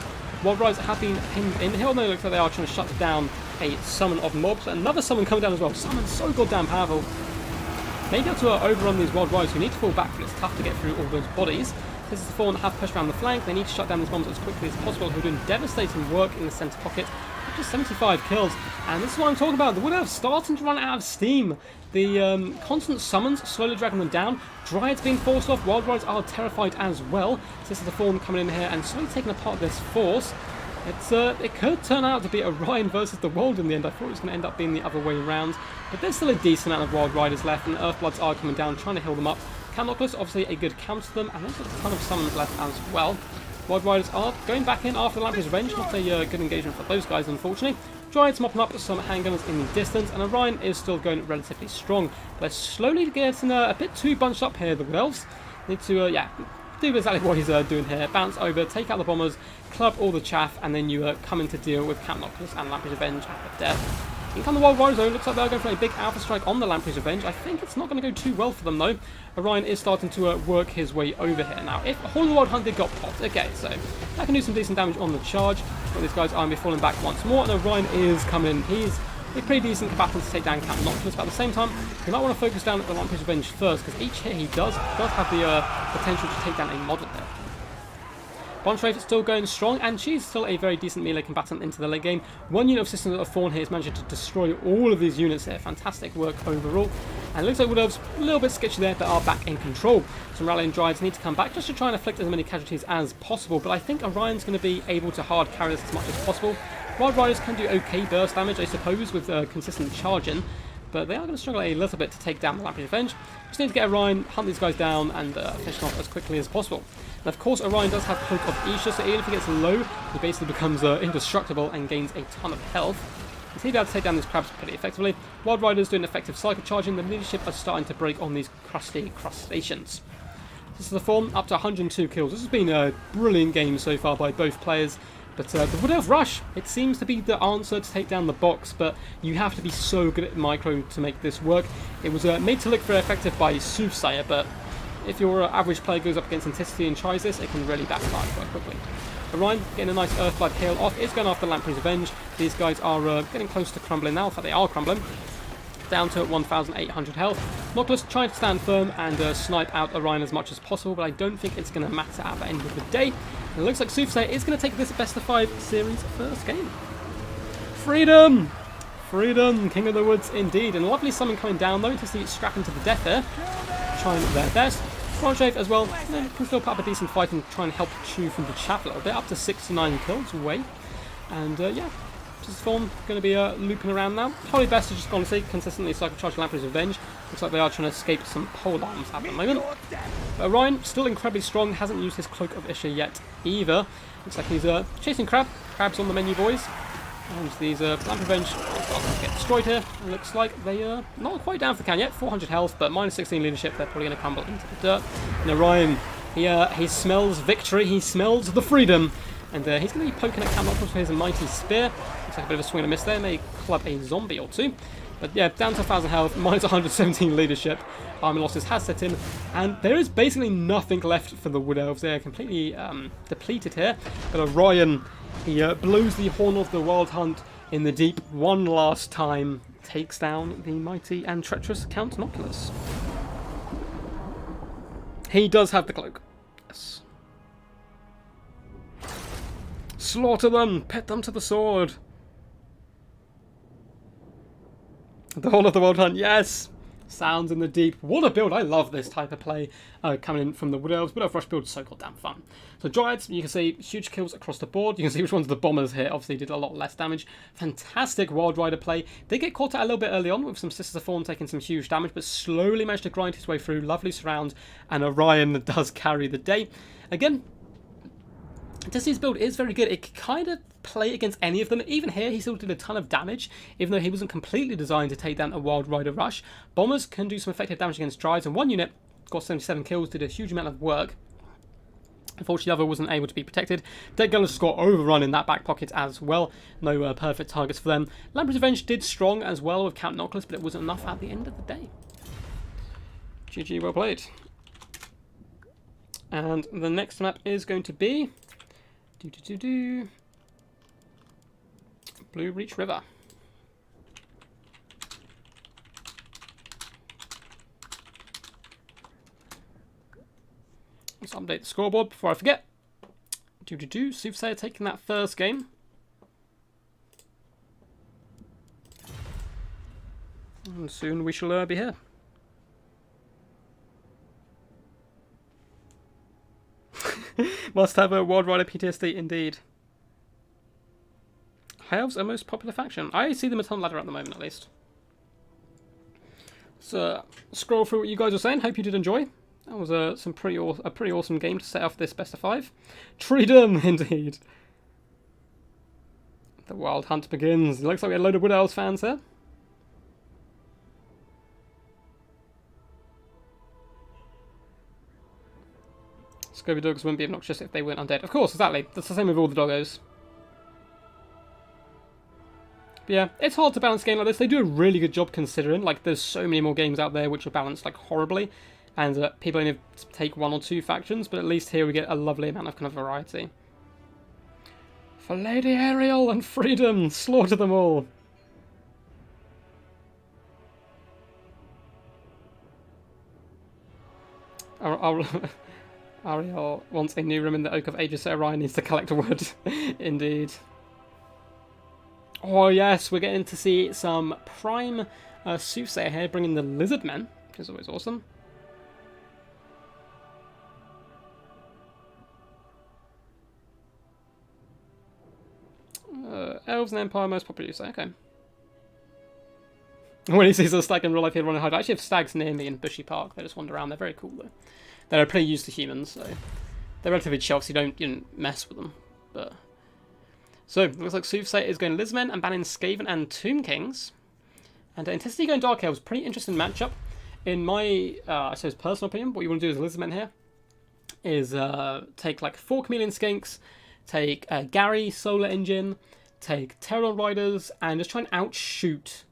Wild Rides have been pinned in here, although it looks like they are trying to shut down a summon of mobs. Another summon coming down as well. Summon's so goddamn powerful. Maybe able to overrun these Wild Rides who need to fall back, but it's tough to get through all those bodies. This is the Fawn have pushed around the flank. They need to shut down these bombs as quickly as possible, who are doing devastating work in the centre pocket. Just 75 kills, and this is what I'm talking about. The Wood Elves starting to run out of steam. The constant summons slowly dragging them down. Dryads being forced off. Wild Riders are terrified as well. So this is the Fawn coming in here and slowly taking apart this force. It could turn out to be Orion versus the World in the end. I thought it was going to end up being the other way around, but there's still a decent amount of Wild Riders left, and Earthbloods are coming down, trying to heal them up. Camnoclus, obviously a good counter to them, and there's a ton of summons left as well. Wild Riders are going back in after the Lamprey's Revenge. Not a good engagement for those guys, unfortunately. Dryads mopping up some handgunners in the distance, and Orion is still going relatively strong. They're slowly getting a bit too bunched up here, the Wood Elves. Need to, do exactly what he's doing here. Bounce over, take out the bombers, club all the chaff, and then you come in to deal with Camnoclus and Lamprey's Revenge after death. In come the Wild Riders though. Looks like they're going for a big alpha strike on the Lamprey's Revenge. I think it's not going to go too well for them though. Orion is starting to work his way over here. Now, if Hall of the Wild Hunt did got popped, okay, so that can do some decent damage on the charge. But these guys are going to be falling back once more, and Orion is coming. He's a pretty decent combatant to take down Camnoclus, but at the same time, you might want to focus down at the Lamprey's Revenge first, because each hit he does have the potential to take down a model there. Bonstrafe is still going strong, and she's still a very decent melee combatant into the late game. One unit of Systems of Fawn here is managing to destroy all of these units here. Fantastic work overall. And it looks like Wood Elves a little bit sketchy there, but are back in control. Some rallying Dryads need to come back just to try and inflict as many casualties as possible, but I think Orion's going to be able to hard carry this as much as possible. Wild Riders can do okay burst damage, I suppose, with consistent charging, but they are going to struggle a little bit to take down the Lamprey's Revenge. Just need to get Orion, hunt these guys down, and finish them off as quickly as possible. And of course, Orion does have Cloak of Isha, so even if he gets low, he basically becomes indestructible and gains a ton of health. And he'll be able to take down these crabs pretty effectively. Wild Riders doing effective cycle charging. The leadership are starting to break on these crusty crustaceans. This is the Fawn, up to 102 kills. This has been a brilliant game so far by both players. But the Wood Elf Rush, it seems to be the answer to take down the box, but you have to be so good at micro to make this work. It was made to look very effective by Soothsayer, but if your average player goes up against Antiquity and tries this, it can really backfire quite quickly. Orion getting a nice Earthblood hail off, is going after Lamprey's Revenge. These guys are getting close to crumbling now. In fact, they are crumbling. Down to 1,800 health. Noctis trying to stand firm and snipe out Orion as much as possible, but I don't think it's going to matter at the end of the day. And it looks like Soothsayer is going to take this best of 5 series first game. Freedom! Freedom! King of the Woods indeed. And a lovely summon coming down though to see strapping to the death there. Trying their best. Bonstrafe as well can still put up a decent fight and try and help chew through the chaff a little bit. Up to 69 kills away. And yeah. This form going to be looping around now. Probably best to just honestly consistently cycle charge Lamprey's Revenge. Looks like they are trying to escape some pole arms at the moment. But Orion, still incredibly strong, hasn't used his Cloak of Isha yet either. Looks like he's chasing crab. Crab's on the menu, boys. And these Lamprey's Revenge are get destroyed here. It looks like they are not quite down for the count yet. 400 health, but minus 16 leadership. They're probably going to crumble into the dirt. And Orion, he smells victory. He smells the freedom. And he's going to be poking at Camnoclus with his mighty spear. Looks like a bit of a swing and a miss there. May club a zombie or two. But yeah, down to 1,000 health, minus 117 leadership. Armor losses has set in. And there is basically nothing left for the Wood Elves. They're completely depleted here. But Orion, he blows the horn of the Wild Hunt in the deep one last time. Takes down the mighty and treacherous Count Noctilus. He does have the cloak. Yes. Slaughter them! Pet them to the sword! The whole of the Wild Hunt, yes! Sounds in the deep. What a build! I love this type of play coming in from the Wood Elves. Wood Elf Rush build is so goddamn fun. So Dryads, you can see huge kills across the board. You can see which ones the bombers here obviously did a lot less damage. Fantastic Wild Rider play. They get caught out a little bit early on with some Sisters of Fawn taking some huge damage, but slowly managed to grind his way through. Lovely surround, and Orion does carry the day. Again, Disney's build is very good. It can kind of play against any of them. Even here, he still did a ton of damage, even though he wasn't completely designed to take down a Wild Rider Rush. Bombers can do some effective damage against Dryads, and one unit got 77 kills, did a huge amount of work. Unfortunately, the other wasn't able to be protected. Dead Gunners just got overrun in that back pocket as well. No perfect targets for them. Lamprey's Revenge did strong as well with Count Noctilus, but it wasn't enough at the end of the day. GG, well played. And the next map is going to be Blue Reach River. Let's update the scoreboard before I forget. Soothsayer taking that first game. And soon we shall be here. Must have a Wild Rider PTSD indeed. High Elves are most popular faction. I see them a ton ladder at the moment, at least. So scroll through what you guys are saying. Hope you did enjoy. That was a pretty awesome game to set off this best of 5. Freedom, indeed. The wild hunt begins. It looks like we had a load of Wood Elves fans there. Scurvy dogs wouldn't be obnoxious if they weren't undead. Of course, exactly. That's the same with all the doggos. But yeah, it's hard to balance a game like this. They do a really good job considering, like, there's so many more games out there which are balanced, like, horribly. And people only take 1 or 2 factions, but at least here we get a lovely amount of kind of variety. For Lady Ariel and freedom, slaughter them all. Ariel wants a new room in the Oak of Aegis, so Orion needs to collect wood. Indeed. Oh yes, we're getting to see some prime Soothsayer here, bringing the Lizard Men, which is always awesome. Elves and Empire, most popular, you say, okay. When he sees a stag in real life, he'll run and hide. I actually have stags near me in Bushy Park. They just wander around. They're very cool, though. They're pretty used to humans, so they're relatively chill, so you don't mess with them. But so, it looks like Soothsayer is going Lizmen and banning Skaven and Tomb Kings. And Intensity going Dark Elves, pretty interesting matchup. In my, I suppose, personal opinion, what you want to do as Lizmen here is take like 4 Chameleon Skinks, take Gary, Solar Engine, take Terror Riders, and just try and outshoot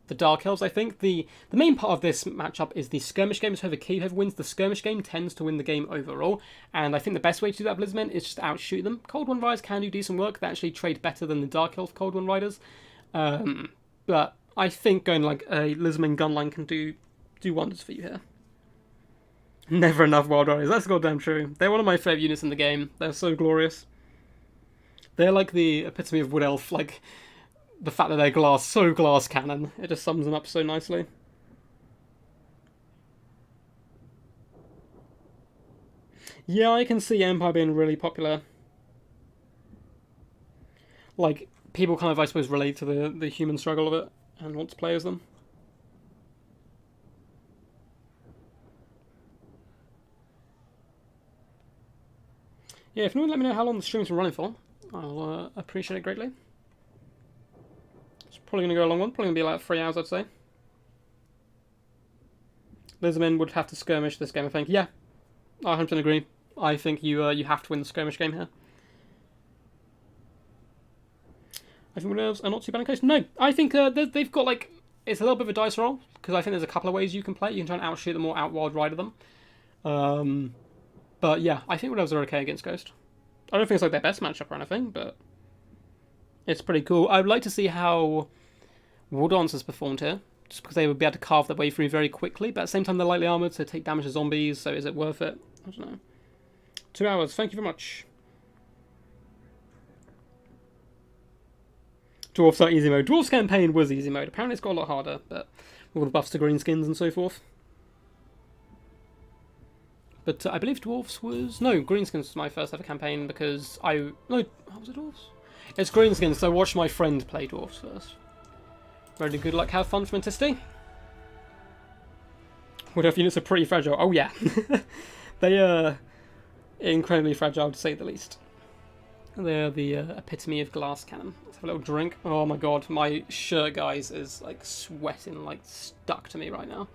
the Dark Elves. I think the main part of this matchup is the skirmish game. So whoever wins the skirmish game tends to win the game overall. And I think the best way to do that with Lizmen is just to outshoot them. Cold One Riders can do decent work. They actually trade better than the Dark Elf Cold One Riders. But I think going like a Lizmen gunline can do wonders for you here. Never enough Wild Riders. That's goddamn true. They're one of my favourite units in the game. They're so glorious. They're like the epitome of Wood Elf, like the fact that they're glass cannon. It just sums them up so nicely. Yeah, I can see Empire being really popular. Like, people kind of, I suppose, relate to the human struggle of it and want to play as them. Yeah, if anyone let me know how long the streams are running for, I'll appreciate it greatly. It's probably going to go a long one. Probably going to be like 3 hours, I'd say. Lizardmen would have to skirmish this game, I think. Yeah, I 100% agree. I think you have to win the skirmish game here. I think Wood Elves are not too bad in case. No, I think they've got like, it's a little bit of a dice roll, because I think there's a couple of ways you can play. You can try and outshoot them or out-wild rider them. But yeah, I think Wood Elves are okay against Ghost. I don't think it's like their best matchup or anything, but it's pretty cool. I would like to see how Wood Dancers performed here, just because they would be able to carve their way through very quickly, but at the same time they're lightly armoured, so take damage to zombies, so is it worth it? I don't know. 2 hours, thank you very much. Dwarfs are easy mode. Dwarfs campaign was easy mode. Apparently it's got a lot harder, but with all the buffs to greenskins and so forth. But I believe Dwarfs was... No, Greenskins was my first ever campaign because I... No, how was it Dwarfs? It's Greenskins, so I watched my friend play Dwarfs first. Really good luck, have fun from Anticity. Wood Elf units are pretty fragile. Oh yeah. They are incredibly fragile to say the least. They are the epitome of glass cannon. Let's have a little drink. Oh my god, my shirt, guys, is like sweating, like stuck to me right now.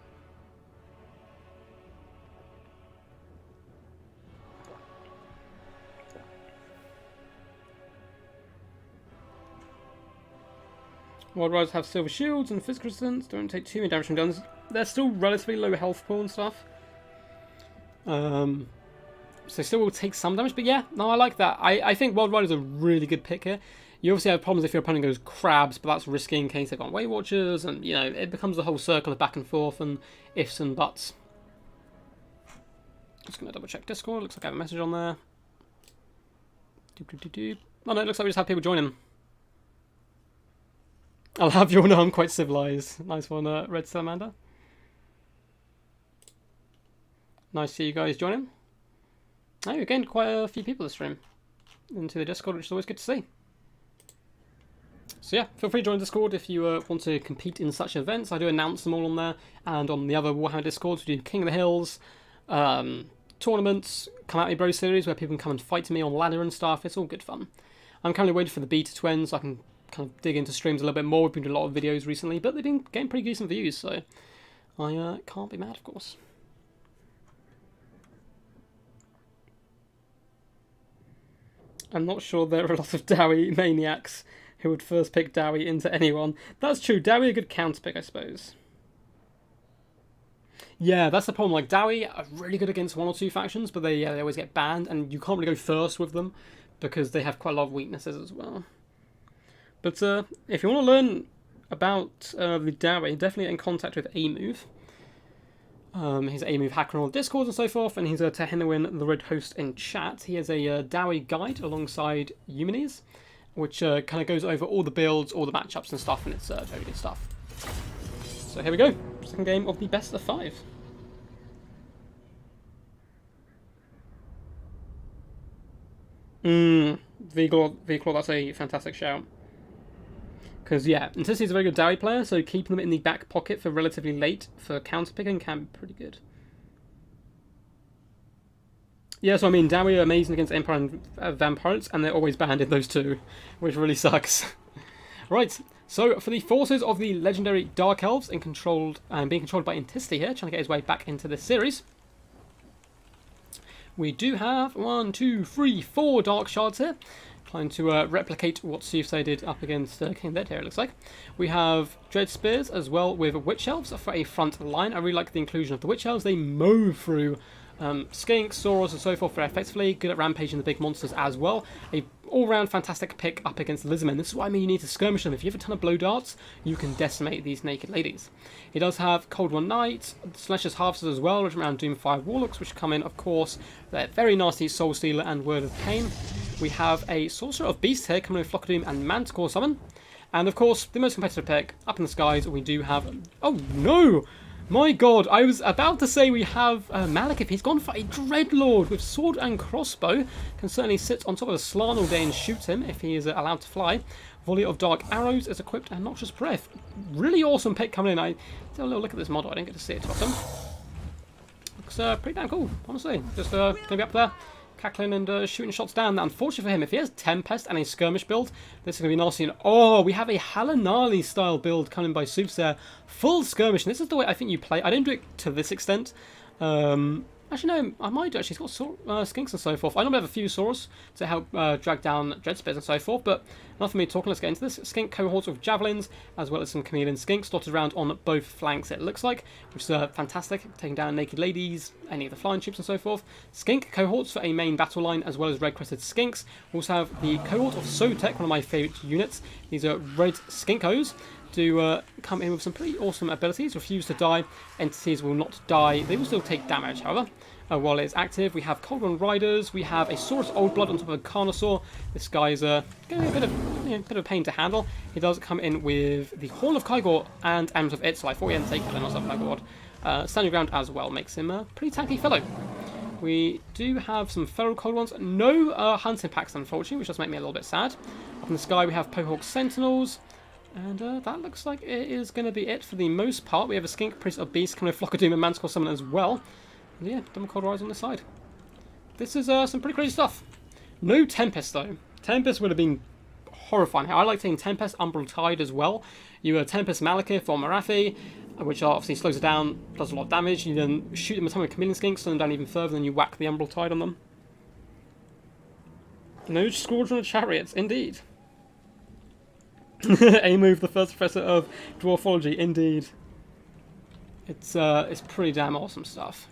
Wild Riders have silver shields and physical resistance, don't take too many damage from guns. They're still relatively low health pool and stuff. So still will take some damage, but yeah, no, I like that. I think Wild Riders are a really good pick here. You obviously have problems if your opponent goes crabs, but that's risky in case they've got Weight Watchers, and you know, it becomes a whole circle of back and forth and ifs and buts. Just going to double check Discord. Looks like I have a message on there. Oh no, it looks like we just have people joining. I'll have you all know I'm quite civilized. Nice one, Red Salamander. Nice to see you guys joining. Oh, you gained quite a few people this stream into the Discord, which is always good to see. So yeah, feel free to join Discord if you want to compete in such events. I do announce them all on there, and on the other Warhammer Discords we do King of the Hills, tournaments, Come At Me Bro series where people can come and fight me on ladder and stuff. It's all good fun. I'm currently waiting for the beta to end so I can kind of dig into streams a little bit more. We've been doing a lot of videos recently, but they've been getting pretty decent views, so I can't be mad, of course. I'm not sure there are a lot of Dowie maniacs who would first pick Dowie into anyone. That's true, Dowie a good counter pick, I suppose. Yeah, that's the problem. Like, Dowie are really good against one or two factions, but they always get banned, and you can't really go first with them because they have quite a lot of weaknesses as well. But if you want to learn about the Dowie, definitely get in contact with A-Move. He's an A-Move hacker on all the Discords and so forth, and he's a Tehinawin, the Red Host in chat. He has a Dowie guide alongside Eumenes, which kind of goes over all the builds, all the matchups and stuff, and it's very good stuff. So here we go, second game of the best of 5. V-Claw, that's a fantastic shout. Because, yeah, Intensity is a very good Dowie player, so keeping them in the back pocket for relatively late for counter-picking can be pretty good. Yeah, so I mean, Dowie are amazing against Empire and Vampires, and they're always banned in those two, which really sucks. Right, so for the forces of the legendary Dark Elves being controlled by Intensity here, trying to get his way back into this series, we do have 1, 2, 3, 4 Dark Shards here. Trying to replicate what Soothsayer did up against King Dead here, it looks like. We have Dread Spears as well with Witch Elves for a front line. I really like the inclusion of the Witch Elves. They mow through Skinks, Soros and so forth very effectively. Good at rampaging the big monsters as well. A all-round fantastic pick up against Lizardmen. This is what I mean, you need to skirmish them. If you have a ton of blow darts, you can decimate these naked ladies. He does have Cold One Knight, Slasher's Harvesters as well, which around Doomfire Warlocks, which come in, of course, they're very nasty Soul Stealer and Word of Pain. We have a Sorcerer of Beast here coming in Flock of Doom and Manticore Summon. And of course, the most competitive pick, up in the skies, we do have... Oh no! My god, I was about to say we have Malekith. He's gone for a Dreadlord with sword and crossbow. Can certainly sit on top of a Slann all day and shoot him if he is allowed to fly. Volley of Dark Arrows is equipped and Noxious Breath. Really awesome pick coming in. I did a little look at this model. I didn't get to see it too often. Looks pretty damn cool, honestly. Just going to be up there, cackling and shooting shots down. Unfortunately for him, if he has Tempest and a skirmish build, this is going to be nasty. And oh, we have a Halanali style build coming by Soothsayer. Full skirmish. And this is the way I think you play. I don't do it to this extent. Actually, no, I might do actually. He's got Skinks and so forth. I normally have a few Saurs to help drag down Dread Spears and so forth, but enough of me talking. Let's get into this. Skink cohorts with Javelins, as well as some Chameleon Skinks dotted around on both flanks, it looks like, which is fantastic. Taking down Naked Ladies, any of the flying troops and so forth. Skink cohorts for a main battle line, as well as Red Crested Skinks. We also have the cohort of Sotek, one of my favourite units. These are Red Skinkos. Do come in with some pretty awesome abilities. Refuse to die. Entities will not die. They will still take damage, however. While it's active, we have Cold One Riders. We have a Saurus Old Blood on top of a Carnosaur. This guy's going to be a bit of a pain to handle. He does come in with the Horn of Kygor and Amulet of Itzel. I thought he hadn't taken them. I was like, my god. Standing ground as well makes him a pretty tanky fellow. We do have some Feral Cold Ones. No hunting packs, unfortunately, which does make me a little bit sad. Up in the sky, we have Pohawk Sentinels. And that looks like it is going to be it for the most part. We have a Skink, Priest of Beast, coming with Flock of Doom and Manticore Summon as well. And yeah, Double Cold Rise on the side. This is some pretty crazy stuff. No Tempest, though. Tempest would have been horrifying. I like taking Tempest, Umbral Tide as well. You have Tempest Malekith or Marathi, which obviously slows it down, does a lot of damage. You then shoot them a ton with Chameleon Skinks, slow them down even further, then you whack the Umbral Tide on them. No Squadron of Chariots, indeed. A-Move, the first professor of Dwarfology, indeed. It's pretty damn awesome stuff.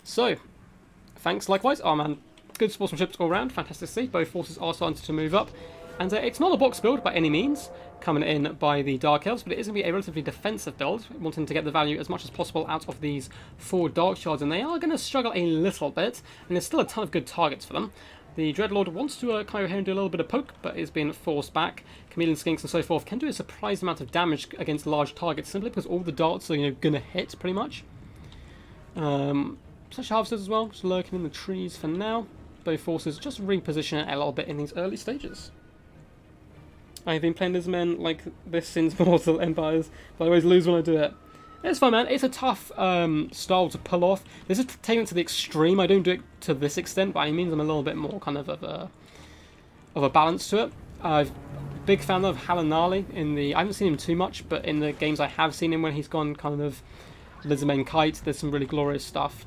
So, thanks likewise. Oh man, good sportsmanship all around. Fantastic to see. Both forces are starting to move up. And it's not a box build by any means, coming in by the Dark Elves, but it is going to be a relatively defensive build, wanting to get the value as much as possible out of these 4 Dark Shards, and they are going to struggle a little bit, and there's still a ton of good targets for them. The Dreadlord wants to come over here and do a little bit of poke, but is being forced back. Chameleon Skinks and so forth can do a surprising amount of damage against large targets, simply because all the darts are, going to hit, pretty much. Slash Harvesters as well, just lurking in the trees for now. Both forces just reposition it a little bit in these early stages. I've been playing Lizardmen like this since Mortal Empires, but I always lose when I do it. It's fun, man. It's a tough style to pull off. This is taken it to the extreme. I don't do it to this extent, by any means. I'm a little bit more kind of a balance to it. I'm a big fan of Halanali in the... I haven't seen him too much, but in the games I have seen him when he's gone kind of Lizardmen Kite, there's some really glorious stuff.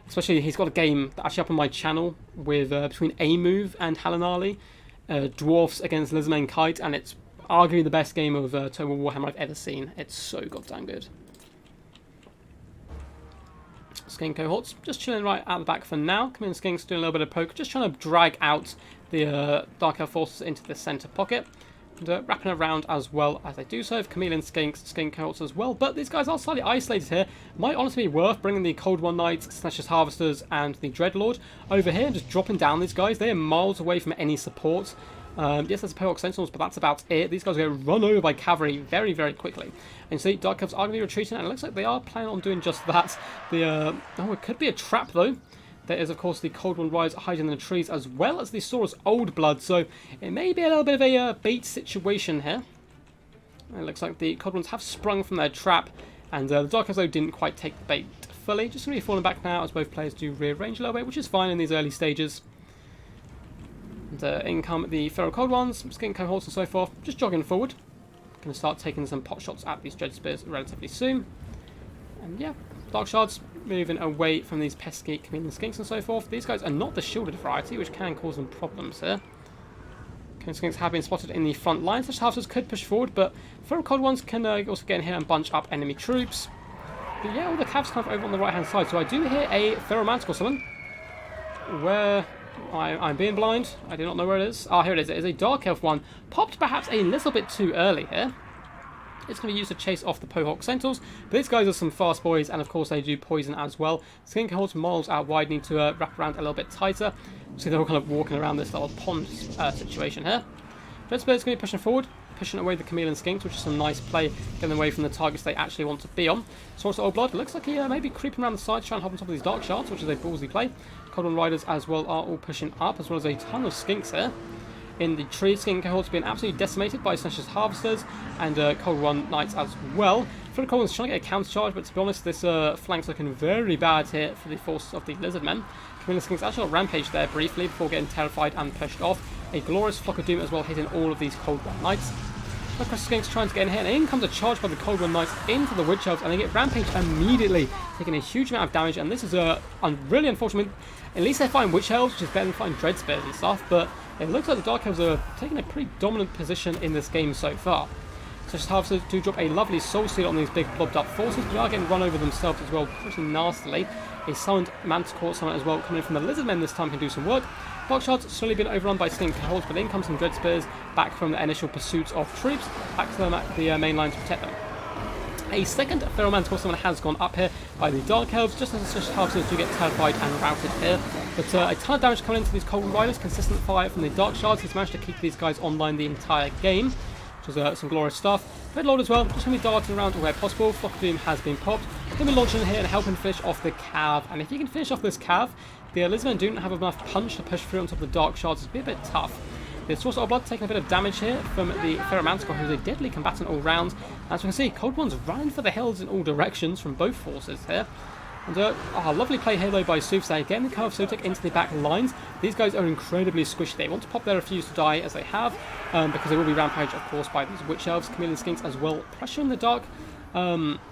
Especially, he's got a game actually up on my channel with between A-Move and Halanali. Dwarfs against Lizardmen Kite, and it's arguably the best game of Total Warhammer I've ever seen. It's so goddamn good. Skink cohorts just chilling right out the back for now. Chameleon Skinks doing a little bit of poke, just trying to drag out the Dark Elf forces into the centre pocket. And wrapping around as well as they do so. Chameleon Skinks, Skink cohorts as well. But these guys are slightly isolated here. Might honestly be worth bringing the Cold One Knights, Slashers Harvesters, and the Dreadlord over here and just dropping down these guys. They are miles away from any support. Yes, there's Pohawk Sentinels, but that's about it. These guys are going to run over by cavalry very, very quickly. And see, Dark Elves are going to be retreating, and it looks like they are planning on doing just that. Oh, it could be a trap, though. There is, of course, the Cold One Rise hiding in the trees, as well as the Saurus Old Blood, so it may be a little bit of a bait situation here. It looks like the Cold Ones have sprung from their trap, and the Dark Elves, though, didn't quite take the bait fully. Just going to be falling back now, as both players do rearrange a little bit, which is fine in these early stages. And in come the Feral Cold Ones, Skink cohorts and so forth, just jogging forward. Going to start taking some pot shots at these Dread Spears relatively soon. And yeah, Dark Shards moving away from these pesky Chameleon Skinks and so forth. These guys are not the shielded variety, which can cause them problems here. Chameleon Skinks have been spotted in the front line. Such Harvesters could push forward, but Feral Cold Ones can also get in here and bunch up enemy troops. But yeah, all the Cavs kind of over on the right-hand side. So I do hear a Feral Manticore summon. Where... I'm being blind. I do not know where it is. Ah, here it is. It is a Dark Elf one. Popped perhaps a little bit too early here. It's going to be used to chase off the Pohawk Sentinels. But these guys are some fast boys, and of course they do poison as well. Skink cohorts miles out wide need to wrap around a little bit tighter. So they're all kind of walking around this little pond situation here. Dread Spear's going to be pushing forward, pushing away the Chameleon Skinks, which is some nice play, getting away from the targets they actually want to be on. Saurus Old Blood looks like he may be creeping around the side, trying to hop on top of these Dark Shards, which is a ballsy play. Cold One Riders as well are all pushing up, as well as a ton of Skinks here. In the tree, Skink cohorts being absolutely decimated by Slashers Harvesters and Cold One Knights as well. Feral Cold One's trying to get a counter charge, but to be honest, this flank's looking very bad here for the forces of the Lizardmen. Chameleon Skinks actually got rampage there briefly before getting terrified and pushed off. A glorious Flock of Doom as well, hitting all of these Cold One Knights. Across Skinks trying to get in here, and in comes a charge by the Cold One Knights into the Witch Elves, and they get rampage immediately, taking a huge amount of damage. And this is really unfortunate. At least they find Witch Elves, which is better than finding Dread Spears and stuff, but it looks like the Dark Elves are taking a pretty dominant position in this game so far. Slashers Harvesters do drop a lovely Soul Steal on these big blobbed up forces, but they are getting run over themselves as well pretty nastily. A summoned Manticore summon as well coming in from the Lizardmen this time can do some work. Dark Shards slowly been overrun by Skink cohorts, but in comes some Dread Spears back from the initial pursuits of troops, back to the main line to protect them. A second Feral Manticore summon has gone up here by the Dark Elves, just as the Slashers Harvesters do get terrified and routed here. But a ton of damage coming into these Cold One Riders, consistent fire from the Dark Shards. He's managed to keep these guys online the entire game, which is some glorious stuff. Dreadlord as well, just going to be darting around where possible. Flock of Doom has been popped. Going to be launching in here and helping finish off the Cav. And if you can finish off this Cav, the Lizardmen don't have enough punch to push through on top of the Dark Shards. It's a bit tough. The Saurus Old Blood taking a bit of damage here from the Feral Manticore, who's a deadly combatant all round. As we can see, Cold One's running for the hills in all directions from both forces here. And lovely play here though by Soothsayer, getting the Curve Sotic into the back lines. These guys are incredibly squishy. They want to pop their Refuse to Die as they have, because they will be rampaged, of course, by these Witch Elves, Chameleon Skinks as well. Pressuring the Dark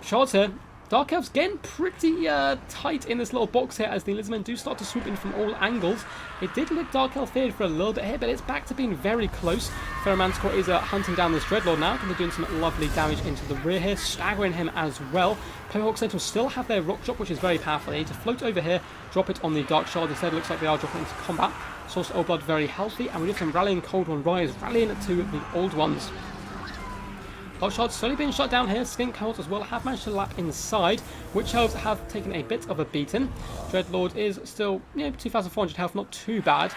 Shards here. Dark Elves getting pretty tight in this little box here as the Lizardmen do start to swoop in from all angles. It did look Dark Elf feared for a little bit here, but it's back to being very close. Feral Manticore is hunting down this Dreadlord now, and they're doing some lovely damage into the rear here, staggering him as well. Pohawk Sentinels still have their Rock Drop, which is very powerful. They need to float over here, drop it on the Dark Shard. Instead, it looks like they are dropping into combat. Source Old Blood very healthy, and we have some rallying Cold One Rise, rallying to the old ones. Dark Shard's slowly being shut down here. Skink Cohorts as well have managed to lap inside. Witch Elves have taken a bit of a beating. Dreadlord is still 2,400 health, not too bad.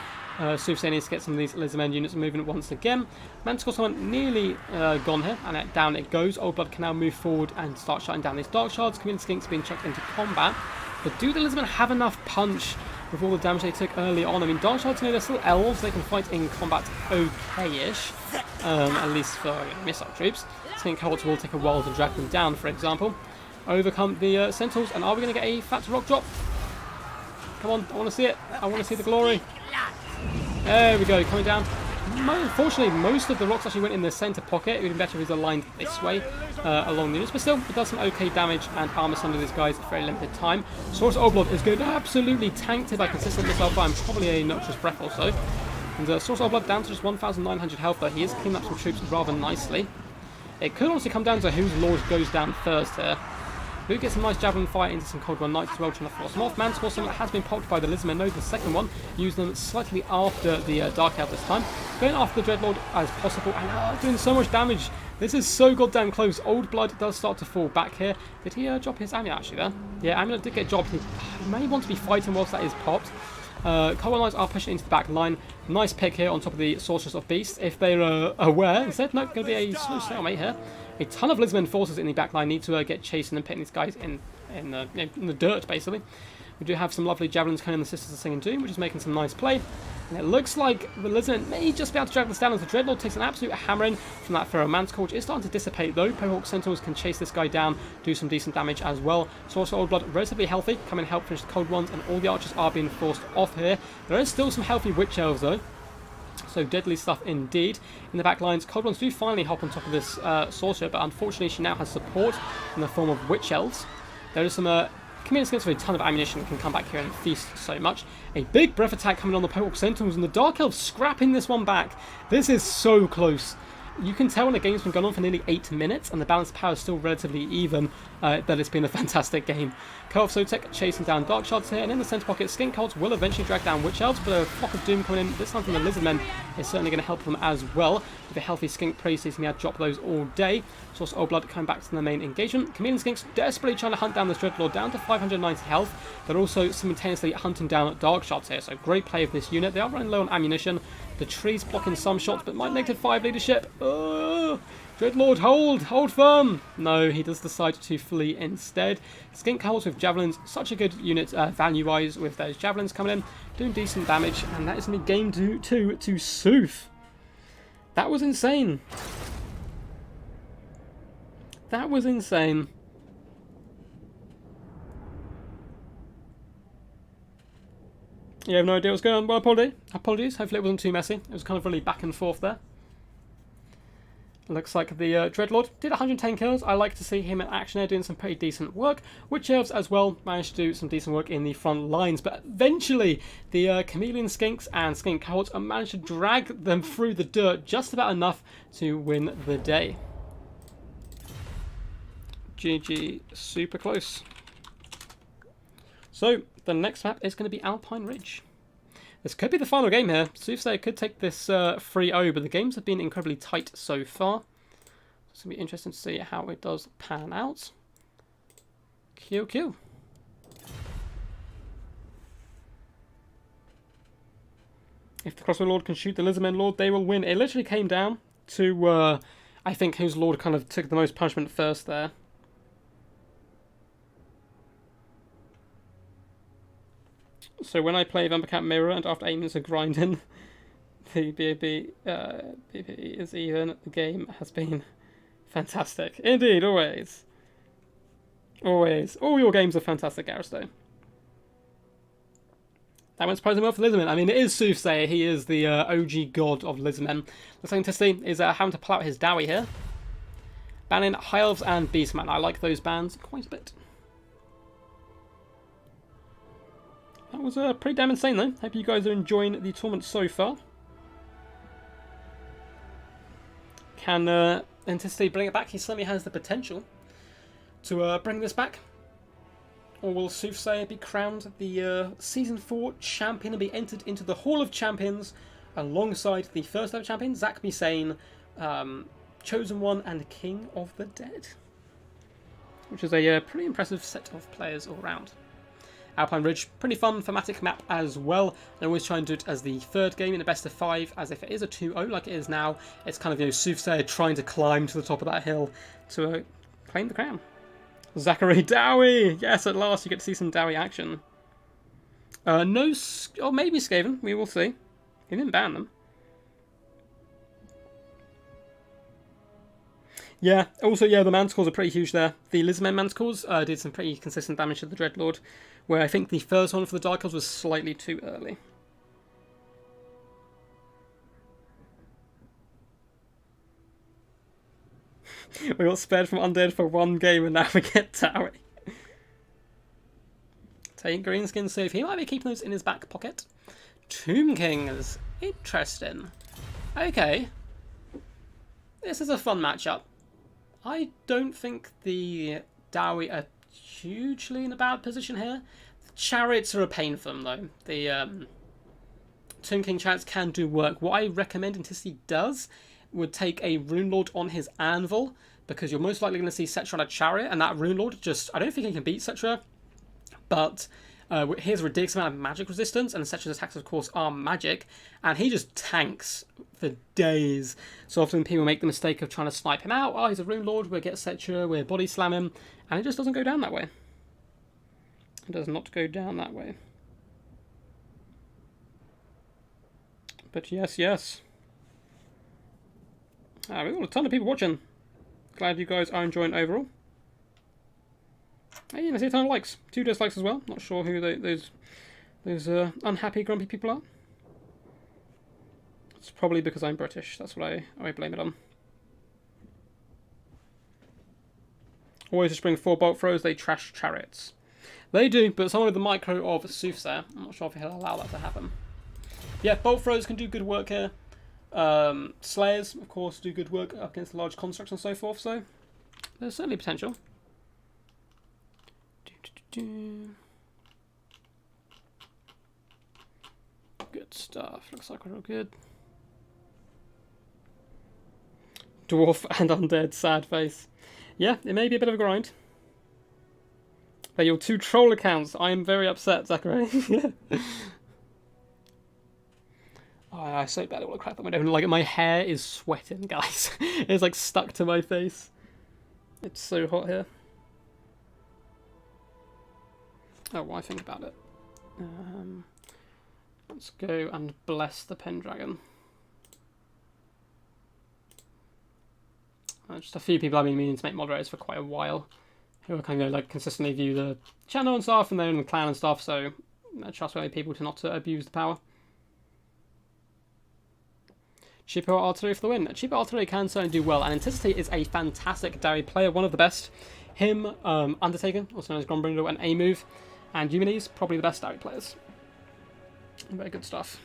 Soothsayer needs to get some of these Lizardmen units moving once again. Manticore Summon nearly gone here, and down it goes. Old Blood can now move forward and start shutting down these Dark Shards. Community Skinks being chucked into combat. But do the Lizardmen have enough punch with all the damage they took early on? I mean, Dark Shards, they're still elves. They can fight in combat okay-ish, at least for missile troops. Skink Cohorts will take a while to drag them down, for example. Overcome the Sentinels, and are we going to get a fat rock drop? Come on, I want to see it. I want to see the glory. There we go, coming down. Unfortunately, most of the rocks actually went in the centre pocket. It would be better if it was aligned this way along the units, but still, it does some okay damage and armour some of these guys for a very limited time. Source Old Blood is going to absolutely tanked it by consistent missile fire and probably a noxious breath or so. And Source Old Blood down to just 1,900 health, though. He is cleaning up some troops rather nicely. It could also come down to whose Lord goes down first here. Luke gets some nice javelin fire into some Cold One Knights as well, trying to force them off. Manticore Summon has been popped by the Lizardmen. No, the second one used them slightly after the Dark Elf this time. Going after the Dreadlord as possible and doing so much damage. This is so goddamn close. Old Blood does start to fall back here. Did he drop his amulet actually there? Yeah, amulet did get dropped. He may want to be fighting whilst that is popped. Cold One Knights are pushing into the back line. Nice pick here on top of the Sorceress of Beasts. If they're aware, instead, no, going to be a slow stalemate here. A ton of Lizardmen forces in the back line need to get chasing and pitting these guys in the dirt, basically. We do have some lovely javelins coming in the Sisters of Singing Doom, which is making some nice play. And it looks like the Lizardmen may just be able to drag this down as the Dreadlord takes an absolute hammering from that Pharaoh Manticore, which is starting to dissipate though. Purple Sentinels can chase this guy down, do some decent damage as well. Sorcerer Old Blood relatively healthy, come and help finish the Cold Ones, and all the archers are being forced off here. There is still some healthy Witch Elves though. So deadly stuff indeed. In the back lines, Cold Ones do finally hop on top of this Sorcerer, but unfortunately she now has support in the form of Witch Elves. There is some Community Skinks with a ton of ammunition that can come back here and feast so much. A big breath attack coming on the Purple Sentinels, and the Dark Elves scrapping this one back. This is so close. You can tell when the game's been going on for nearly 8 minutes and the balance of power is still relatively even, that it's been a fantastic game. Co-op Sotek chasing down Dark Shards here, and in the centre pocket, Skink Cults will eventually drag down Witch Elves, but a Flock of Doom coming in, this time from the Lizardmen, is certainly going to help them as well. With a healthy Skink Priest, he's going to drop those all day. Source Old Blood coming back to the main engagement. Chameleon Skinks desperately trying to hunt down this Dreadlord down to 590 health, but also simultaneously hunting down Dark Shards here, so great play of this unit. They are running low on ammunition. The trees blocking some shots, but might -5 leadership. Dreadlord, hold firm. No, he does decide to flee instead. Skink Cohorts with javelins, such a good unit value-wise with those javelins coming in, doing decent damage, and that is going to be game 2 to Sooth. That was insane. That was insane. You have no idea what's going on. Well, apologies. Hopefully it wasn't too messy. It was kind of really back and forth there. Looks like the Dreadlord did 110 kills. I like to see him in action there doing some pretty decent work. Witch Elves as well managed to do some decent work in the front lines. But eventually the Chameleon Skinks and Skink Cohorts managed to drag them through the dirt just about enough to win the day. GG, super close. So the next map is going to be Alpine Ridge. This could be the final game here. Soothsayer could take this 3-0, but the games have been incredibly tight so far. It's going to be interesting to see how it does pan out. Q. If the Crossbow Lord can shoot the Lizardmen Lord, they will win. It literally came down to, I think, whose Lord kind of took the most punishment first there. So when I play Vampire Cat Mirror and after 8 minutes of grinding, the BAB is even. The game has been fantastic. Indeed, always. Always. All your games are fantastic, Aristo. That went surprisingly well for Lizardmen. I mean, it is Soothsayer. He is the OG god of Lizardmen. The Scientisty is having to pull out his Dowie here. Banning High Elves and Beastman. I like those bands quite a bit. That was pretty damn insane though. Hope you guys are enjoying the tournament so far. Can Anticipate bring it back? He certainly has the potential to bring this back. Or will Soothsayer be crowned the Season 4 champion and be entered into the Hall of Champions alongside the first ever champion, Zach Bisane, Chosen One, and King of the Dead? Which is a pretty impressive set of players all around. Alpine Ridge, pretty fun thematic map as well. I always try and do it as the third game in a best of 5, as if it is a 2-0 like it is now, it's kind of, you know, Soothsayer trying to climb to the top of that hill to claim the crown. Zachary Dowie! Yes, at last you get to see some Dowie action. No, or maybe Skaven, we will see. He didn't ban them. Yeah, also, yeah, the Manticores are pretty huge there. The Lizardmen Manticores did some pretty consistent damage to the Dreadlord, where I think the first one for the Dark Elves was slightly too early. We got spared from Undead for one game and now we get Dowie. Take Greenskin Save. He might be keeping those in his back pocket. Tomb Kings. Interesting. Okay. This is a fun matchup. I don't think the Dowie are hugely in a bad position here. The Chariots are a pain for them though. The Tomb King Chariots can do work. What I recommend Anticity does would take a Rune Lord on his Anvil, because you're most likely going to see Cetra on a Chariot, and that Rune Lord just, I don't think he can beat Cetra, but he has a ridiculous amount of magic resistance, and Cetra's attacks of course are magic, and he just tanks for days. So often people make the mistake of trying to snipe him out. Oh, he's a Rune Lord, we'll get Cetra, we'll body slam him, and it just doesn't go down that way. It does not go down that way. But yes, yes. We've got a ton of people watching. Glad you guys are enjoying overall. Hey, I see a ton of likes. 2 dislikes as well. Not sure who those unhappy, grumpy people are. It's probably because I'm British. That's what I blame it on. Always just bring 4 bolt throws. They trash Chariots. They do, but someone with the micro of Soothsayer, I'm not sure if he'll allow that to happen. Yeah, bolt throws can do good work here. Slayers, of course, do good work up against large constructs and so forth, so there's certainly potential. Good stuff. Looks like we're all good. Dwarf and Undead, sad face. Yeah, it may be a bit of a grind. They're your 2 troll accounts. I am very upset, Zachary. Yeah. Oh, I so bad at all the crap I'm doing. Like, my hair is sweating, guys. It's like stuck to my face. It's so hot here. Oh, what I think about it. Let's go and bless the Pendragon. Just a few people I've been meaning to make moderators for quite a while, who are kind of like consistently view the channel and stuff, and they're in the clan and stuff, so trustworthy people to not abuse the power. Cheapo Artillery for the win. Cheapo Artillery can certainly do well, and Anticity is a fantastic Dowie player, one of the best. Him, Undertaker, also known as Grombrindle, and A-Move, and Eumenes, probably the best Dowie players. Very good stuff.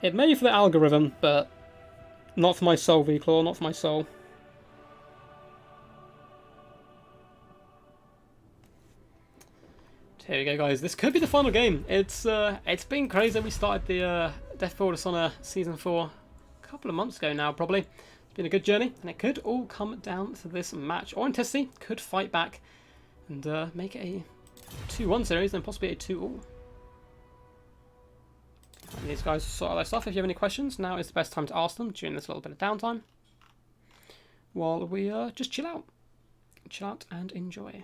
It may for the algorithm, but not for my soul, V-Claw, not for my soul. Here we go, guys. This could be the final game. It's been crazy. We started the Death for Dishonour Season 4 a couple of months ago now, probably. It's been a good journey, and it could all come down to this match. Or Anticity could fight back and make it a 2-1 series, and possibly a 2-all. And these guys sort out their stuff. If you have any questions, now is the best time to ask them during this little bit of downtime, while we just chill out and enjoy.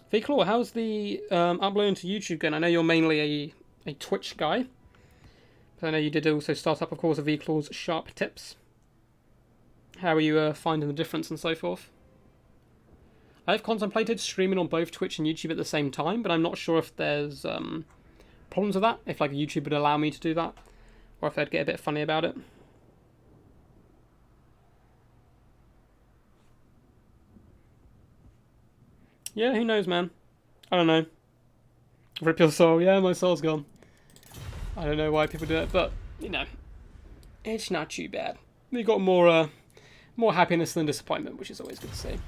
V-Claw, how's the uploading to YouTube going? I know you're mainly a Twitch guy, but I know you did also start up, of course, with V-Claw's Sharp Tips. How are you finding the difference and so forth? I've contemplated streaming on both Twitch and YouTube at the same time, but I'm not sure if there's problems with that, if like YouTube would allow me to do that, or if they'd get a bit funny about it. Yeah, who knows, man? I don't know. Rip your soul. Yeah, my soul's gone. I don't know why people do it, but, you know, It's not too bad. We got more happiness than disappointment, which is always good to see.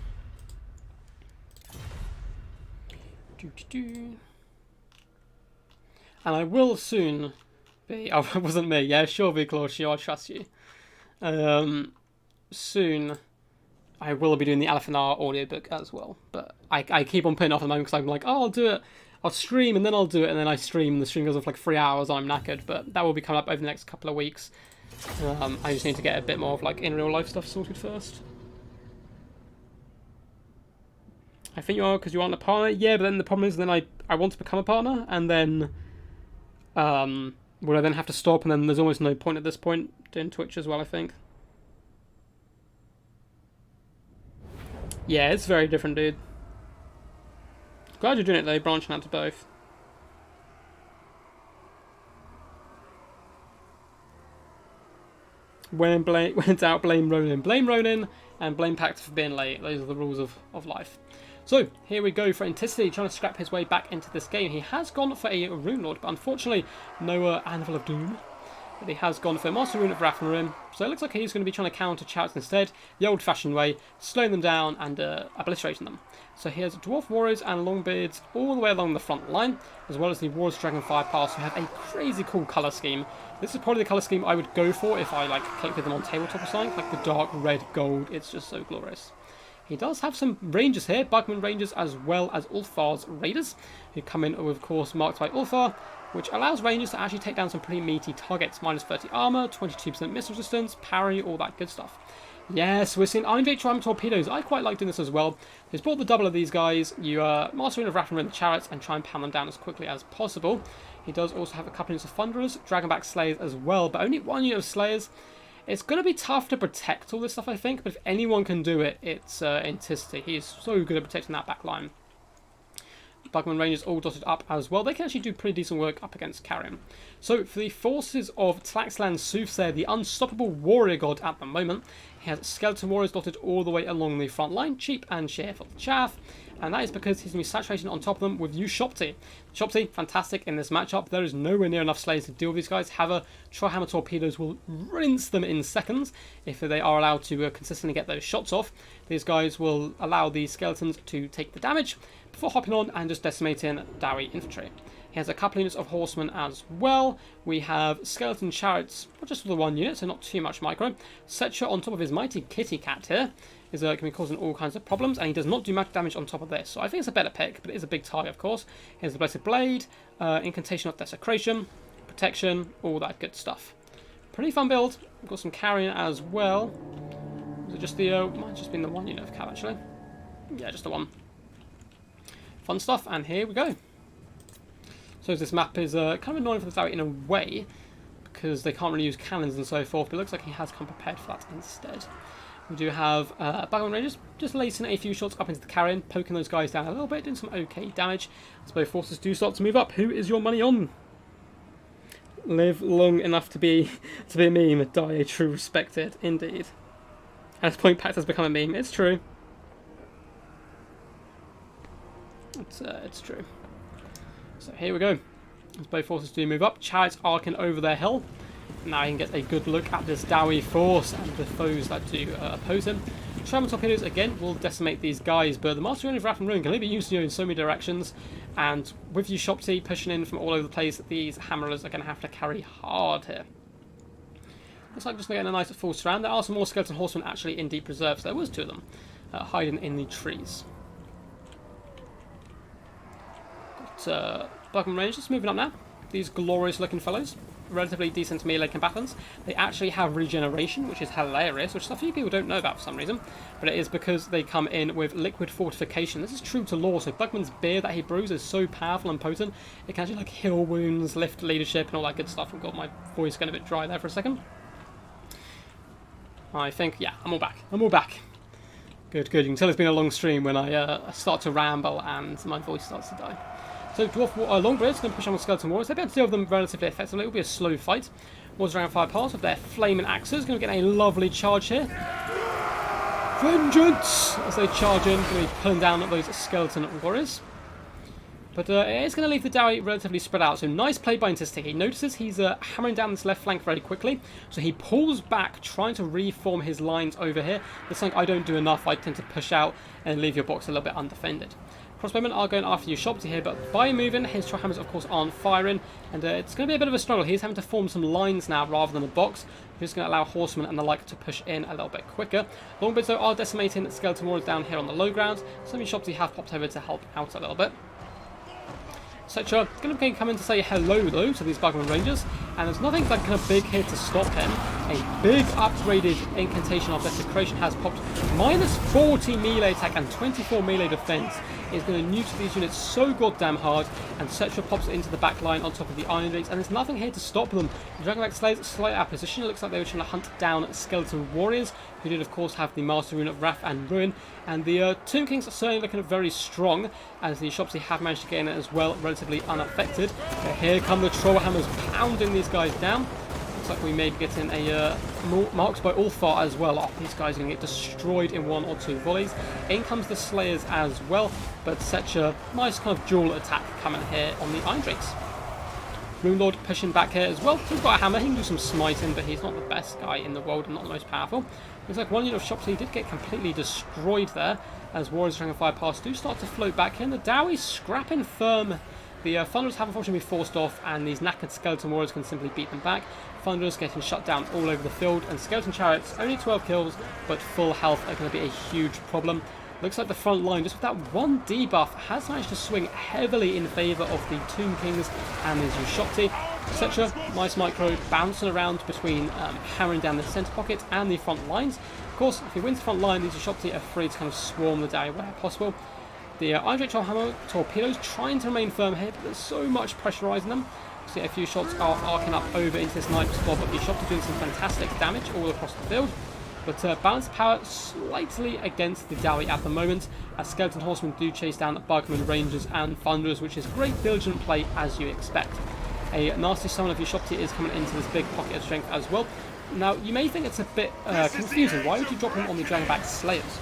And I will soon be... Oh, it wasn't me. Yeah, sure, be Claude. Sure, I trust you. Soon, I will be doing the Alphanar audiobook as well. But I keep on putting it off at the moment because I'm like, oh, I'll do it. I'll stream and then I'll do it. And then I stream and the stream goes off like 3 hours and I'm knackered. But that will be coming up over the next couple of weeks. I just need to get a bit more of like in real life stuff sorted first. I think you are because you aren't a partner. Yeah, but then the problem is then I want to become a partner and then would I then have to stop and then there's almost no point at this point doing Twitch as well, I think. Yeah, it's very different, dude. Glad you're doing it though, branching out to both. When in doubt, blame Ronin. Blame Ronin and blame Pact for being late. Those are the rules of life. So, here we go for Anticity, trying to scrap his way back into this game. He has gone for a Rune Lord, but unfortunately, no Anvil of Doom. But he has gone for a Master Rune of Wrath. So it looks like he's going to be trying to counter chariots instead, the old-fashioned way, slowing them down and obliterating them. So he has Dwarf Warriors and Longbeards all the way along the front line, as well as the Warriors Dragonfire Pass, who have a crazy cool colour scheme. This is probably the colour scheme I would go for if I played with them on tabletop or something, like the dark red gold. It's just so glorious. He does have some Rangers here, Bugman Rangers as well as Ulfar's Raiders, who come in with, of course, marked by Ulfar, which allows Rangers to actually take down some pretty meaty targets. Minus 30 armor, 22% missile resistance, parry, all that good stuff. Yes, we're seeing Iron Gate Triumph Torpedoes. I quite like doing this as well. He's brought the double of these guys. You Master Rune of Wrath in the chariots and try and pound them down as quickly as possible. He does also have a couple units of Thunderers, Dragonback Slayers as well, but only one unit of Slayers. It's going to be tough to protect all this stuff, I think, but if anyone can do it, it's Anticity. He is so good at protecting that back line. Bugman Rangers all dotted up as well. They can actually do pretty decent work up against Carrion. So for the forces of Tlaxlan Soothsayer, the unstoppable warrior god at the moment, he has Skeleton Warriors dotted all the way along the front line, cheap and sheer for the chaff, and that is because he's going to be saturating on top of them with Ushopti. Shopti, fantastic in this matchup. There is nowhere near enough Slayers to deal with these guys. However, Trollhammer Torpedoes will rinse them in seconds if they are allowed to consistently get those shots off. These guys will allow the Skeletons to take the damage before hopping on and just decimating Dowie infantry. He has a couple units of horsemen as well. We have skeleton chariots, just for the one unit, so not too much micro. Setcher on top of his mighty kitty cat here is can be causing all kinds of problems, and he does not do much damage on top of this. So I think it's a better pick, but it is a big target, of course. Here's the Blessed Blade, Incantation of Desecration, Protection, all that good stuff. Pretty fun build. We've got some carrion as well. Is it just the might just been the one unit of cav actually? Yeah, just the one. Fun stuff, and here we go. So this map is kind of annoying for the Dowie in a way, because they can't really use cannons and so forth, but it looks like he has come prepared for that instead. We do have Bugman Rangers just lacing a few shots up into the carrion, poking those guys down a little bit, doing some okay damage. As both forces do start to move up. Who is your money on? Live long enough to be a meme, die a true respected, indeed. At this point, Pact has become a meme. It's true. It's true. So here we go. As both forces do move up, chariots arcing over their hill. Now you can get a good look at this Dowie force and the foes that do oppose him. Trollhammer Torpedoes again will decimate these guys, but the Master Rune of Wrath and Ruin can only be used in so many directions. And with Ushopti pushing in from all over the place, these hammerers are going to have to carry hard here. Looks like just getting a nice full surround. There are some more skeleton horsemen actually in deep reserve, so there was two of them hiding in the trees. Got Bugman Rangers moving up now. These glorious looking fellows, relatively decent melee combatants. They actually have regeneration, which is hilarious, which a few people don't know about for some reason, but it is because they come in with liquid fortification. This is true to lore, so Bugman's beer that he brews is so powerful and potent, it can actually heal wounds, lift leadership, and all that good stuff. I've got my voice going a bit dry there for a second. I think, yeah, I'm all back. I'm all back. Good, good. You can tell it's been a long stream when I start to ramble and my voice starts to die. So Dwarf Longbeards going to push on the Skeleton Warriors. They'll be able to deal with them relatively effectively. It will be a slow fight. Warriors Dragonfire Pass with their flaming axes. Going to get a lovely charge here. Vengeance! As they charge in, going to be pulling down those Skeleton Warriors. But it is going to leave the Dowie relatively spread out. So nice play by Intistic. He notices he's hammering down this left flank very quickly. So he pulls back, trying to reform his lines over here. It's like I don't do enough. I tend to push out and leave your box a little bit undefended. Crossbowmen are going after you Shopty here, but by moving, his Trollhammers of course aren't firing, and it's going to be a bit of a struggle. He's having to form some lines now rather than a box, which is going to allow Horsemen and the like to push in a little bit quicker. Longbeards though are decimating Skeleton Warriors down here on the low ground. Some of Shopty have popped over to help out a little bit. Setcher going to come in to say hello though to these Bugman Rangers, and there's nothing that kind of big here to stop him. A big upgraded Incantation of Desecration has popped. Minus 40 melee attack and 24 melee defense is going to nuke these units so goddamn hard, and Setcher pops into the back line on top of the Iron Drakes, and there's nothing here to stop them. The Dragonback Slayers slight out position. It looks like they were trying to hunt down Skeleton Warriors, who did of course have the Master Rune of Wrath and Ruin, and the Tomb Kings are certainly looking very strong, as the Shopsy have managed to get in as well, relatively unaffected. But here come the Trollhammers pounding these guys down. Looks like we may be getting a marks by Ulfar as well. Oh, these guys are going to get destroyed in 1 or 2 volleys. In comes the Slayers as well, but such a nice kind of dual attack coming here on the Iron Drakes. Runelord pushing back here as well. He's got a hammer, he can do some smiting, but he's not the best guy in the world and not the most powerful. Looks like one unit of Shopsy did get completely destroyed there, as Warriors Dragonfire Pass do start to float back here, and the Dowie's scrapping firm. The Thunderers have unfortunately been forced off, and these knackered Skeleton Warriors can simply beat them back. Thunderers getting shut down all over the field, and Skeleton Chariots, only 12 kills, but full health are going to be a huge problem. Looks like the front line, just with that one debuff, has managed to swing heavily in favour of the Tomb Kings and the Ushopti. Setcher, nice micro, bouncing around between hammering down the centre pocket and the front lines. Of course, if he wins the front line, these Ushopti are free to kind of swarm the Dowie where possible. The Iron Drake Trollhammer torpedoes trying to remain firm here, but there's so much pressurising them. See, a few shots are arcing up over into this night spot, but the Ushopti are doing some fantastic damage all across the field. But balanced power slightly against the Dowie at the moment, as Skeleton Horsemen do chase down Bugman Rangers and Thunderers, which is great diligent play as you expect. A nasty summon of Ushopti is coming into this big pocket of strength as well. Now, you may think it's a bit confusing. Why would you drop him on the Dragonback Slayers?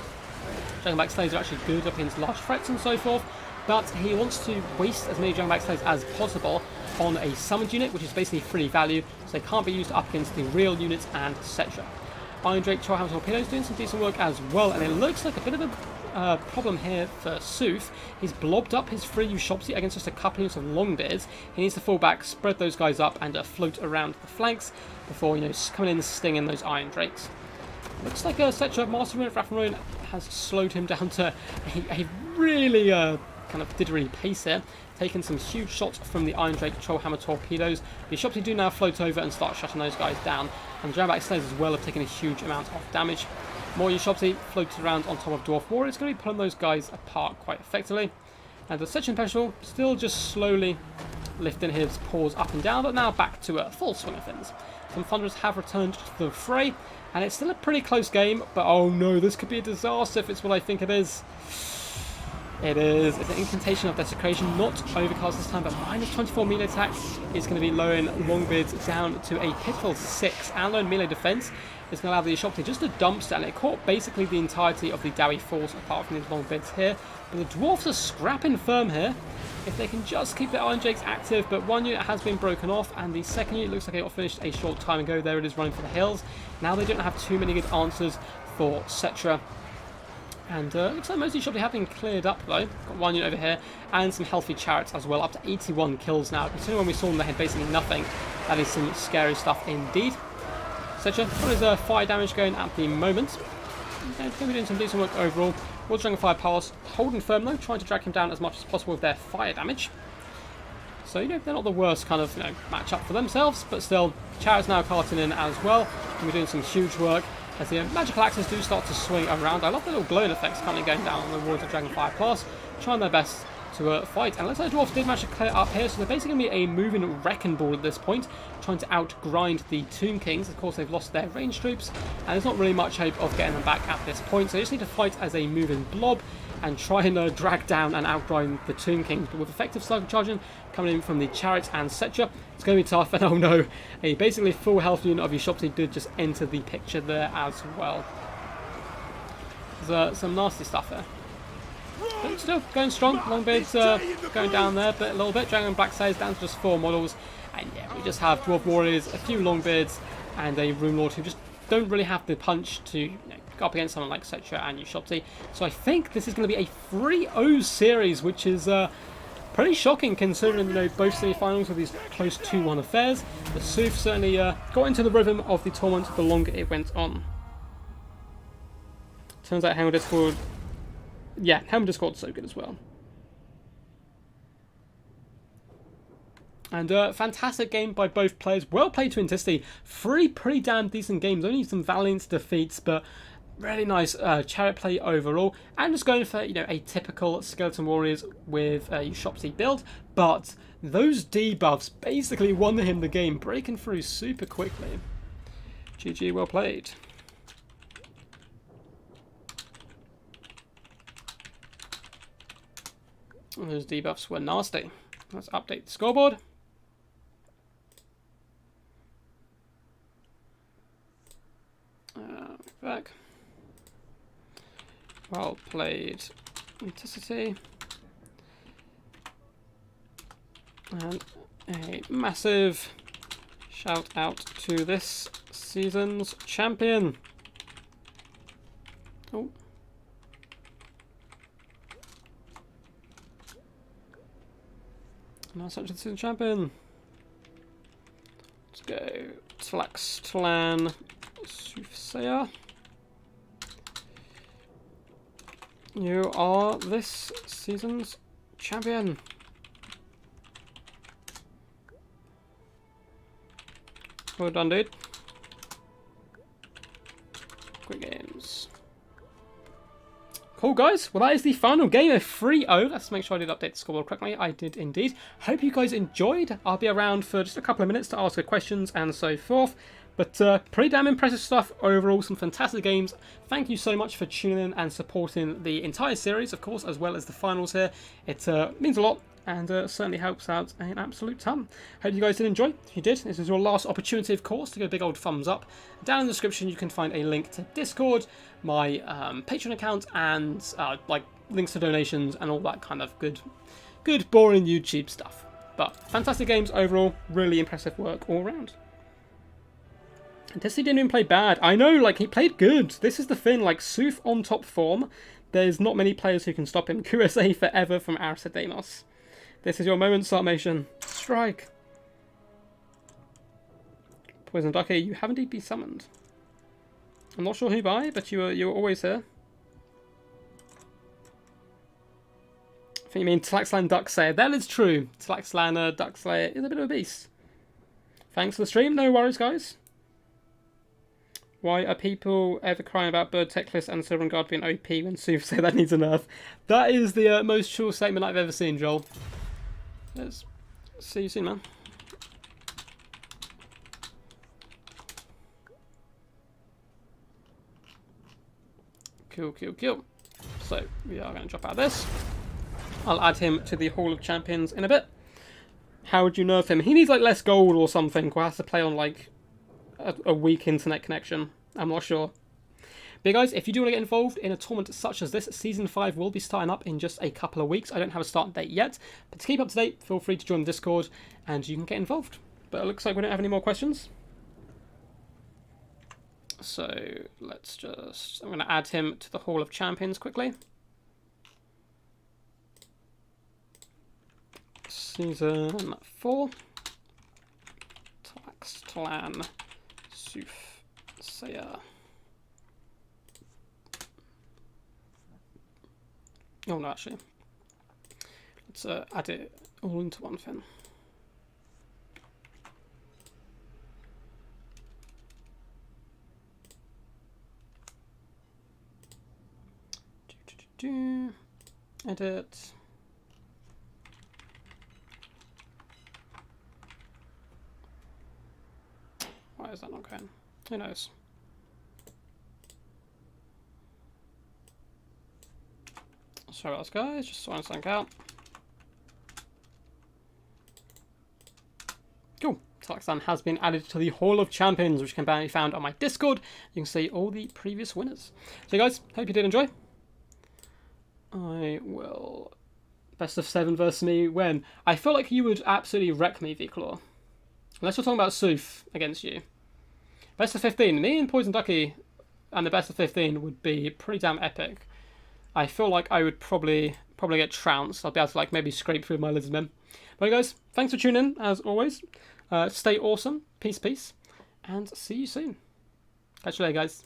Dragonback Slayers are actually good up against large threats and so forth, but he wants to waste as many Dragonback Slayers as possible on a summoned unit, which is basically free value, so they can't be used up against the real units and etc. Iron Drake Trollhammer Torpedoes doing some decent work as well, and it looks like a bit of a problem here for Sooth. He's blobbed up his free Ushopsi against just a couple units of Longbeards. He needs to fall back, spread those guys up, and float around the flanks before, coming in and stinging those Iron Drakes. Looks like Setcher, Master Rune of Wrath and Ruin has slowed him down to a really kind of diddery pace here, taking some huge shots from the Iron Drake Trollhammer Torpedoes. The Ushopti do now float over and start shutting those guys down, and the Dragonback Slayers as well have taken a huge amount of damage. More Ushopti floated around on top of Dwarf Warriors, going to be pulling those guys apart quite effectively. And the Setcher Imperial still just slowly lifting his paws up and down, but now back to a full swing of things. Some Thunderers have returned to the fray, and it's still a pretty close game, but oh no, this could be a disaster if it's what I think it is. It is. It's an Incantation of Desecration, not Overcast this time, but minus 24 melee attack is going to be lowering Longbeards down to a pitiful 6, and lowering melee defense is going to allow the Ushopti just to dumpster, and it caught basically the entirety of the Dowie force apart from these Longbeards here. But the Dwarfs are scrapping firm here. If they can just keep their Iron Drakes active, but one unit has been broken off, and the second unit looks like it got finished a short time ago. There it is, running for the hills. Now they don't have too many good answers for Setcher. And looks like most of the Ushopti have been cleared up though. Got one unit over here, and some healthy chariots as well, up to 81 kills now. Considering when we saw them, they had basically nothing. That is some scary stuff indeed. Setcher, what is fire damage going at the moment? Going to be doing some decent work overall. World Dragonfire Pass holding firm though, trying to drag him down as much as possible with their fire damage. So, they're not the worst kind of, match-up for themselves, but still, Chariots now carting in as well, and we're doing some huge work as the magical axes do start to swing around. I love the little glowing effects currently going down on the World of Dragonfire Pass, trying their best to fight. And it looks like the Dwarfs did manage to clear up here, so they're basically going to be a moving wrecking ball at this point, trying to outgrind the Tomb Kings. Of course, they've lost their range troops, and there's not really much hope of getting them back at this point, so they just need to fight as a moving blob and try and drag down and outgrind the Tomb Kings. But with effective slug charging coming in from the Chariots and Setcher, it's going to be tough. And oh no, a basically full health unit of Ushopti did just enter the picture there as well. There's some nasty stuff there. But still going strong. Longbeard's going down there but a little bit. Dragon Black Slayer's down to just 4 models. And yeah, we just have Dwarf Warriors, a few Longbeards, and a Rune Lord who just don't really have the punch to go up against someone like Setra and Ushopti. So I think this is going to be a 3-0 series, which is pretty shocking considering both semi-finals of these close 2-1 affairs. But Soof certainly got into the rhythm of the tournament the longer it went on. Turns out Helm Discord, yeah, Helm Discord's so good as well. And fantastic game by both players. Well played to intensity. 3 pretty damn decent games. Only some valiant defeats, but really nice chariot play overall. And just going for a typical Skeleton Warriors with Ushopti build. But those debuffs basically won him the game, breaking through super quickly. GG, well played. And those debuffs were nasty. Let's update the scoreboard. Back. Well played, intensity, and a massive shout out to this season's champion. Oh, now such a season champion. Let's go, Tlaxclan Soothsayer. You are this season's champion. Well done, dude. Quick games. Cool, guys. Well, that is the final game of 3-0. Let's make sure I did update the scoreboard correctly. I did indeed. Hope you guys enjoyed. I'll be around for just a couple of minutes to ask questions and so forth. But pretty damn impressive stuff overall, some fantastic games. Thank you so much for tuning in and supporting the entire series, of course, as well as the finals here. It means a lot and certainly helps out an absolute ton. Hope you guys did enjoy. If you did, this is your last opportunity, of course, to give a big old thumbs up. Down in the description, you can find a link to Discord, my Patreon account, and like links to donations and all that kind of good, boring YouTube stuff. But fantastic games overall, really impressive work all around. Intensity didn't even play bad. I know, like, he played good. This is the thing, like, Soof on top form. There's not many players who can stop him. QSA forever from Arisademos. This is your moment, Sarmation. Strike. Poison Ducky, you have indeed been summoned. I'm not sure who by, but you were always here. I think you mean Tlaxclan Duckslayer. That is true. Tlaxclan Duckslayer is a bit of a beast. Thanks for the stream. No worries, guys. Why are people ever crying about Bird Techless and Silver Guard being OP when Sooth say that needs a nerf? That is the most true statement I've ever seen, Joel. Let's see you soon, man. Cool, cool, cool. So, we are going to drop out of this. I'll add him to the Hall of Champions in a bit. How would you nerf him? He needs, like, less gold or something, or has to play on, like, a weak internet connection. I'm not sure. But guys, if you do want to get involved in a tournament such as this, Season 5 will be starting up in just a couple of weeks. I don't have a start date yet, but to keep up to date, feel free to join the Discord and you can get involved. But it looks like we don't have any more questions. So let's just... I'm going to add him to the Hall of Champions quickly. Season 4. Tlaxclan Soothsayer. Oh no, actually. Let's add it all into one thing. Edit. Why is that not going? Who knows? Sorry about this, guys. Just sorting something out. Cool. Tlaxclan has been added to the Hall of Champions, which can be found on my Discord. You can see all the previous winners. So, guys, hope you did enjoy. I will... Best of 7 versus me when? I feel like you would absolutely wreck me, V-Claw. Unless we're talking about Sooth against you. Best of 15. Me and Poison Ducky and the best of 15 would be pretty damn epic. I feel like I would probably get trounced. I'll be able to like maybe scrape through my lizard men. But guys, thanks for tuning in as always. Stay awesome. Peace, peace. And see you soon. Catch you later, guys.